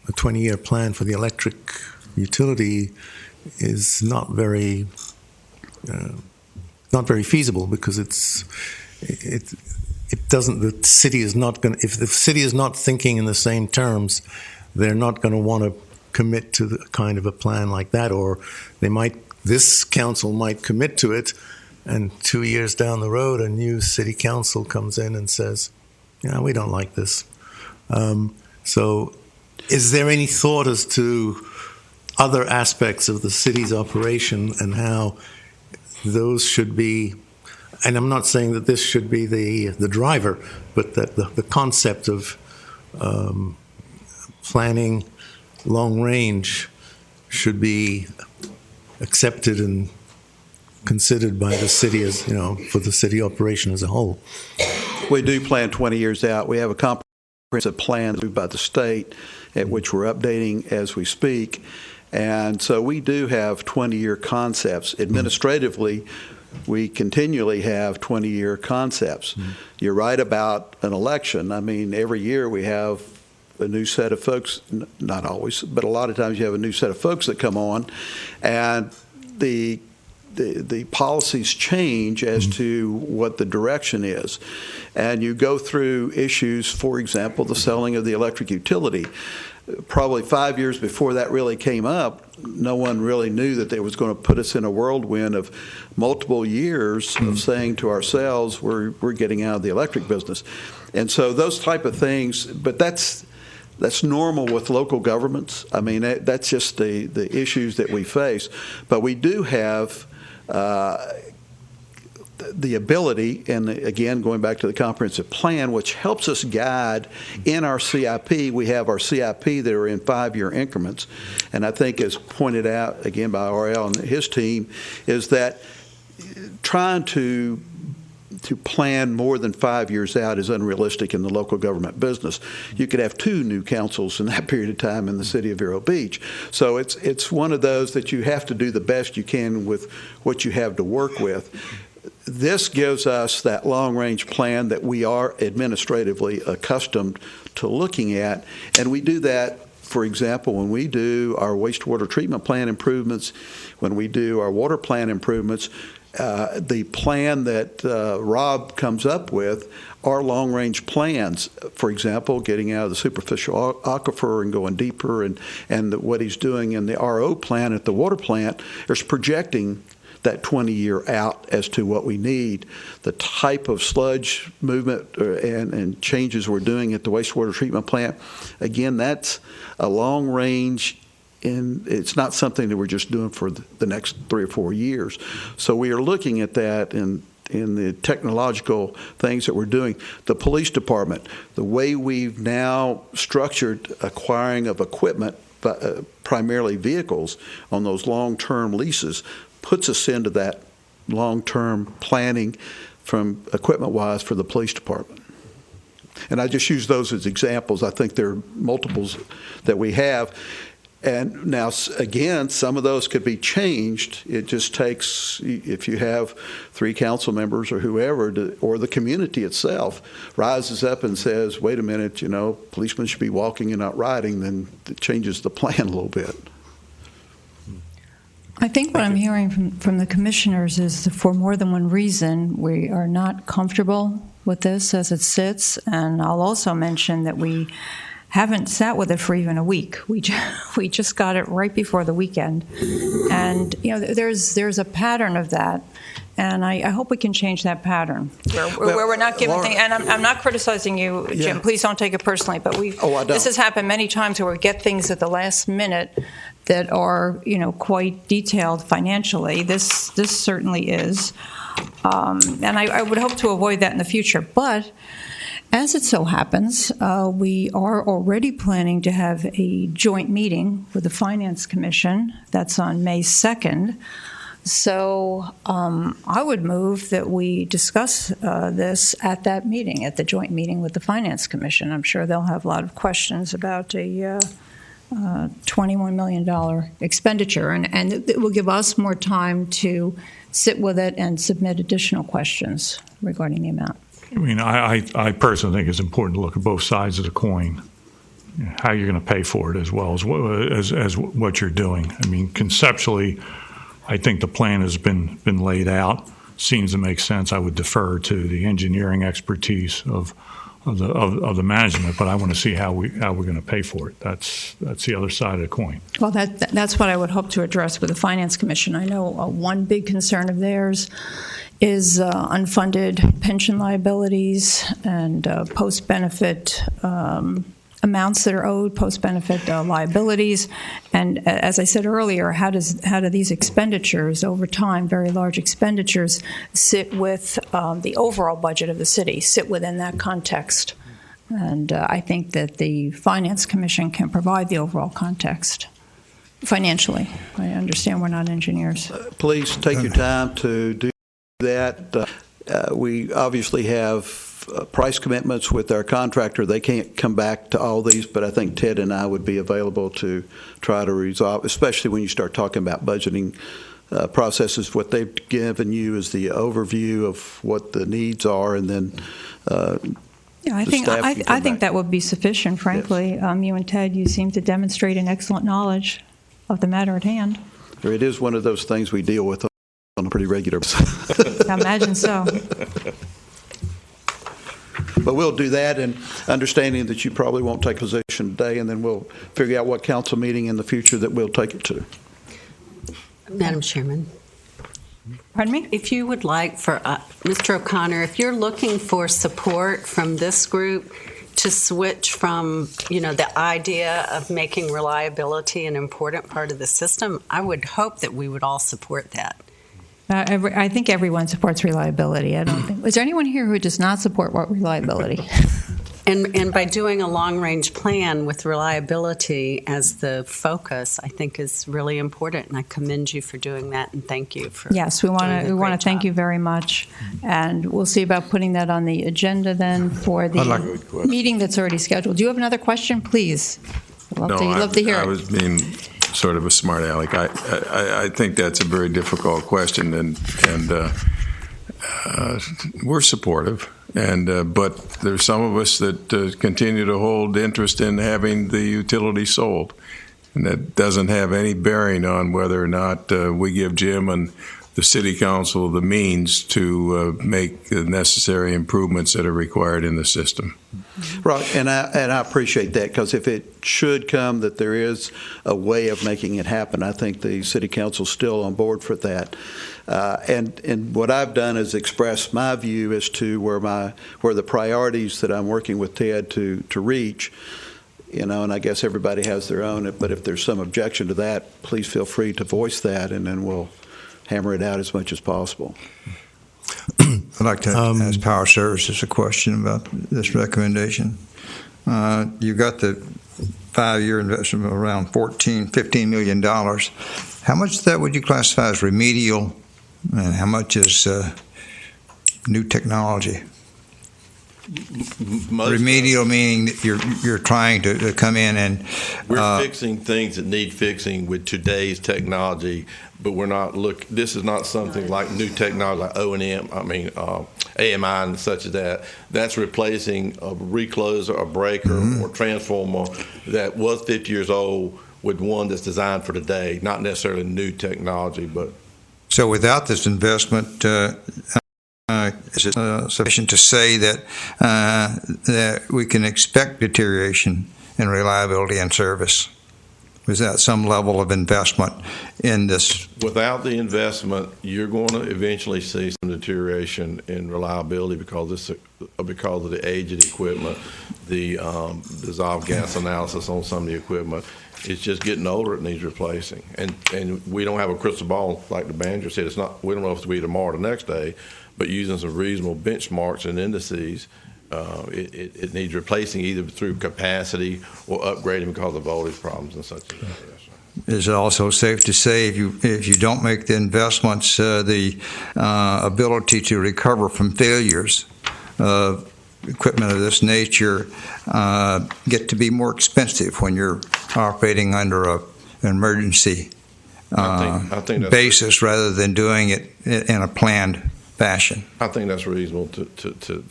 a 20-year plan for the electric utility is not very feasible, because it doesn't. The city is not going. If the city is not thinking in the same terms, they're not going to want to commit to the kind of a plan like that, or they might. This council might commit to it, and 2 years down the road, a new city council comes in and says, "Yeah, we don't like this." So, is there any thought as to other aspects of the city's operation and how those should be? And I'm not saying that this should be the driver, but that the concept of planning long range should be accepted and considered by the city as, for the city operation as a whole. We do plan 20 years out. We have a comprehensive plan approved by the state, at which we're updating as we speak. And so we do have 20-year concepts. Administratively, we continually have 20-year concepts. You're right about an election. I mean, every year we have a new set of folks, not always, but a lot of times you have a new set of folks that come on, and the policies change as to what the direction is. And you go through issues, for example, the selling of the electric utility. Probably 5 years before that really came up, no one really knew that it was going to put us in a whirlwind of multiple years of saying to ourselves, we're getting out of the electric business. And so those type of things, but that's normal with local governments. I mean, that's just the issues that we face. But we do have the ability, and again, going back to the comprehensive plan, which helps us guide in our CIP. We have our CIP that are in 5-year increments. And I think, as pointed out again by RL and his team, is that trying to plan more than 5 years out is unrealistic in the local government business. You could have 2 new councils in that period of time in the city of Vero Beach. So it's one of those that you have to do the best you can with what you have to work with. This gives us that long-range plan that we are administratively accustomed to looking at, and we do that, for example, when we do our wastewater treatment plant improvements, when we do our water plant improvements. The plan that Rob comes up with are long-range plans. For example, getting out of the superficial aquifer and going deeper, and what he's doing in the RO plant at the water plant is projecting that 20-year out as to what we need. The type of sludge movement and changes we're doing at the wastewater treatment plant, again, that's a long range, and it's not something that we're just doing for the next 3 or 4 years. So we are looking at that in the technological things that we're doing. The police department, the way we've now structured acquiring of equipment, primarily vehicles, on those long-term leases, puts us into that long-term planning from equipment-wise for the police department. And I just use those as examples. I think there are multiples that we have. And now, again, some of those could be changed. It just takes, if you have 3 council members or whoever, or the community itself rises up and says, wait a minute, policemen should be walking and not riding, then it changes the plan a little bit. I think what I'm hearing from the commissioners is that for more than one reason, we are not comfortable with this as it sits. And I'll also mention that we haven't sat with it for even a week. We just got it right before the weekend. And, there's a pattern of that. And I hope we can change that pattern where we're not giving things. And I'm not criticizing you, Jim. Yeah. Please don't take it personally. But this has happened many times where we get things at the last minute that are, quite detailed financially. This certainly is. And I would hope to avoid that in the future. But as it so happens, we are already planning to have a joint meeting with the Finance Commission. That's on May 2nd. So I would move that we discuss this at that meeting, at the joint meeting with the Finance Commission. I'm sure they'll have a lot of questions about a $21 million expenditure, and it will give us more time to sit with it and submit additional questions regarding the amount. I mean, I personally think it's important to look at both sides of the coin. how you're going to pay for it as well as what you're doing. I mean, conceptually, I think the plan has been laid out. Seems to make sense. I would defer to the engineering expertise of the management, but I want to see how we're going to pay for it. That's the other side of the coin. Well, that's what I would hope to address with the Finance Commission. I know one big concern of theirs is unfunded pension liabilities and post-benefit amounts that are owed, post-benefit liabilities. And as I said earlier, how do these expenditures over time, very large expenditures, sit with the overall budget of the city, sit within that context? And I think that the Finance Commission can provide the overall context financially. I understand we're not engineers. Please take your time to do that. We obviously have price commitments with our contractor. They can't come back to all these, but I think Ted and I would be available to try to resolve, especially when you start talking about budgeting processes. What they've given you is the overview of what the needs are, and then yeah, I think that would be sufficient, frankly. Yes. You and Ted, you seem to demonstrate an excellent knowledge of the matter at hand. It is one of those things we deal with on a pretty regular basis. I imagine so. But we'll do that, and understanding that you probably won't take position today, and then we'll figure out what council meeting in the future that we'll take it to. Madam Chairman. Pardon me? If you would like for Mr. O'Connor, if you're looking for support from this group to switch from, the idea of making reliability an important part of the system, I would hope that we would all support that. I think everyone supports reliability. I don't think. Is there anyone here who does not support reliability? And by doing a long-range plan with reliability as the focus, I think is really important, and I commend you for doing that, and thank you for. Yes, we want to thank you very much, and we'll see about putting that on the agenda then for the meeting that's already scheduled. Do you have another question, please? Love to hear it. I was being sort of a smart aleck. I think that's a very difficult question, and we're supportive, but there's some of us that continue to hold interest in having the utility sold, and that doesn't have any bearing on whether or not we give Jim and the City Council the means to make the necessary improvements that are required in the system. Right, and I appreciate that, because if it should come that there is a way of making it happen, I think the City Council's still on board for that. And what I've done is express my view as to where the priorities that I'm working with Ted to reach. And I guess everybody has their own, but if there's some objection to that, please feel free to voice that, and then we'll hammer it out as much as possible. I'd like to ask Power Services a question about this recommendation. You got the 5-year investment of around $15 million. How much of that would you classify as remedial, and how much is new technology? Remedial meaning that you're trying to come in and we're fixing things that need fixing with today's technology, but we're not this is not something like new technology like O&M, AMI and such as that. That's replacing a recloser, a breaker, or transformer that was 50 years old with one that's designed for today, not necessarily new technology. But so without this investment, is it sufficient to say that we can expect deterioration in reliability and service? Was that some level of investment in this? Without the investment, you're going to eventually see some deterioration in reliability because of the age of the equipment, the dissolved gas analysis on some of the equipment. It's just getting older. It needs replacing, and we don't have a crystal ball like the manager said. It's not. We don't know if it'll be tomorrow or the next day. But using some reasonable benchmarks and indices, it needs replacing either through capacity or upgrading because of voltage problems and such. Is it also safe to say if you don't make the investments, the ability to recover from failures of equipment of this nature get to be more expensive when you're operating under an emergency I think basis rather than doing it in a planned fashion? I think that's reasonable to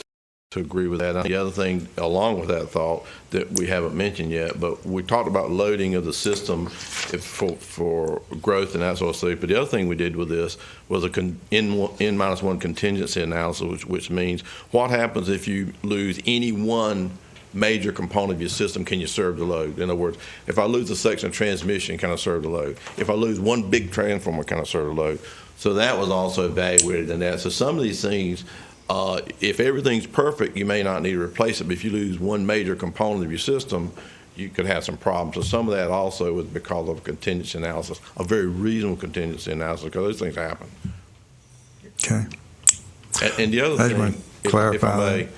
agree with that. The other thing, along with that thought, that we haven't mentioned yet, but we talked about loading of the system for growth and that sort of thing. But the other thing we did with this was a N-1 contingency analysis, which means what happens if you lose any one major component of your system, can you serve the load? In other words, if I lose a section of transmission, can I serve the load? If I lose one big transformer, can I serve the load? So that was also evaluated in that. So some of these things, if everything's perfect, you may not need to replace it, but if you lose one major component of your system, you could have some problems. So some of that also was because of a contingency analysis, a very reasonable contingency analysis, because those things happen. Okay. And the other thing, if I may,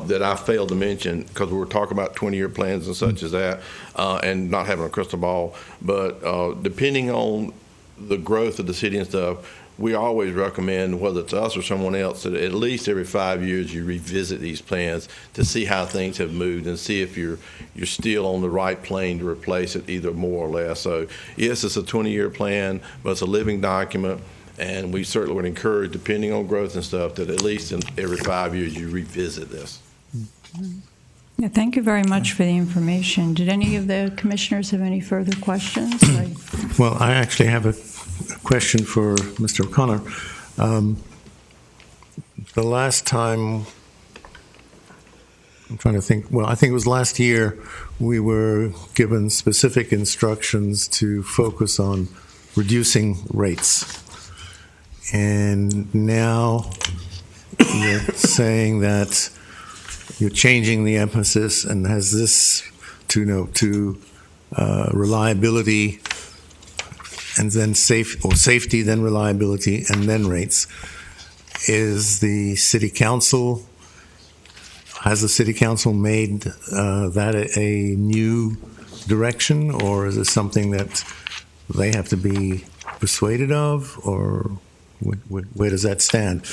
that I failed to mention, because we were talking about 20-year plans and such as that, and not having a crystal ball, but depending on the growth of the city and stuff, we always recommend, whether it's us or someone else, that at least every 5 years you revisit these plans to see how things have moved and see if you're still on the right plane to replace it, either more or less. So yes, it's a 20-year plan, but it's a living document, and we certainly would encourage, depending on growth and stuff, that at least every 5 years you revisit this. Yeah, thank you very much for the information. Did any of the commissioners have any further questions? Well, I actually have a question for Mr. O'Connor. The last time, I'm trying to think, well, I think it was last year, we were given specific instructions to focus on reducing rates. And now you're saying that you're changing the emphasis, and has this to reliability, and then safety, then reliability, and then rates. Has the city council made that a new direction, or is it something that they have to be persuaded of, or where does that stand?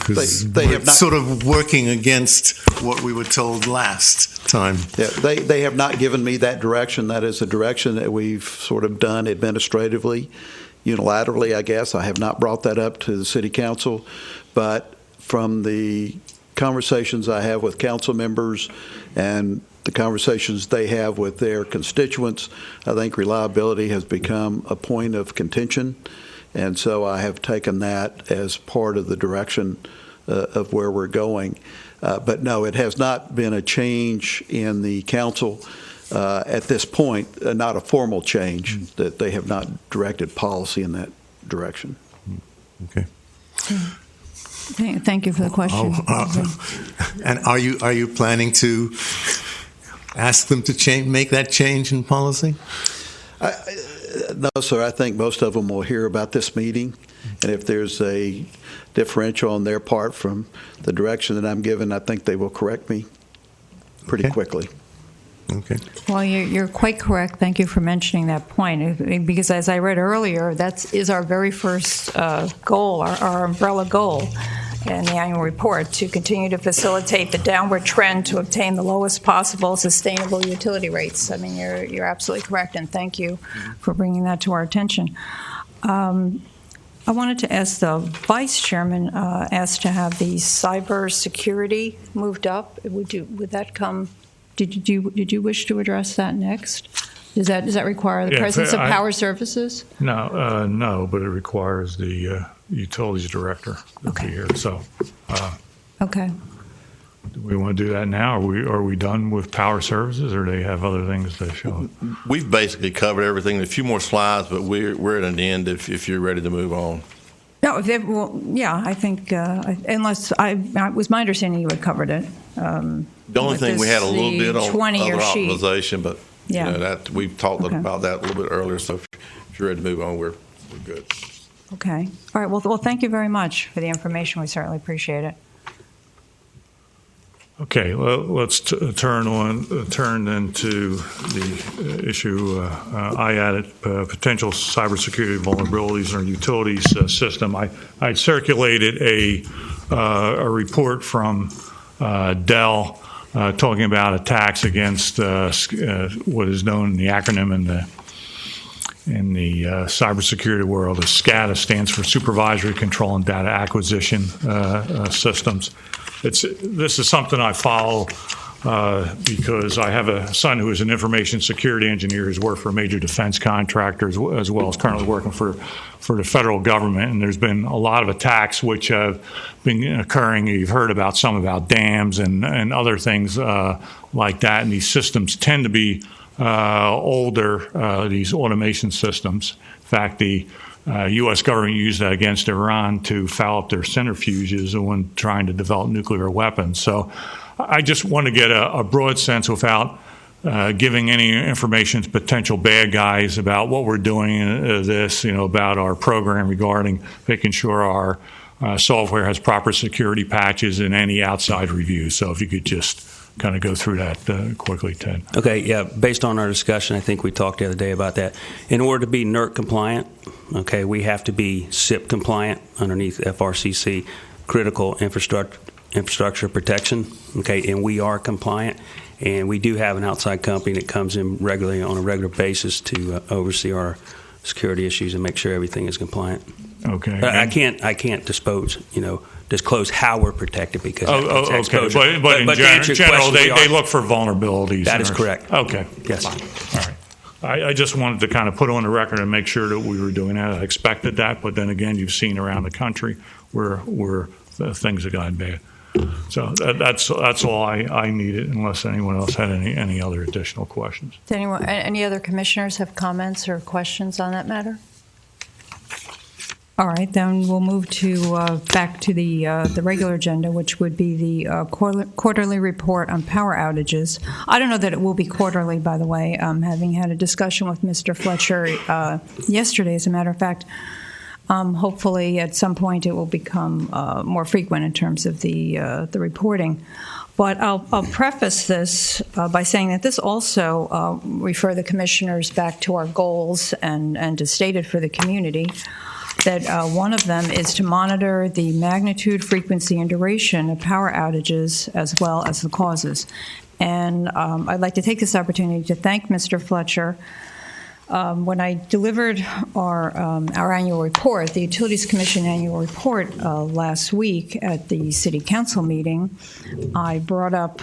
Because they have not, sort of working against what we were told last time. Yeah, they have not given me that direction. That is a direction that we've sort of done administratively, unilaterally, I guess. I have not brought that up to the city council, but from the conversations I have with council members and the conversations they have with their constituents, I think reliability has become a point of contention. And so I have taken that as part of the direction of where we're going. But no, it has not been a change in the council at this point, not a formal change, that they have not directed policy in that direction. Okay. Thank you for the question. And are you planning to ask them to make that change in policy? No, sir. I think most of them will hear about this meeting, and if there's a differential on their part from the direction that I'm given, I think they will correct me pretty quickly. Okay. Well, you're quite correct. Thank you for mentioning that point, because as I read earlier, that is our very first goal, our umbrella goal in the annual report, to continue to facilitate the downward trend to obtain the lowest possible sustainable utility rates. I mean, you're absolutely correct, and thank you for bringing that to our attention. I wanted to ask the vice chairman, asked to have the cyber security moved up. Would that come? Did you wish to address that next? Does that require the presence of power services? No, but it requires the utilities director to be here. So, okay. Do we want to do that now? Are we done with power services, or do they have other things to show? We've basically covered everything. A few more slides, but we're at an end if you're ready to move on. No, I think unless it was my understanding you had covered it. The only thing we had a little bit on other optimization, but that we've talked about that a little bit earlier. So if you're ready to move on, we're good. Okay. All right. Well, thank you very much for the information. We certainly appreciate it. Okay. Well, let's turn then to the issue I added, potential cybersecurity vulnerabilities in our utilities system. I circulated a report from Dell talking about attacks against what is known in the acronym in the cybersecurity world is SCADA, stands for Supervisory Control and Data Acquisition Systems. This is something I follow because I have a son who is an information security engineer who's worked for a major defense contractor as well as currently working for the federal government. And there's been a lot of attacks which have been occurring. You've heard about some about dams and other things like that. And these systems tend to be older, these automation systems. In fact, the U.S. government used that against Iran to foul up their centrifuges when trying to develop nuclear weapons. So I just want to get a broad sense without giving any information to potential bad guys about what we're doing about our program regarding making sure our software has proper security patches and any outside reviews. So if you could just kind of go through that quickly, Ted. Okay, yeah, based on our discussion, I think we talked the other day about that. In order to be NERC compliant, okay, we have to be SIP compliant underneath FRCC, critical infrastructure protection, okay, and we are compliant. And we do have an outside company that comes in regularly on a regular basis to oversee our security issues and make sure everything is compliant. Okay. But I can't disclose how we're protected because it's okay. exposure. But in general, they look for vulnerabilities. That is correct. Okay. Yes. Fine. All right. I just wanted to kind of put on the record and make sure that we were doing that. I expected that, but then again, you've seen around the country where things have gotten bad. So that's all I needed, unless anyone else had any other additional questions. Does any other commissioners have comments or questions on that matter? All right, then we'll move to back to the regular agenda, which would be the quarterly report on power outages. I don't know that it will be quarterly, by the way. Having had a discussion with Mr. Fletcher yesterday, as a matter of fact. Hopefully, at some point, it will become more frequent in terms of the reporting. But I'll preface this by saying that this also refer the commissioners back to our goals and to state it for the community. That one of them is to monitor the magnitude, frequency, and duration of power outages as well as the causes. And I'd like to take this opportunity to thank Mr. Fletcher. When I delivered our annual report, the Utilities Commission annual report last week at the City Council meeting, I brought up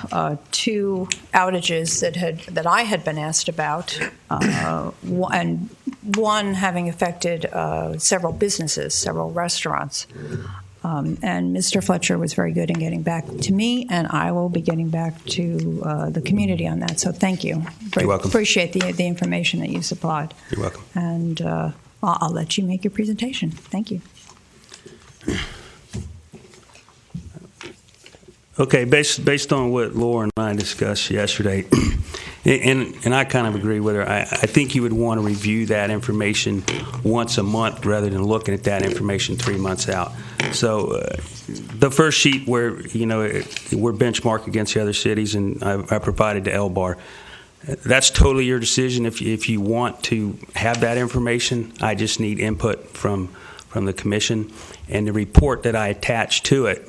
two outages that I had been asked about, and one having affected several businesses, several restaurants. And Mr. Fletcher was very good in getting back to me, and I will be getting back to the community on that. So thank you. You're welcome. Appreciate the information that you supplied. You're welcome. And I'll let you make your presentation. Thank you. Okay, based on what Laura and I discussed yesterday, and I kind of agree with her, I think you would want to review that information once a month rather than looking at that information 3 months out. So the first sheet where, we're benchmarked against the other cities, and I provided the LBAR. That's totally your decision if you want to have that information. I just need input from the commission. And the report that I attached to it,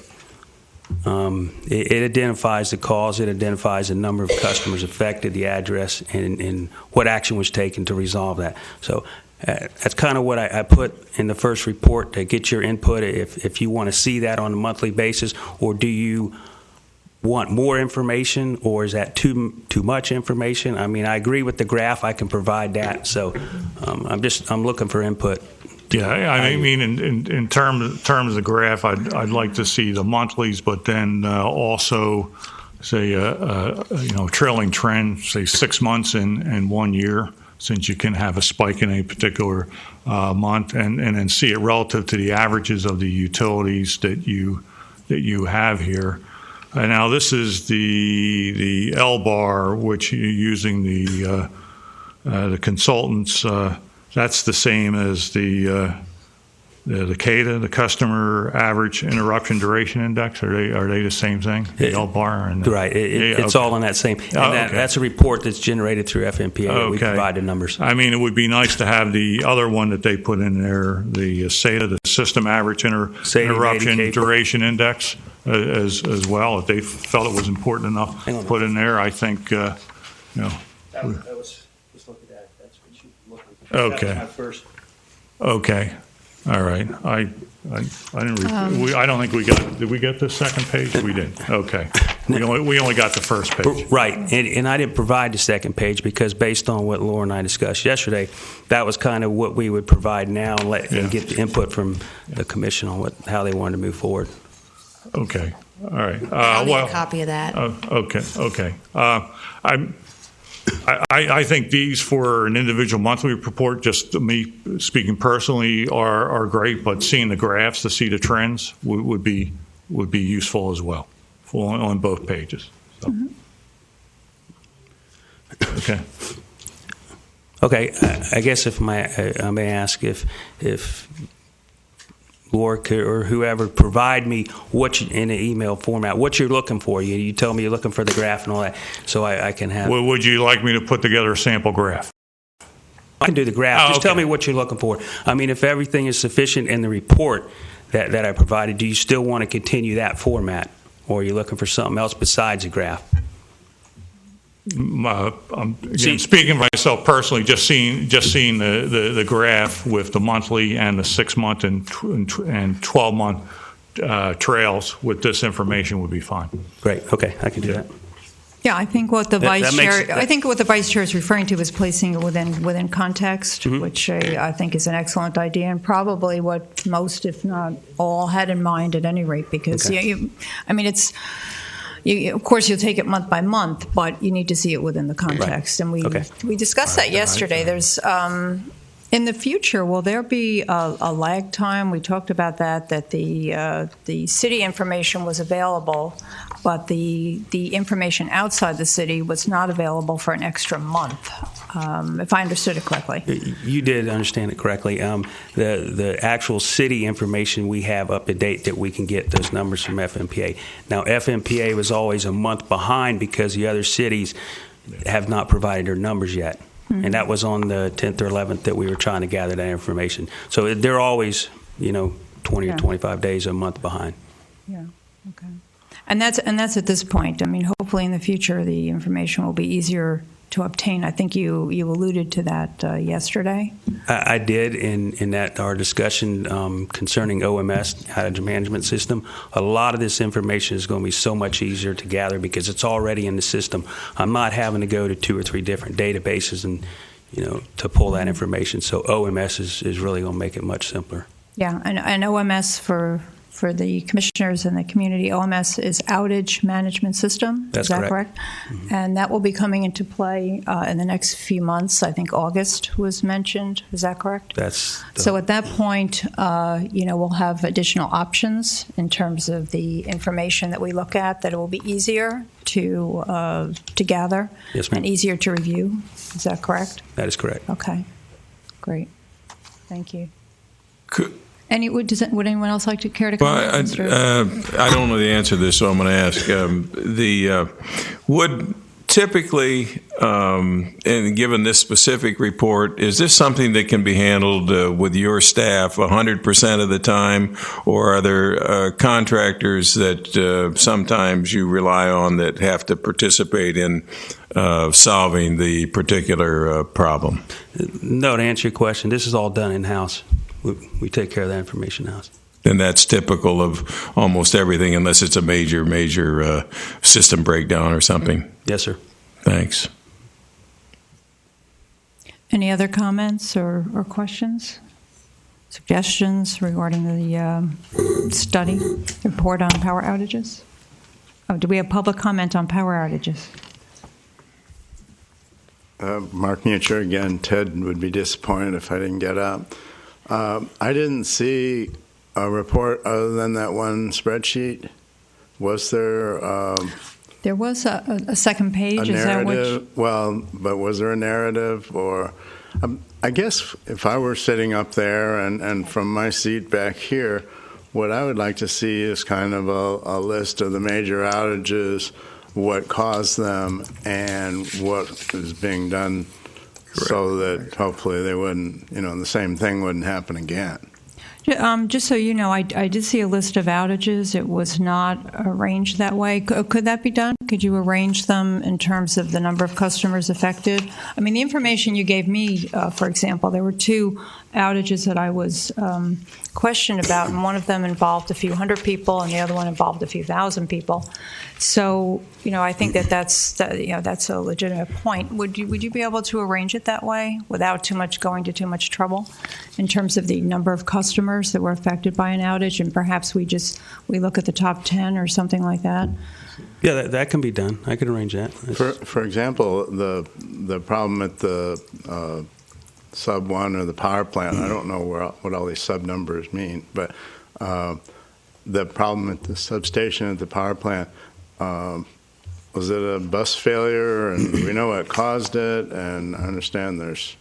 it identifies the cause, it identifies the number of customers affected, the address, and what action was taken to resolve that. So that's kind of what I put in the first report to get your input if you want to see that on a monthly basis, or do you want more information, or is that too much information? I mean, I agree with the graph. I can provide that. So I'm looking for input. Yeah, I mean, in terms of the graph, I'd like to see the monthlies, but then also say a trailing trend, say 6 months and 1 year, since you can have a spike in a particular month, and then see it relative to the averages of the utilities that you have here. Now this is the LBAR, which you're using the consultants. That's the same as the CADA, the Customer Average Interruption Duration Index. Are they the same thing? The LBAR and right. It's all on that same. And that's a report that's generated through FMPA. Okay. We provide the numbers. I mean, it would be nice to have the other one that they put in there, the SATA, the System Average Interruption Duration Index, as well. If they felt it was important enough to put in there, I think That was, let's look at that. That's what you look at. Okay. That was my first. Okay. All right. I didn't. I don't think we got. Did we get the second page? We didn't. Okay. We only got the first page. Right, and I didn't provide the second page because based on what Laura and I discussed yesterday, that was kind of what we would provide now and get the input from the commission on how they wanted to move forward. Okay. All right. I'll need a copy of that. Okay. Okay. I think these for an individual monthly report, just me speaking personally, are great. But seeing the graphs to see the trends would be useful as well, on both pages. So. Mm-hmm. Okay. Okay. I guess I may ask if Laura or whoever provide me in an email format what you're looking for. You tell me you're looking for the graph and all that, so I can have. Well, would you like me to put together a sample graph? I can do the graph. Just tell me what you're looking for. I mean, if everything is sufficient in the report that I provided, do you still want to continue that format, or are you looking for something else besides a graph? Speaking for myself personally, just seeing the graph with the monthly and the 6 month and 12-month trails with this information would be fine. Great. Okay, I can do that. Yeah, I think what the vice chair is referring to is placing it within context, mm-hmm. which I think is an excellent idea, and probably what most, if not all, had in mind at any rate. Because it's. Of course, you'll take it month by month, but you need to see it within the context. Right. And we discussed that yesterday. There's in the future, will there be a lag time? We talked about that the city information was available, but the information outside the city was not available for an extra month. If I understood it correctly. You did understand it correctly. The actual city information we have up to date that we can get those numbers from FMPA. Now, FMPA was always a month behind because the other cities have not provided their numbers yet. Mm-hmm. And that was on the 10th or 11th that we were trying to gather that information. So they're always, 20 or 25 days a month behind. Yeah, okay. And that's at this point. I mean, hopefully in the future the information will be easier to obtain. I think you alluded to that yesterday. I did in that our discussion concerning OMS, outage management system. A lot of this information is going to be so much easier to gather because it's already in the system. I'm not having to go to 2 or 3 different databases and to pull that information. So OMS is really going to make it much simpler. Yeah, and OMS for the commissioners and the community, OMS is Outage Management System. That's correct? Mm-hmm. And that will be coming into play in the next few months. I think August was mentioned. Is that correct? So at that point, we'll have additional options in terms of the information that we look at, that it will be easier to gather. Yes, ma'am. And easier to review. Is that correct? That is correct. Okay, great. Thank you. Would anyone else like to care to comment? Well, I don't know the answer to this, so I'm going to ask. Would typically, and given this specific report, is this something that can be handled with your staff 100% of the time, or are there contractors that sometimes you rely on that have to participate in solving the particular problem? No, to answer your question, this is all done in-house. We take care of that information in-house. And that's typical of almost everything, unless it's a major system breakdown or something. Yes, sir. Thanks. Any other comments or questions, suggestions regarding the study report on power outages? Oh, do we have public comment on power outages? Mark Mucher again. Ted would be disappointed if I didn't get up. I didn't see a report other than that one spreadsheet. Was there? There was a second page. A narrative. Well, but was there a narrative? Or I guess if I were sitting up there and from my seat back here, what I would like to see is kind of a list of the major outages, what caused them, and what is being done. Correct. So that hopefully they wouldn't, the same thing wouldn't happen again. Just so you know, I did see a list of outages. It was not arranged that way. Could that be done? Could you arrange them in terms of the number of customers affected? I mean, the information you gave me, for example, there were 2 outages that I was questioned about, and one of them involved a few hundred people, and the other one involved a few thousand people. So, I think that's a legitimate point. Would you be able to arrange it that way without going to too much trouble in terms of the number of customers that were affected by an outage, and perhaps we look at the top 10 or something like that? Yeah, that can be done. I can arrange that. For example, the problem at the sub 1 or the power plant, I don't know what all these sub numbers mean, but the problem at the substation at the power plant, was it a bus failure, and we know what caused it, and I understand there's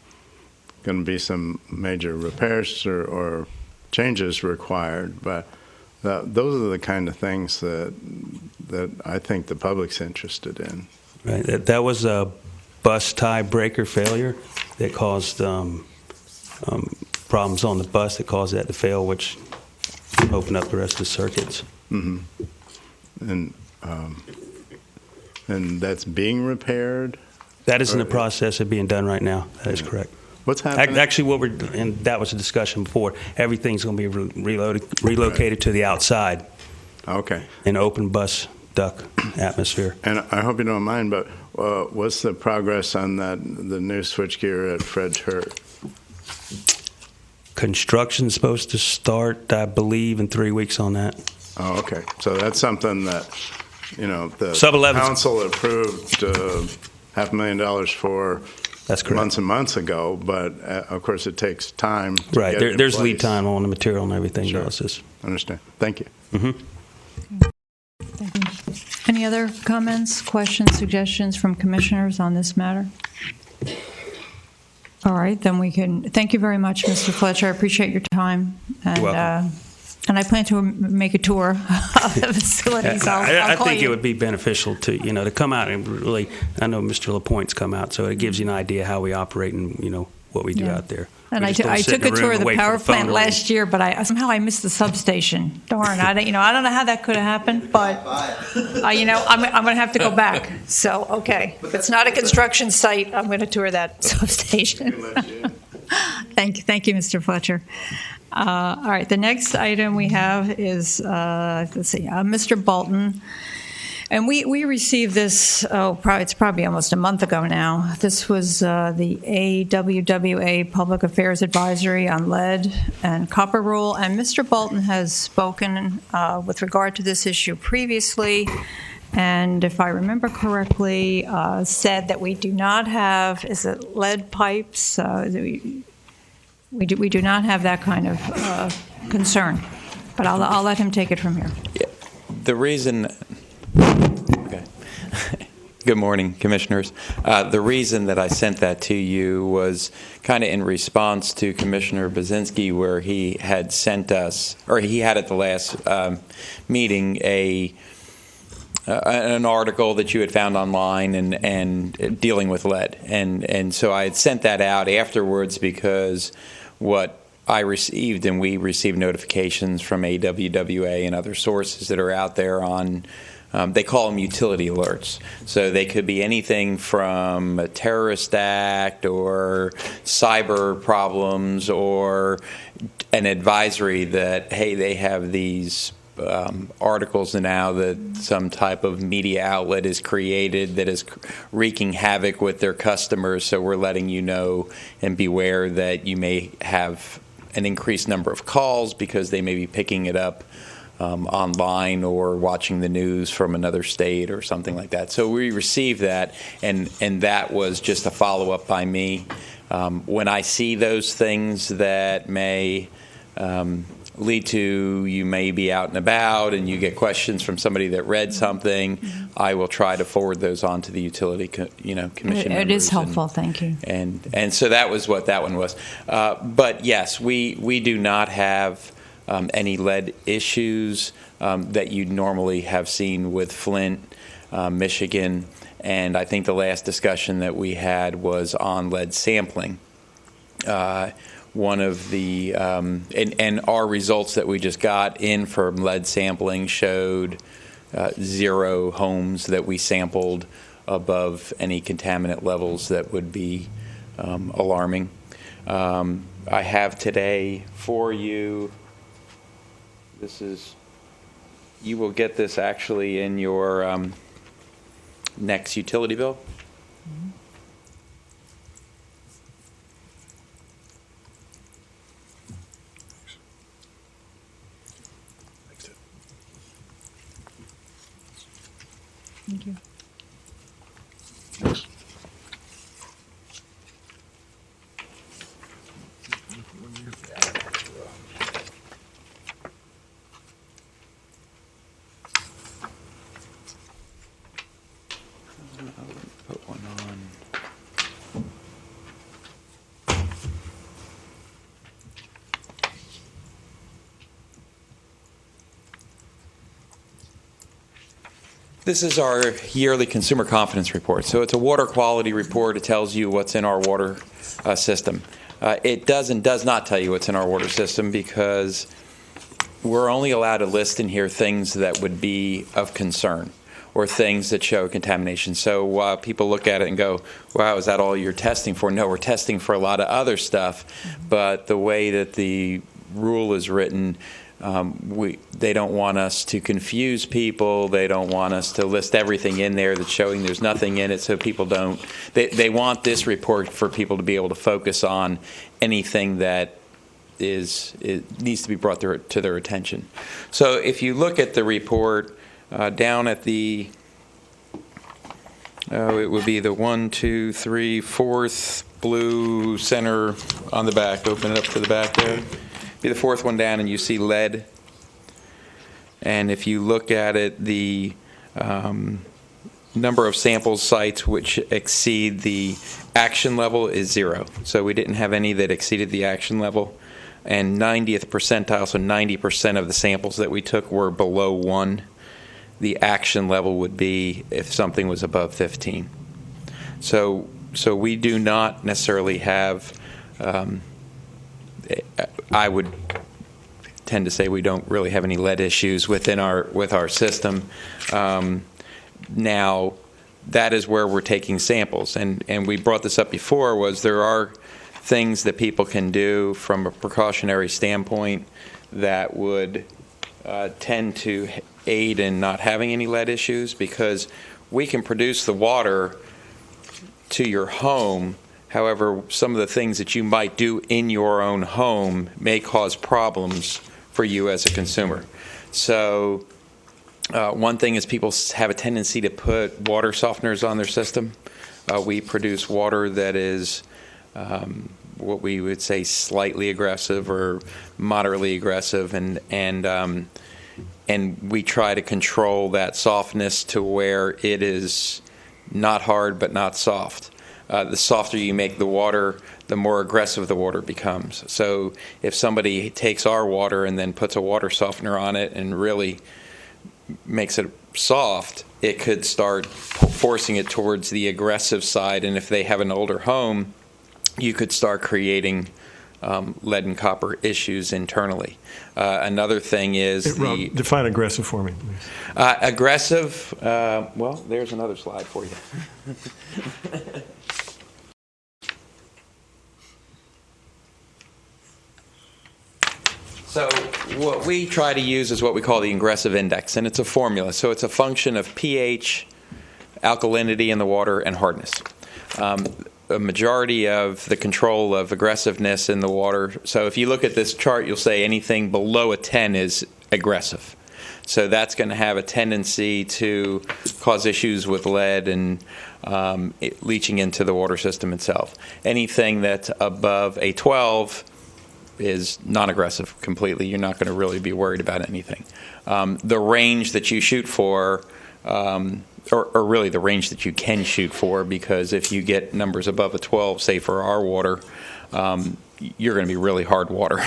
going to be some major repairs or changes required, but those are the kind of things that I think the public's interested in. Right. That was a bus tie breaker failure that caused problems on the bus that caused that to fail, which opened up the rest of the circuits. Mm-hmm. And that's being repaired? That is in the process of being done right now. That is correct. What's happening? Actually, and that was a discussion before, everything's going to be relocated to the outside. Okay. In open bus duct atmosphere. And I hope you don't mind, but what's the progress on the new switchgear at Fred Hurt? Construction's supposed to start, I believe, in 3 weeks on that. Oh, okay. So that's something that, the council approved $500,000 for months and months ago, but of course it takes time to right. get it in There's place. lead time on the material and everything. Sure. Analysis. Understand. Thank you. Mm-hmm. Thank you. Any other comments, questions, suggestions from commissioners on this matter? All right, then we can. Thank you very much, Mr. Fletcher. I appreciate your time. And, You're welcome. And I plan to make a tour of the facilities. I think it would be beneficial to come out and really. I know Mr. LaPointe's come out, so it gives you an idea how we operate and what we do out there. And I took a tour of the power plant last year, but somehow I missed the substation. Darn, I don't know how that could have happened, but I'm going to have to go back. So if it's not a construction site, I'm going to tour that substation. Thank you, Mr. Fletcher. All right, the next item we have is Mr. Bolton. And we received this, it's probably almost a month ago now. This was the AWWA Public Affairs Advisory on Lead and Copper Rule. And Mr. Bolton has spoken with regard to this issue previously. And if I remember correctly, said that we do not have, is it lead pipes? We do not have that kind of concern. But I'll let him take it from here. Yeah, the reason... Okay. Good morning, Commissioners. The reason that I sent that to you was kind of in response to Commissioner Baczynski, where he had sent us, or he had at the last meeting, an article that you had found online and dealing with lead. And so I had sent that out afterwards because what I received, and we received notifications from AWWA and other sources that are out there on, they call them utility alerts. So they could be anything from a terrorist act or cyber problems or an advisory that, hey, they have these articles now that some type of media outlet is created that is wreaking havoc with their customers. So we're letting you know and beware that you may have an increased number of calls because they may be picking it up online or watching the news from another state or something like that. So we received that, and that was just a follow-up by me. When I see those things that may lead to you may be out and about and you get questions from somebody that read something, I will try to forward those on to the utility commission. It is helpful, thank you. And so that was what that one was. But yes, we do not have any lead issues that you'd normally have seen with Flint, Michigan, and I think the last discussion that we had was on lead sampling. one of the and our results that we just got in from lead sampling showed 0 homes that we sampled above any contaminant levels that would be alarming. I have today for you, you will get this actually in your next utility bill. Mm-hmm. Thank you. Put one on. This is our yearly consumer confidence report. So it's a water quality report. It tells you what's in our water system. It does and does not tell you what's in our water system because we're only allowed to list in here things that would be of concern or things that show contamination. So people look at it and go, wow, is that all you're testing for? No, we're testing for a lot of other stuff. But the way that the rule is written, they don't want us to confuse people. They don't want us to list everything in there that's showing there's nothing in it, so people don't. They want this report for people to be able to focus on anything that needs to be brought to their attention. So if you look at the report down at the, it would be the 1, 2, 3, 4th blue center on the back. Open it up to the back there. Be the 4th one down, and you see lead. And if you look at it, the number of sample sites which exceed the action level is 0. So we didn't have any that exceeded the action level. And 90th percentile, so 90% of the samples that we took were below 1. The action level would be if something was above 15. So we do not necessarily have. I would tend to say we don't really have any lead issues with our system. Now, that is where we're taking samples, and we brought this up before. Was there are things that people can do from a precautionary standpoint that would tend to aid in not having any lead issues, because we can produce the water to your home. However, some of the things that you might do in your own home may cause problems for you as a consumer. So one thing is people have a tendency to put water softeners on their system. We produce water that is what we would say slightly aggressive or moderately aggressive, and we try to control that softness to where it is not hard but not soft. The softer you make the water, the more aggressive the water becomes. So if somebody takes our water and then puts a water softener on it and really makes it soft, it could start forcing it towards the aggressive side. And if they have an older home, you could start creating lead and copper issues internally. Another thing is define aggressive for me, please. Aggressive, well, there's another slide for you. So what we try to use is what we call the aggressive index, and it's a formula. So it's a function of pH, alkalinity in the water, and hardness. A majority of the control of aggressiveness in the water. So if you look at this chart, you'll say anything below a 10 is aggressive. So that's going to have a tendency to cause issues with lead and leaching into the water system itself. Anything that's above a 12 is non-aggressive completely. You're not going to really be worried about anything. The range that you shoot for, or really the range that you can shoot for, because if you get numbers above a 12, say for our water, you're going to be really hard water.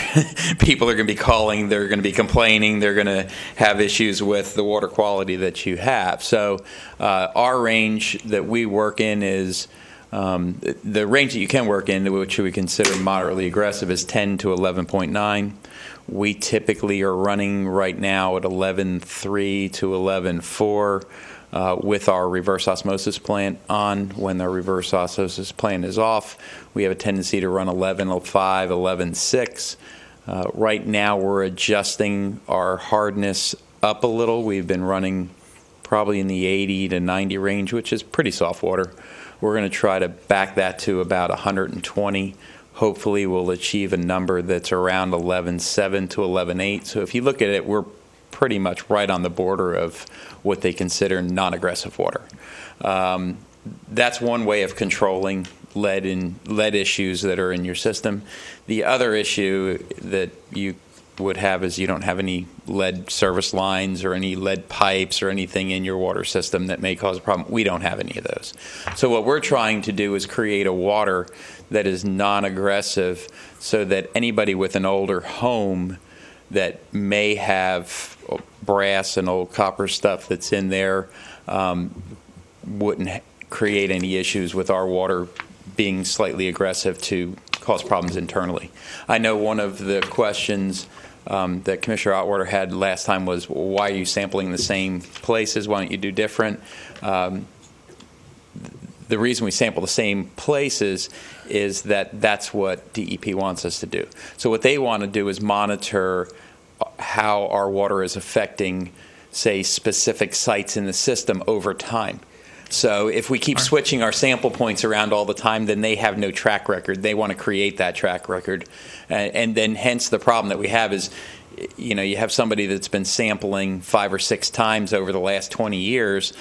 People are going to be calling, they're going to be complaining, they're going to have issues with the water quality that you have. So our range that we work in is The range that you can work in, which we consider moderately aggressive, is 10 to 11.9. We typically are running right now at 11.3 to 11.4 with our reverse osmosis plant on. When the reverse osmosis plant is off, we have a tendency to run 11.5, 11.6. Right now, we're adjusting our hardness up a little. We've been running probably in the 80 to 90 range, which is pretty soft water. We're going to try to back that to about 120. Hopefully, we'll achieve a number that's around 11.7 to 11.8. So if you look at it, we're pretty much right on the border of what they consider non-aggressive water. That's one way of controlling lead issues that are in your system. The other issue that you would have is you don't have any lead service lines or any lead pipes or anything in your water system that may cause a problem. We don't have any of those. So what we're trying to do is create a water that is non-aggressive so that anybody with an older home that may have brass and old copper stuff that's in there wouldn't create any issues with our water being slightly aggressive to cause problems internally. I know one of the questions that Commissioner Otwater had last time was, well, why are you sampling the same places? Why don't you do different? The reason we sample the same places is that that's what DEP wants us to do. So what they want to do is monitor how our water is affecting, say, specific sites in the system over time. So if we keep switching our sample points around all the time, then they have no track record. They want to create that track record. And then hence the problem that we have is, you have somebody that's been sampling 5 or 6 times over the last 20 years,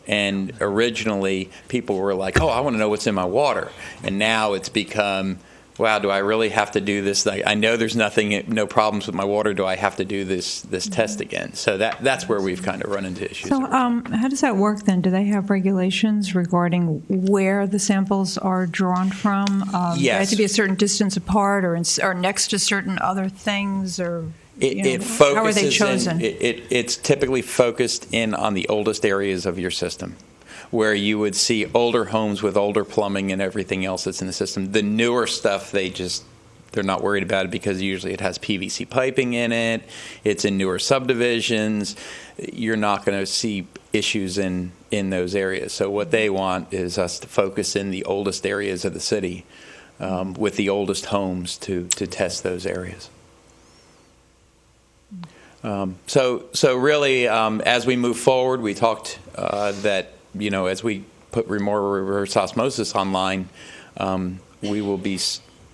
and originally people were like, oh, I want to know what's in my water. And now it's become, wow, do I really have to do this? I know there's no problems with my water. Do I have to do this test again? So that's where we've kind of run into issues. So how does that work then? Do they have regulations regarding where the samples are drawn from? Yes. They have to be a certain distance apart or next to certain other things? Or how are they chosen? It's typically focused in on the oldest areas of your system, where you would see older homes with older plumbing and everything else that's in the system. The newer stuff, they're not worried about it because usually it has PVC piping in it. It's in newer subdivisions. You're not going to see issues in those areas. So what they want is us to focus in the oldest areas of the city with the oldest homes to test those areas. So really, as we move forward, we talked that as we put more reverse osmosis online, we will be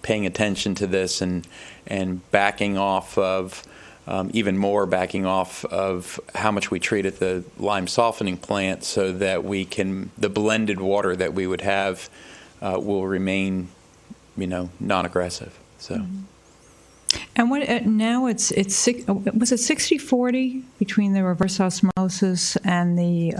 paying attention to this and backing off of even more backing off of how much we treat at the lime softening plant, so that the blended water that we would have will remain, non-aggressive. So. Mm-hmm. And what now was it 60-40 between the reverse osmosis and the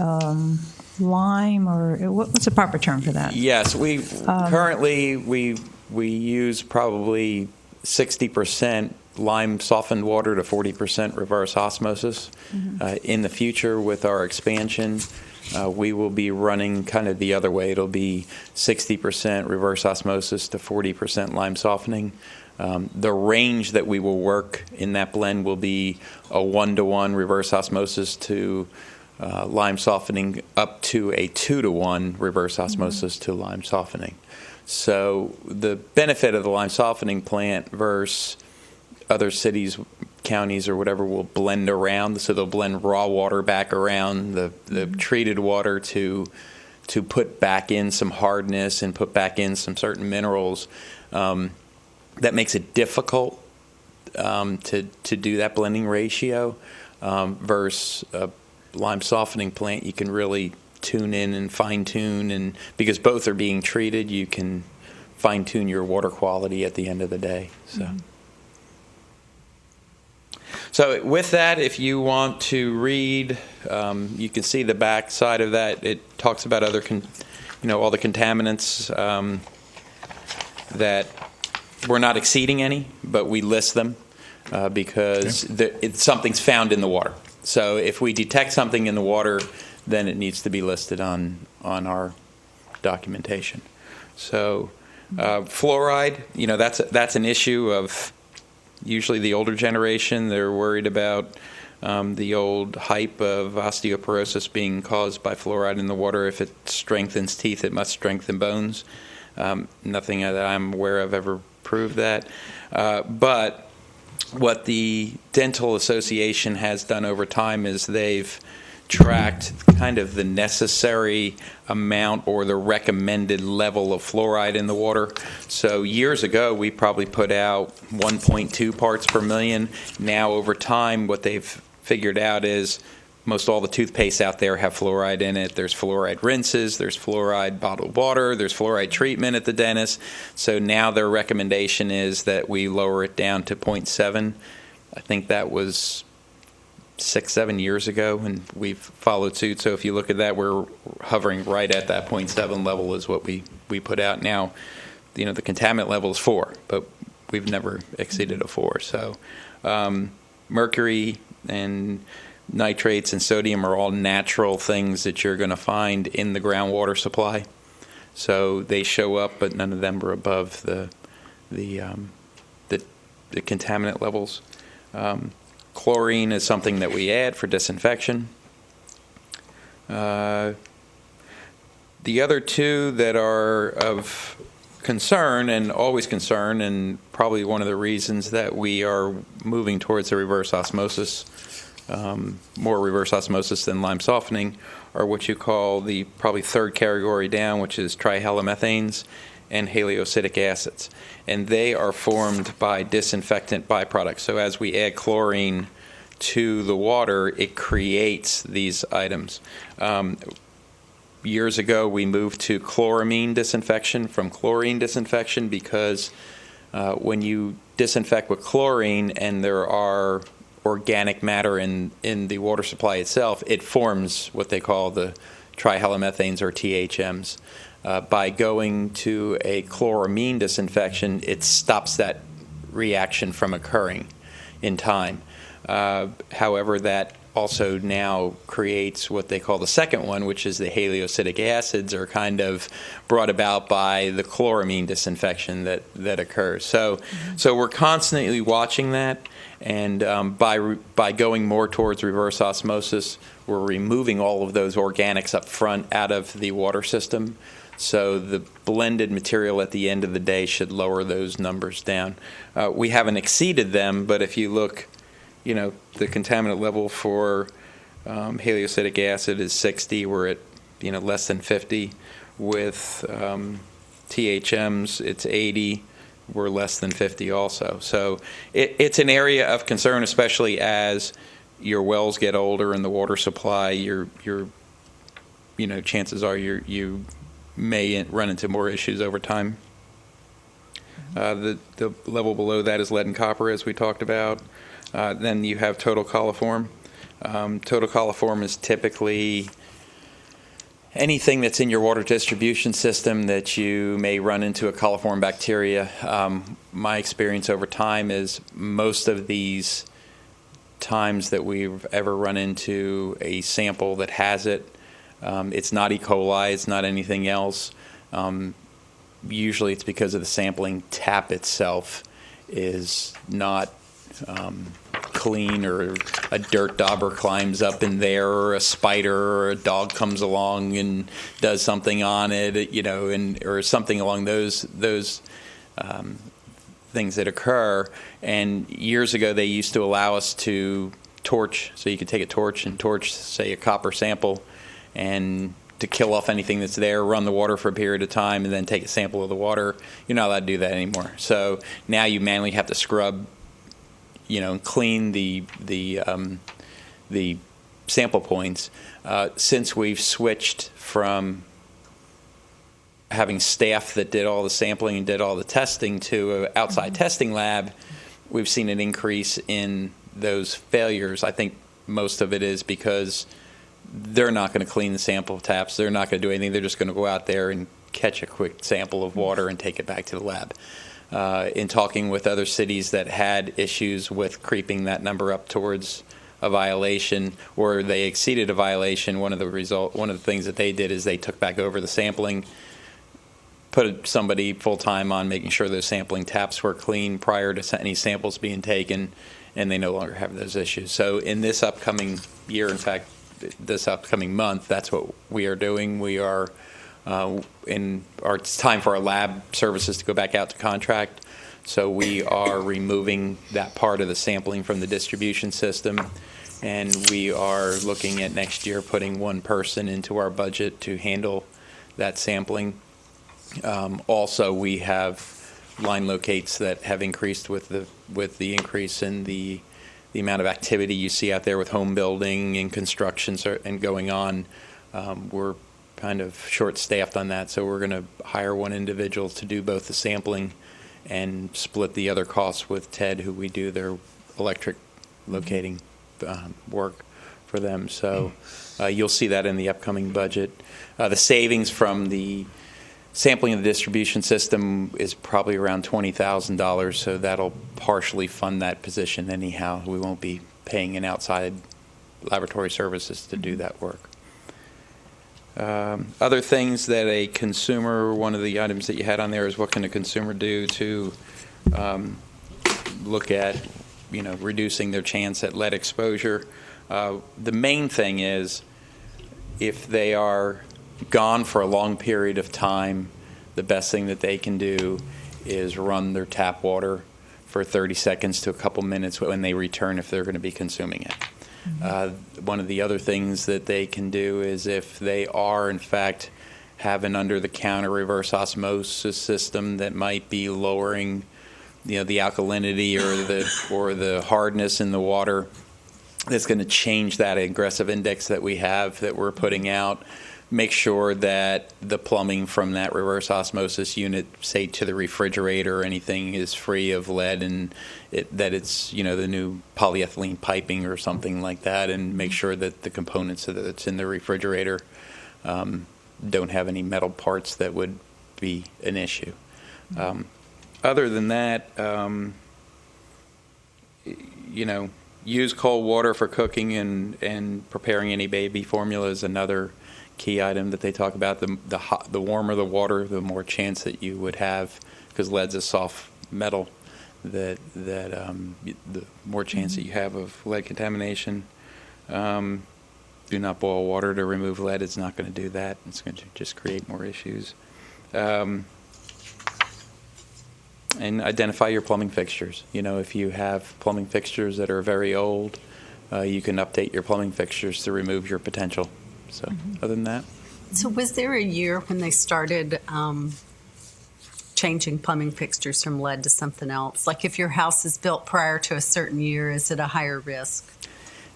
lime, or what's the proper term for that? Yes, we currently we use probably 60% lime softened water to 40% reverse osmosis. Mm-hmm. In the future, with our expansion, we will be running kind of the other way. It'll be 60% reverse osmosis to 40% lime softening. The range that we will work in that blend will be a 1-to-1 reverse osmosis to lime softening, up to a 2-to-1 reverse osmosis to lime softening. So the benefit of the lime softening plant versus other cities, counties, or whatever will blend around. So they'll blend raw water back around the treated water to put back in some hardness and put back in some certain minerals. That makes it difficult to do that blending ratio versus a lime softening plant. You can really tune in and fine tune, and because both are being treated, you can fine tune your water quality at the end of the day. So. Mm-hmm. So with that, if you want to read, you can see the back side of that. It talks about other, all the contaminants that we're not exceeding any, but we list them because something's found in the water. So if we detect something in the water, then it needs to be listed on our documentation. So fluoride, that's an issue of usually the older generation. They're worried about the old hype of osteoporosis being caused by fluoride in the water. If it strengthens teeth, it must strengthen bones. Nothing that I'm aware of ever proved that. But what the Dental Association has done over time is they've tracked kind of the necessary amount or the recommended level of fluoride in the water. So years ago, we probably put out 1.2 parts per million. Now, over time, what they've figured out is most all the toothpaste out there have fluoride in it. There's fluoride rinses, there's fluoride bottled water, there's fluoride treatment at the dentist. So now their recommendation is that we lower it down to 0.7. I think that was 6-7 years ago, and we've followed suit. So if you look at that, we're hovering right at that 0.7 level is what we put out. Now, the contaminant level is 4, but we've never exceeded a 4. So mercury and nitrates and sodium are all natural things that you're going to find in the groundwater supply. So they show up, but none of them are above the contaminant levels. Chlorine is something that we add for disinfection. The other two that are of concern, and always concern, and probably one of the reasons that we are moving towards a reverse osmosis, more reverse osmosis than lime softening, are what you call the probably third category down, which is trihalomethanes and haloacidic acids. And they are formed by disinfectant byproducts. So as we add chlorine to the water, it creates these items. Years ago, we moved to chloramine disinfection from chlorine disinfection because when you disinfect with chlorine and there are organic matter in the water supply itself, it forms what they call the trihalomethanes or THMs. By going to a chloramine disinfection, it stops that reaction from occurring in time. However, that also now creates what they call the second one, which is the haloacidic acids are kind of brought about by the chloramine disinfection that occurs. So we're constantly watching that, and by going more towards reverse osmosis, we're removing all of those organics up front out of the water system. So the blended material at the end of the day should lower those numbers down. We haven't exceeded them, but if you look, the contaminant level for haloacidic acid is 60. We're at, less than 50. With THMs, it's 80. We're less than 50 also. So it's an area of concern, especially as your wells get older and the water supply. Your chances are you may run into more issues over time. The level below that is lead and copper, as we talked about. Then you have total coliform. Total coliform is typically anything that's in your water distribution system that you may run into a coliform bacteria. My experience over time is most of these times that we've ever run into a sample that has it, it's not E. coli, it's not anything else. Usually it's because of the sampling tap itself is not clean, or a dirt dauber climbs up in there, or a spider or a dog comes along and does something on it, or something along those things that occur. And years ago they used to allow us to torch, so you could take a torch and torch, say, a copper sample, and to kill off anything that's there, run the water for a period of time, and then take a sample of the water. You're not allowed to do that anymore. So now you manually have to scrub, and clean the sample points. Since we've switched from having staff that did all the sampling and did all the testing to an outside testing lab, we've seen an increase in those failures. I think most of it is because they're not going to clean the sample taps. They're not going to do anything. They're just going to go out there and catch a quick sample of water and take it back to the lab. In talking with other cities that had issues with creeping that number up towards a violation, or they exceeded a violation, one of the things that they did is they took back over the sampling, put somebody full-time on making sure those sampling taps were clean prior to any samples being taken, and they no longer have those issues. So in this upcoming year, in fact, this upcoming month, that's what we are doing. We are it's time for our lab services to go back out to contract. So we are removing that part of the sampling from the distribution system, and we are looking at next year putting one person into our budget to handle that sampling. Also, we have line locates that have increased with the increase in the amount of activity you see out there with home building and construction and going on. We're kind of short-staffed on that, so we're going to hire one individual to do both the sampling and split the other costs with Ted, who we do their electric locating work for them. So you'll see that in the upcoming budget. The savings from the sampling of the distribution system is probably around $20,000, so that'll partially fund that position anyhow. We won't be paying an outside laboratory services to do that work. Other things that a consumer, one of the items that you had on there is what can a consumer do to look at, reducing their chance at lead exposure. The main thing is if they are gone for a long period of time, the best thing that they can do is run their tap water for 30 seconds to a couple minutes when they return if they're going to be consuming it. One of the other things that they can do is if they are, in fact, have an under-the-counter reverse osmosis system that might be lowering, the alkalinity or the hardness in the water, that's going to change that aggressive index that we have that we're putting out. Make sure that the plumbing from that reverse osmosis unit, say to the refrigerator or anything, is free of lead, and that it's the new polyethylene piping or something like that, and make sure that the components that's in the refrigerator don't have any metal parts that would be an issue. Other than that, use cold water for cooking and preparing any baby formula is another key item that they talk about. The warmer the water, the more chance that you would have, because lead's a soft metal, the more chance that you have of lead contamination. Do not boil water to remove lead. It's not going to do that. It's going to just create more issues. And identify your plumbing fixtures. If you have plumbing fixtures that are very old, you can update your plumbing fixtures to remove your potential. So other than that. So was there a year when they started changing plumbing fixtures from lead to something else? Like if your house is built prior to a certain year, is it a higher risk?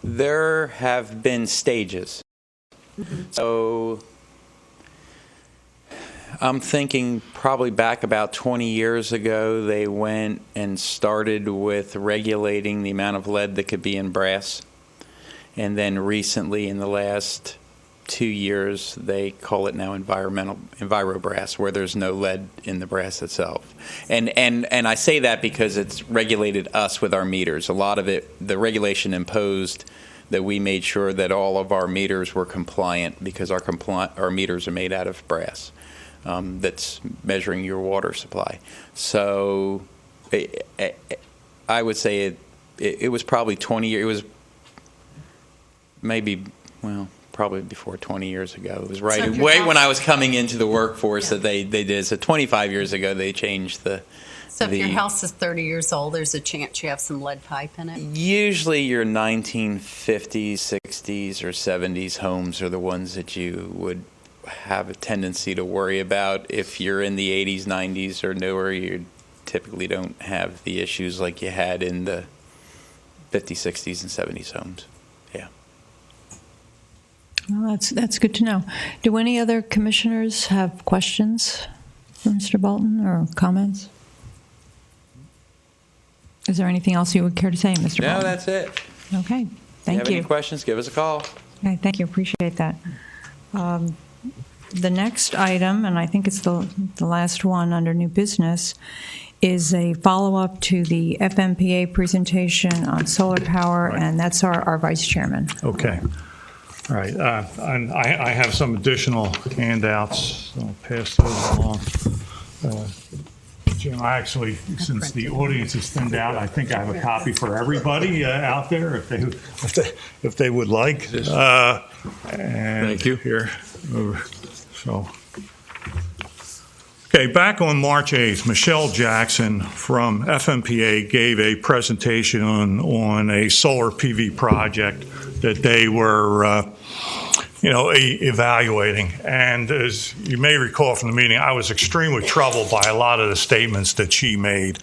There have been stages. So I'm thinking probably back about 20 years ago, they went and started with regulating the amount of lead that could be in brass. And then recently, in the last 2 years, they call it now enviro brass, where there's no lead in the brass itself. And I say that because it's regulated us with our meters. A lot of it, the regulation imposed that we made sure that all of our meters were compliant, because our meters are made out of brass. That's measuring your water supply. So I would say it was probably 20 years. It was probably before 20 years ago. It was right when I was coming into the workforce that they did. So 25 years ago, they changed the... So if your house is 30 years old, there's a chance you have some lead pipe in it? Usually your 1950s, 60s, or 70s homes are the ones that you would have a tendency to worry about. If you're in the 80s, 90s, or newer, you typically don't have the issues like you had in the 50s, 60s, and 70s homes. Yeah. Well, that's good to know. Do any other commissioners have questions for Mr. Bolton or comments? Is there anything else you would care to say, Mr. Bolton? No, that's it. Okay. Thank you. If you have any questions, give us a call. Okay, thank you. Appreciate that. The next item, and I think it's the last one under new business, is a follow-up to the FMPA presentation on solar power, and that's our vice chairman. Okay. All right. And I have some additional handouts. So I'll pass those along. Jim, I actually, since the audience is thinned out, I think I have a copy for everybody out there if they would like. And thank you. Here, so. Okay, back on March 8th, Michelle Jackson from FMPA gave a presentation on a solar PV project that they were evaluating. And as you may recall from the meeting, I was extremely troubled by a lot of the statements that she made.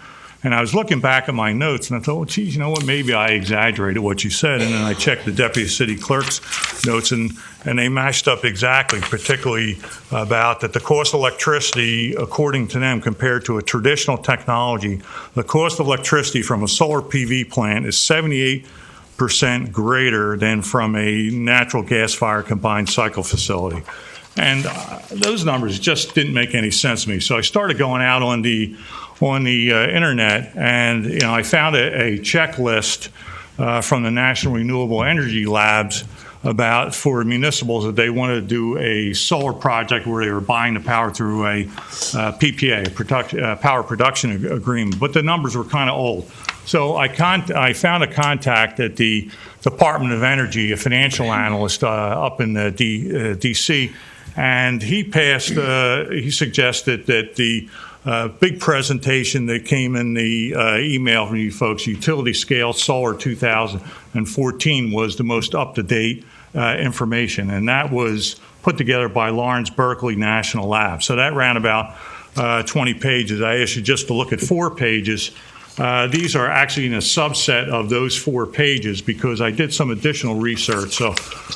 And I was looking back at my notes, and I thought, well, geez, you know what, maybe I exaggerated what she said. And then I checked the deputy city clerk's notes, and they matched up exactly, particularly about that the cost of electricity, according to them, compared to a traditional technology, the cost of electricity from a solar PV plant is 78% greater than from a natural gas-fired combined cycle facility. And those numbers just didn't make any sense to me. So I started going out on the internet, and I found a checklist from the National Renewable Energy Labs for municipals that they wanted to do a solar project where they were buying the power through a PPA, power production agreement. But the numbers were kind of old. So I found a contact at the Department of Energy, a financial analyst up in D.C., and he suggested that the big presentation that came in the email from you folks, Utility Scale Solar 2014, was the most up-to-date information, and that was put together by Lawrence Berkeley National Lab. So that ran about 20 pages. I asked you just to look at 4 pages. These are actually in a subset of those 4 pages because I did some additional research. So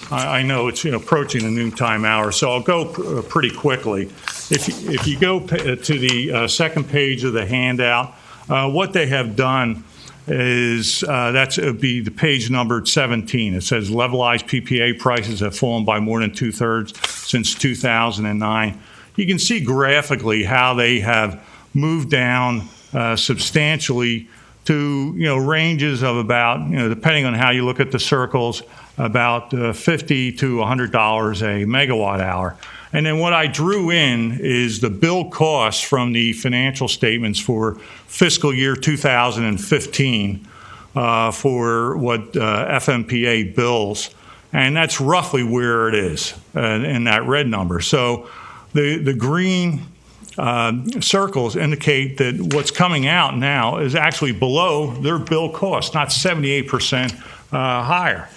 I know it's approaching the noontime hour, so I'll go pretty quickly. If you go to the second page of the handout, what they have done is it would be the page numbered 17. It says levelized PPA prices have fallen by more than 2/3 since 2009. You can see graphically how they have moved down substantially to ranges of about, depending on how you look at the circles, about $50 to $100 a megawatt hour. And then what I drew in is the bill costs from the financial statements for fiscal year 2015 for what FMPA bills, and that's roughly where it is in that red number. So the green circles indicate that what's coming out now is actually below their bill cost, not 78% higher.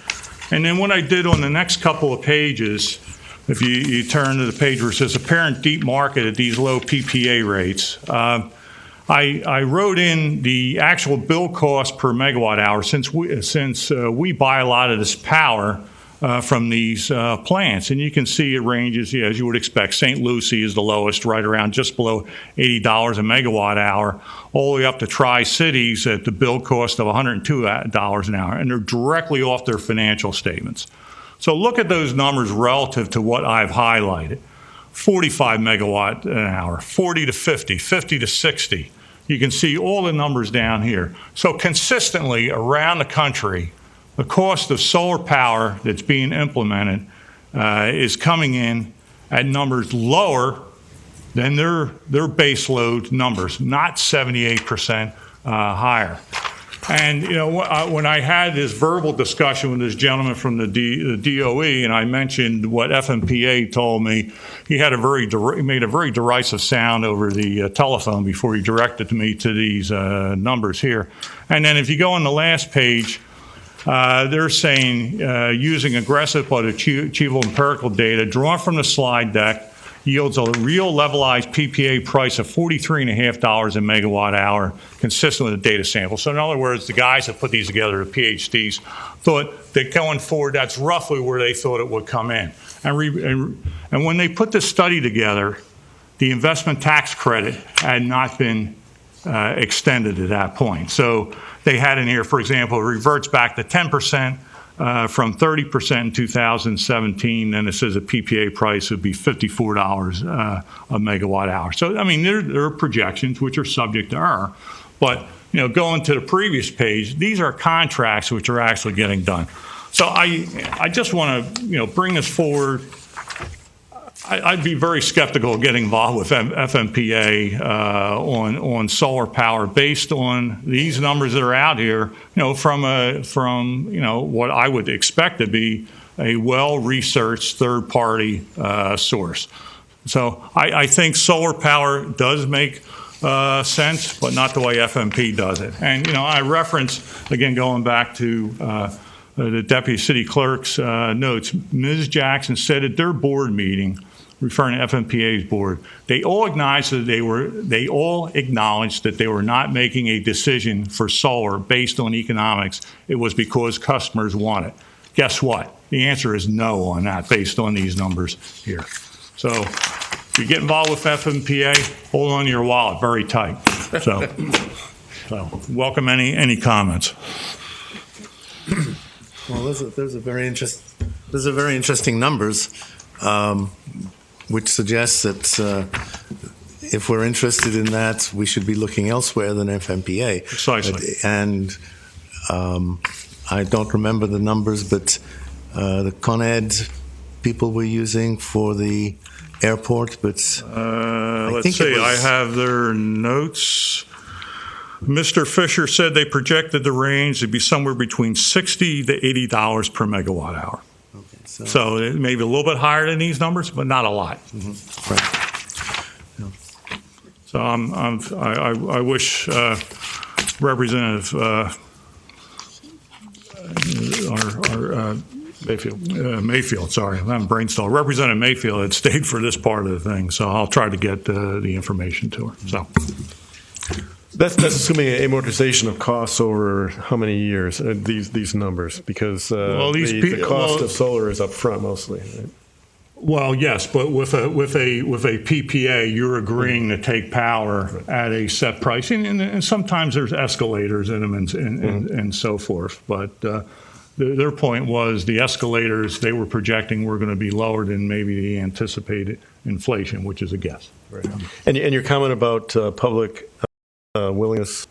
And then what I did on the next couple of pages, if you turn to the page where it says apparent deep market at these low PPA rates, I wrote in the actual bill cost per megawatt hour since we buy a lot of this power from these plants. And you can see it ranges, as you would expect. St. Lucie is the lowest, right around just below $80 a megawatt hour, all the way up to Tri-Cities at the bill cost of $102 an hour. And they're directly off their financial statements. So look at those numbers relative to what I've highlighted. 45 megawatt an hour, 40 to 50, 50 to 60. You can see all the numbers down here. So consistently around the country, the cost of solar power that's being implemented is coming in at numbers lower than their base load numbers, not 78% higher. And when I had this verbal discussion with this gentleman from the DOE, and I mentioned what FMPA told me, he made a very derisive sound over the telephone before he directed me to these numbers here. And then if you go on the last page, they're saying using aggressive but achievable empirical data drawn from the slide deck yields a real levelized PPA price of $43.50 a megawatt hour, consistent with the data sample. So in other words, the guys that put these together, the PhDs, thought that going forward, that's roughly where they thought it would come in. And when they put this study together, the investment tax credit had not been extended at that point. So they had in here, for example, it reverts back to 10%. From 30% in 2017, and it says a PPA price would be $54 a megawatt hour. So, I mean, there are projections which are subject to error. But, going to the previous page, these are contracts which are actually getting done. So I just want to, bring this forward I'd be very skeptical of getting involved with FMPA on solar power based on these numbers that are out here. From what I would expect to be a well-researched third-party source. So I think solar power does make sense, but not the way FMP does it. And I reference again going back to the deputy city clerk's notes. Ms. Jackson said at their board meeting, referring to FMPA's board, they all acknowledged that they were not making a decision for solar based on economics. It was because customers want it. Guess what? The answer is no on that based on these numbers here. So if you get involved with FMPA, hold on to your wallet very tight. So welcome any comments. Well, those are very interesting numbers, which suggests that if we're interested in that, we should be looking elsewhere than FMPA. Precisely. And I don't remember the numbers, but the Con Ed people were using for the airport, but let's see. I have their notes. Mr. Fisher said they projected the range to be somewhere between $60 to $80 per megawatt hour. Okay, so it may be a little bit higher than these numbers, but not a lot. Mm-hmm. Right. Yeah. So I wish Representative Mayfield, sorry, I'm having brainstorm. Representative Mayfield had stayed for this part of the thing, so I'll try to get the information to her. So. That's assuming amortization of costs over how many years? These numbers, because the cost of solar is up front mostly. Right? Well, yes, but with a PPA, you're agreeing to take power at a set price, and sometimes there's escalators in them and so forth. But their point was the escalators they were projecting were going to be lower than maybe the anticipated inflation, which is a guess. Right. And your comment about public willingness